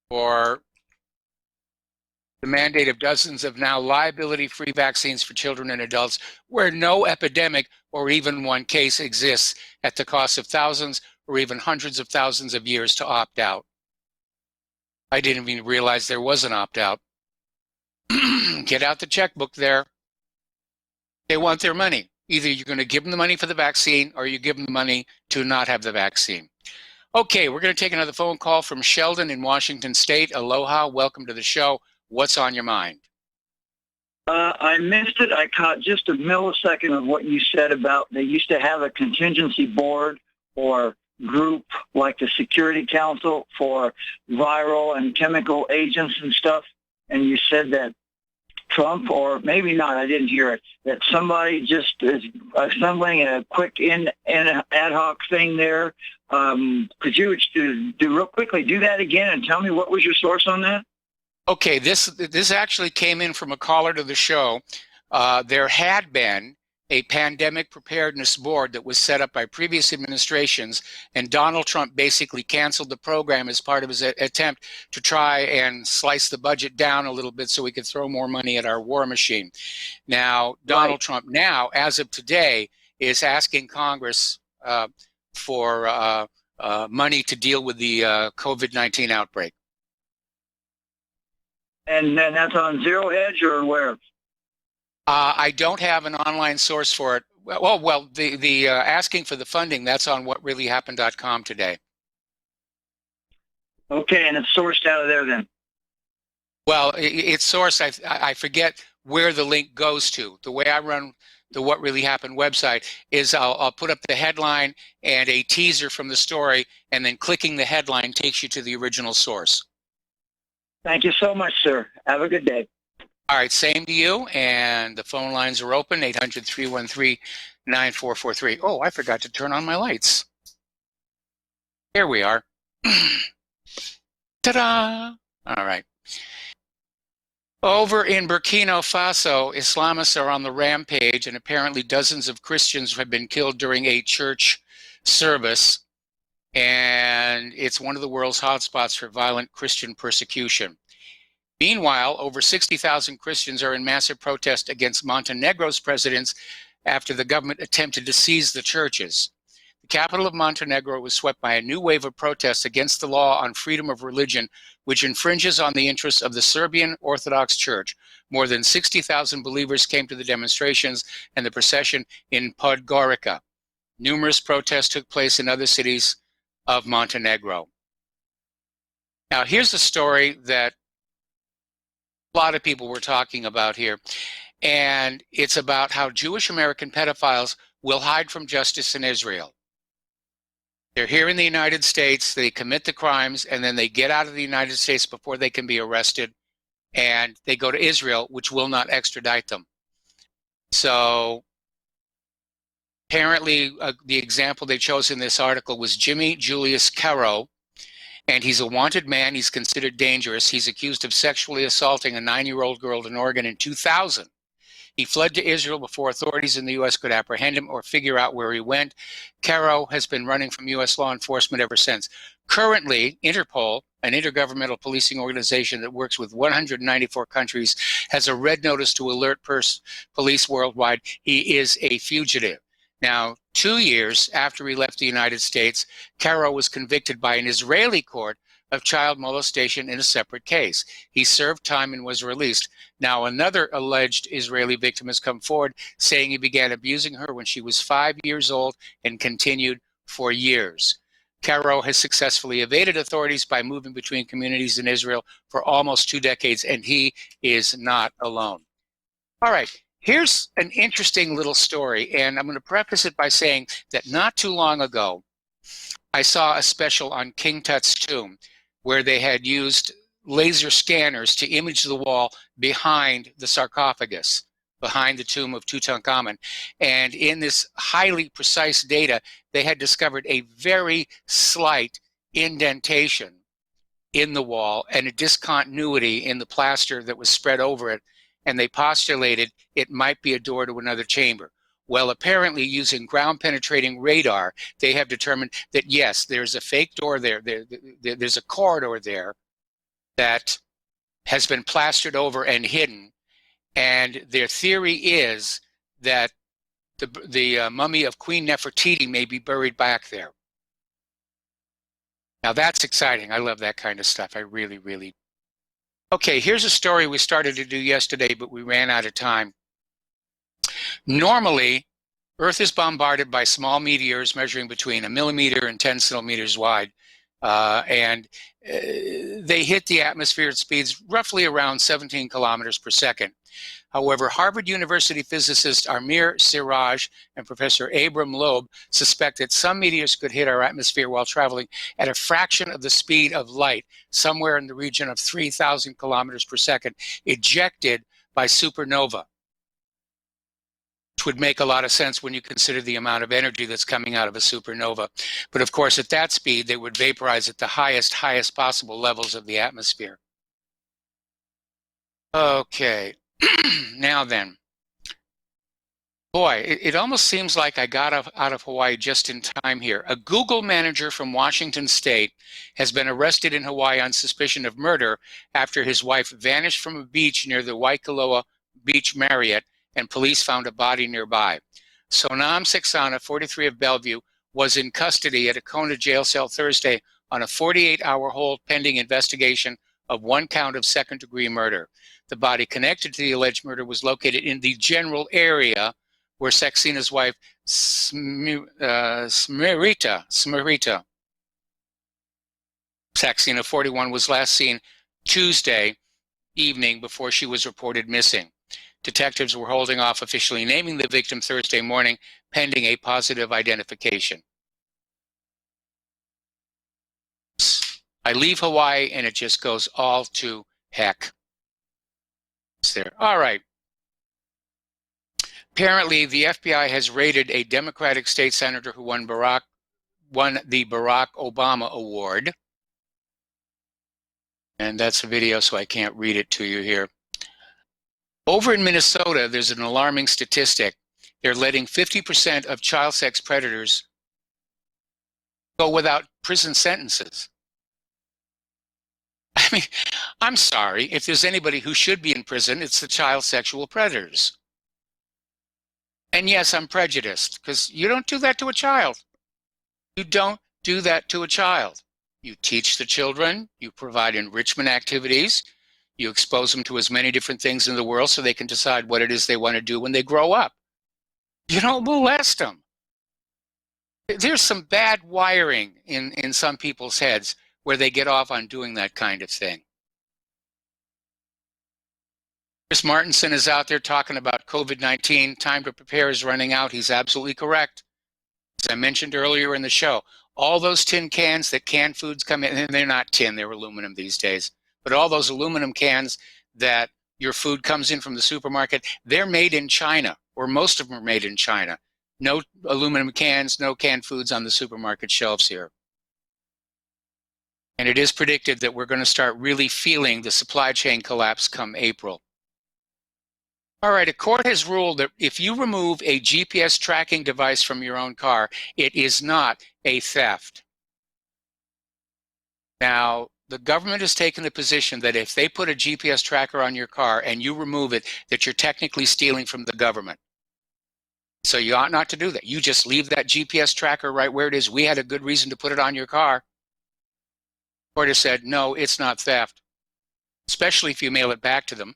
for the mandate of dozens of now liability-free vaccines for children and adults where no epidemic or even one case exists at the cost of thousands or even hundreds of thousands of years to opt out. I didn't even realize there was an opt-out. Get out the checkbook there. They want their money. Either you're going to give them the money for the vaccine or you give them the money to not have the vaccine. Okay, we're going to take another phone call from Sheldon in Washington State. Aloha, welcome to the show. What's on your mind? I missed it. I caught just a millisecond of what you said about they used to have a contingency board or group like the Security Council for viral and chemical agents and stuff. And you said that Trump, or maybe not, I didn't hear it, that somebody just is assembling a quick ad hoc thing there. Could you do real quickly, do that again and tell me what was your source on that? Okay, this actually came in from a caller to the show. There had been a pandemic preparedness board that was set up by previous administrations, and Donald Trump basically canceled the program as part of his attempt to try and slice the budget down a little bit so we could throw more money at our war machine. Now, Donald Trump now, as of today, is asking Congress for money to deal with the COVID-19 outbreak. And then that's on Zero Hedge or where? I don't have an online source for it. Well, the asking for the funding, that's on whatreallyhappened.com today. Okay, and it's sourced out of there then? Well, it's sourced. I forget where the link goes to. The way I run the What Really Happened website is I'll put up the headline and a teaser from the story, and then clicking the headline takes you to the original source. Thank you so much, sir. Have a good day. All right, same to you. And the phone lines are open, 800-313-9443. Oh, I forgot to turn on my lights. Here we are. Ta-da! All right. Over in Burkina Faso, Islamists are on the rampage, and apparently dozens of Christians have been killed during a church service. And it's one of the world's hotspots for violent Christian persecution. Meanwhile, over 60,000 Christians are in massive protest against Montenegro's presidents after the government attempted to seize the churches. The capital of Montenegro was swept by a new wave of protests against the law on freedom of religion, which infringes on the interests of the Serbian Orthodox Church. More than 60,000 believers came to the demonstrations and the procession in Podgorica. Numerous protests took place in other cities of Montenegro. Now, here's a story that a lot of people were talking about here, and it's about how Jewish American pedophiles will hide from justice in Israel. They're here in the United States, they commit the crimes, and then they get out of the United States before they can be arrested, and they go to Israel, which will not extradite them. So apparently, the example they chose in this article was Jimmy Julius Caro, and he's a wanted man. He's considered dangerous. He's accused of sexually assaulting a 9-year-old girl in Oregon in 2000. He fled to Israel before authorities in the U.S. could apprehend him or figure out where he went. Caro has been running from U.S. law enforcement ever since. Currently, Interpol, an intergovernmental policing organization that works with 194 countries, has a red notice to alert police worldwide he is a fugitive. Now, 2 years after he left the United States, Caro was convicted by an Israeli court of child molestation in a separate case. He served time and was released. Now, another alleged Israeli victim has come forward saying he began abusing her when she was 5 years old and continued for years. Caro has successfully evaded authorities by moving between communities in Israel for almost 2 decades, and he is not alone. All right, here's an interesting little story, and I'm going to preface it by saying that not too long ago, I saw a special on King Tut's tomb where they had used laser scanners to image the wall behind the sarcophagus, behind the tomb of Tutankhamun. And in this highly precise data, they had discovered a very slight indentation in the wall and a discontinuity in the plaster that was spread over it. And they postulated it might be a door to another chamber. Well, apparently using ground penetrating radar, they have determined that yes, there's a fake door there. There's a corridor there that has been plastered over and hidden. And their theory is that the mummy of Queen Nefertiti may be buried back there. Now that's exciting. I love that kind of stuff. I really, really. Okay, here's a story we started to do yesterday, but we ran out of time. Normally, Earth is bombarded by small meteors measuring between 1 millimeter and 10 centimeters wide. And they hit the atmosphere at speeds roughly around 17 kilometers per second. However, Harvard University physicist Amir Siraj and Professor Abram Loeb suspect that some meteors could hit our atmosphere while traveling at a fraction of the speed of light, somewhere in the region of 3,000 kilometers per second, ejected by supernova. Which would make a lot of sense when you consider the amount of energy that's coming out of a supernova. But of course, at that speed, they would vaporize at the highest possible levels of the atmosphere. Okay, now then. Boy, it almost seems like I got out of Hawaii just in time here. A Google manager from Washington State has been arrested in Hawaii on suspicion of murder after his wife vanished from a beach near the Waikoloa Beach Marriott, and police found a body nearby. Sonam Seksana, 43 of Bellevue, was in custody at a Kona jail cell Thursday on a 48-hour hold pending investigation of 1 count of second-degree murder. The body connected to the alleged murder was located in the general area where Seksena's wife, Smriti Saxena, 41, was last seen Tuesday evening before she was reported missing. Detectives were holding off officially naming the victim Thursday morning, pending a positive identification. I leave Hawaii and it just goes all to heck. It's there. All right. Apparently, the FBI has raided a Democratic state senator who won the Barack Obama Award. And that's a video, so I can't read it to you here. Over in Minnesota, there's an alarming statistic. They're letting 50% of child sex predators go without prison sentences. I mean, I'm sorry. If there's anybody who should be in prison, it's the child sexual predators. And yes, I'm prejudiced because you don't do that to a child. You don't do that to a child. You teach the children, you provide enrichment activities, you expose them to as many different things in the world so they can decide what it is they want to do when they grow up. You don't molest them. There's some bad wiring in some people's heads where they get off on doing that kind of thing. Chris Martinson is out there talking about COVID-19. Time to prepare is running out. He's absolutely correct. As I mentioned earlier in the show, all those tin cans that canned foods come in, and they're not tin, they're aluminum these days, but all those aluminum cans that your food comes in from the supermarket, they're made in China, or most of them are made in China. No aluminum cans, no canned foods on the supermarket shelves here. And it is predicted that we're going to start really feeling the supply chain collapse come April. All right, a court has ruled that if you remove a GPS tracking device from your own car, it is not a theft. Now, the government has taken the position that if they put a GPS tracker on your car and you remove it, that you're technically stealing from the government. So you ought not to do that. You just leave that GPS tracker right where it is. We had a good reason to put it on your car. The court has said, no, it's not theft, especially if you mail it back to them.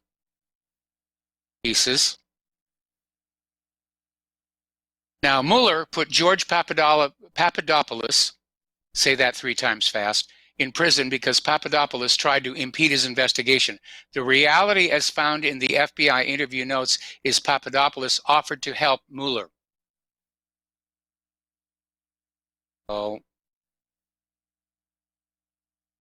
Pieces. Now, Mueller put George Papadopoulos, say that 3 times fast, in prison because Papadopoulos tried to impede his investigation. The reality, as found in the FBI interview notes, is Papadopoulos offered to help Mueller. Oh.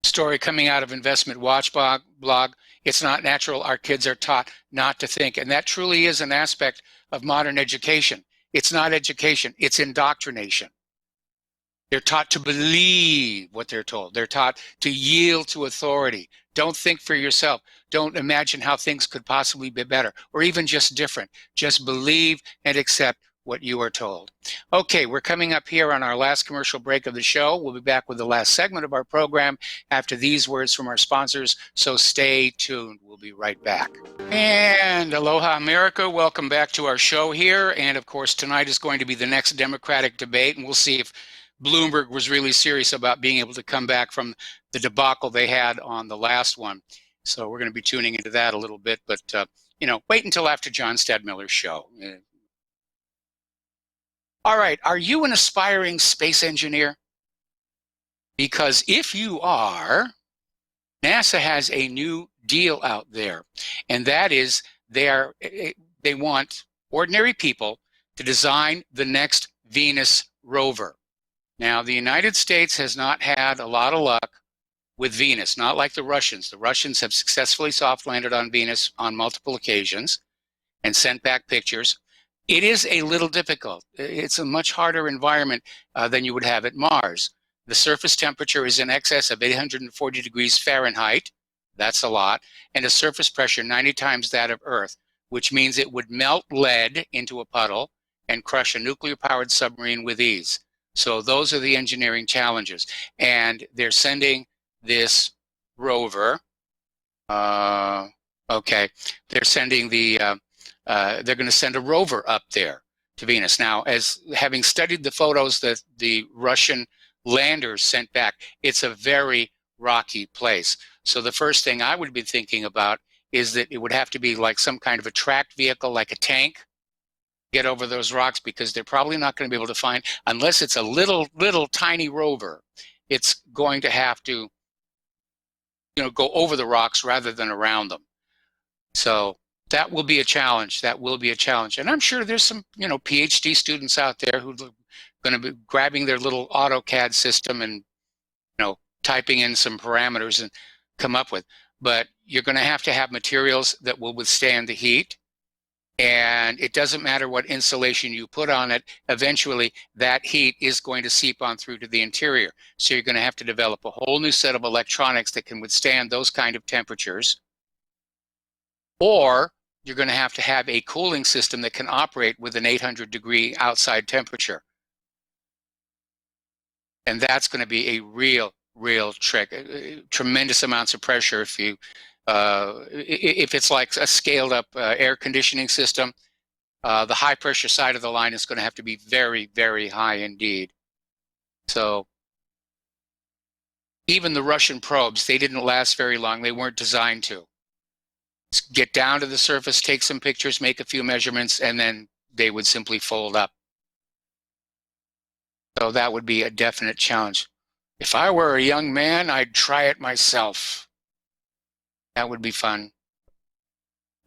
Story coming out of Investment Watch blog. It's not natural. Our kids are taught not to think. And that truly is an aspect of modern education. It's not education. It's indoctrination. They're taught to believe what they're told. They're taught to yield to authority. Don't think for yourself. Don't imagine how things could possibly be better or even just different. Just believe and accept what you are told. Okay, we're coming up here on our last commercial break of the show. We'll be back with the last segment of our program after these words from our sponsors, so stay tuned. We'll be right back. And aloha, America. Welcome back to our show here. And of course, tonight is going to be the next Democratic debate, and we'll see if Bloomberg was really serious about being able to come back from the debacle they had on the last one. So we're going to be tuning into that a little bit, but wait until after John Stadmiller's show. All right, are you an aspiring space engineer? Because if you are, NASA has a new deal out there, and that is they want ordinary people to design the next Venus rover. Now, the United States has not had a lot of luck with Venus, not like the Russians. The Russians have successfully soft landed on Venus on multiple occasions and sent back pictures. It is a little difficult. It's a much harder environment than you would have at Mars. The surface temperature is in excess of 840 degrees Fahrenheit. That's a lot. And a surface pressure 90 times that of Earth, which means it would melt lead into a puddle and crush a nuclear-powered submarine with ease. So those are the engineering challenges. And they're sending this rover. They're sending they're going to send a rover up there to Venus. Now, as having studied the photos that the Russian landers sent back, it's a very rocky place. So the first thing I would be thinking about is that it would have to be like some kind of a tracked vehicle, like a tank, get over those rocks, because they're probably not going to be able to find, unless it's a little tiny rover, it's going to have to go over the rocks rather than around them. So that will be a challenge. That will be a challenge. And I'm sure there's some, PhD students out there who are going to be grabbing their little AutoCAD system and, typing in some parameters and come up with. But you're going to have materials that will withstand the heat. And it doesn't matter what insulation you put on it. Eventually, that heat is going to seep on through to the interior. So you're going to have to develop a whole new set of electronics that can withstand those kind of temperatures. Or you're going to have a cooling system that can operate with an 800-degree outside temperature. And that's going to be a real trick. Tremendous amounts of pressure if it's like a scaled up air conditioning system. The high pressure side of the line is going to have to be very, very high indeed. So even the Russian probes, they didn't last very long. They weren't designed to. Get down to the surface, take some pictures, make a few measurements, and then they would simply fold up. So that would be a definite challenge. If I were a young man, I'd try it myself. That would be fun.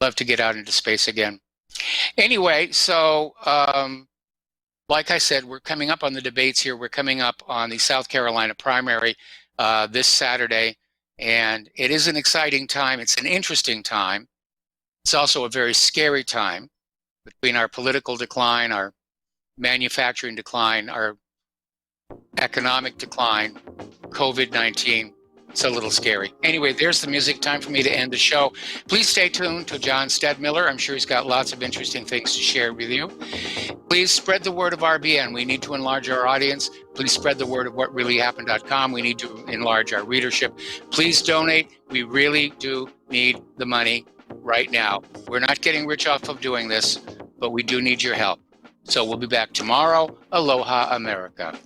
Love to get out into space again. Anyway, so like I said, we're coming up on the debates here. We're coming up on the South Carolina primary this Saturday. And it is an exciting time. It's an interesting time. It's also a very scary time between our political decline, our manufacturing decline, our economic decline, COVID-19, It's a little scary. Anyway, there's the music. Time for me to end the show. Please stay tuned to John Stedmiller. I'm sure he's got lots of interesting things to share with you. Please spread the word of RBN. We need to enlarge our audience. Please spread the word of whatreallyhappened.com. We need to enlarge our readership. Please donate. We really do need the money right now. We're not getting rich off of doing this, but we do need your help. So we'll be back tomorrow. Aloha, America.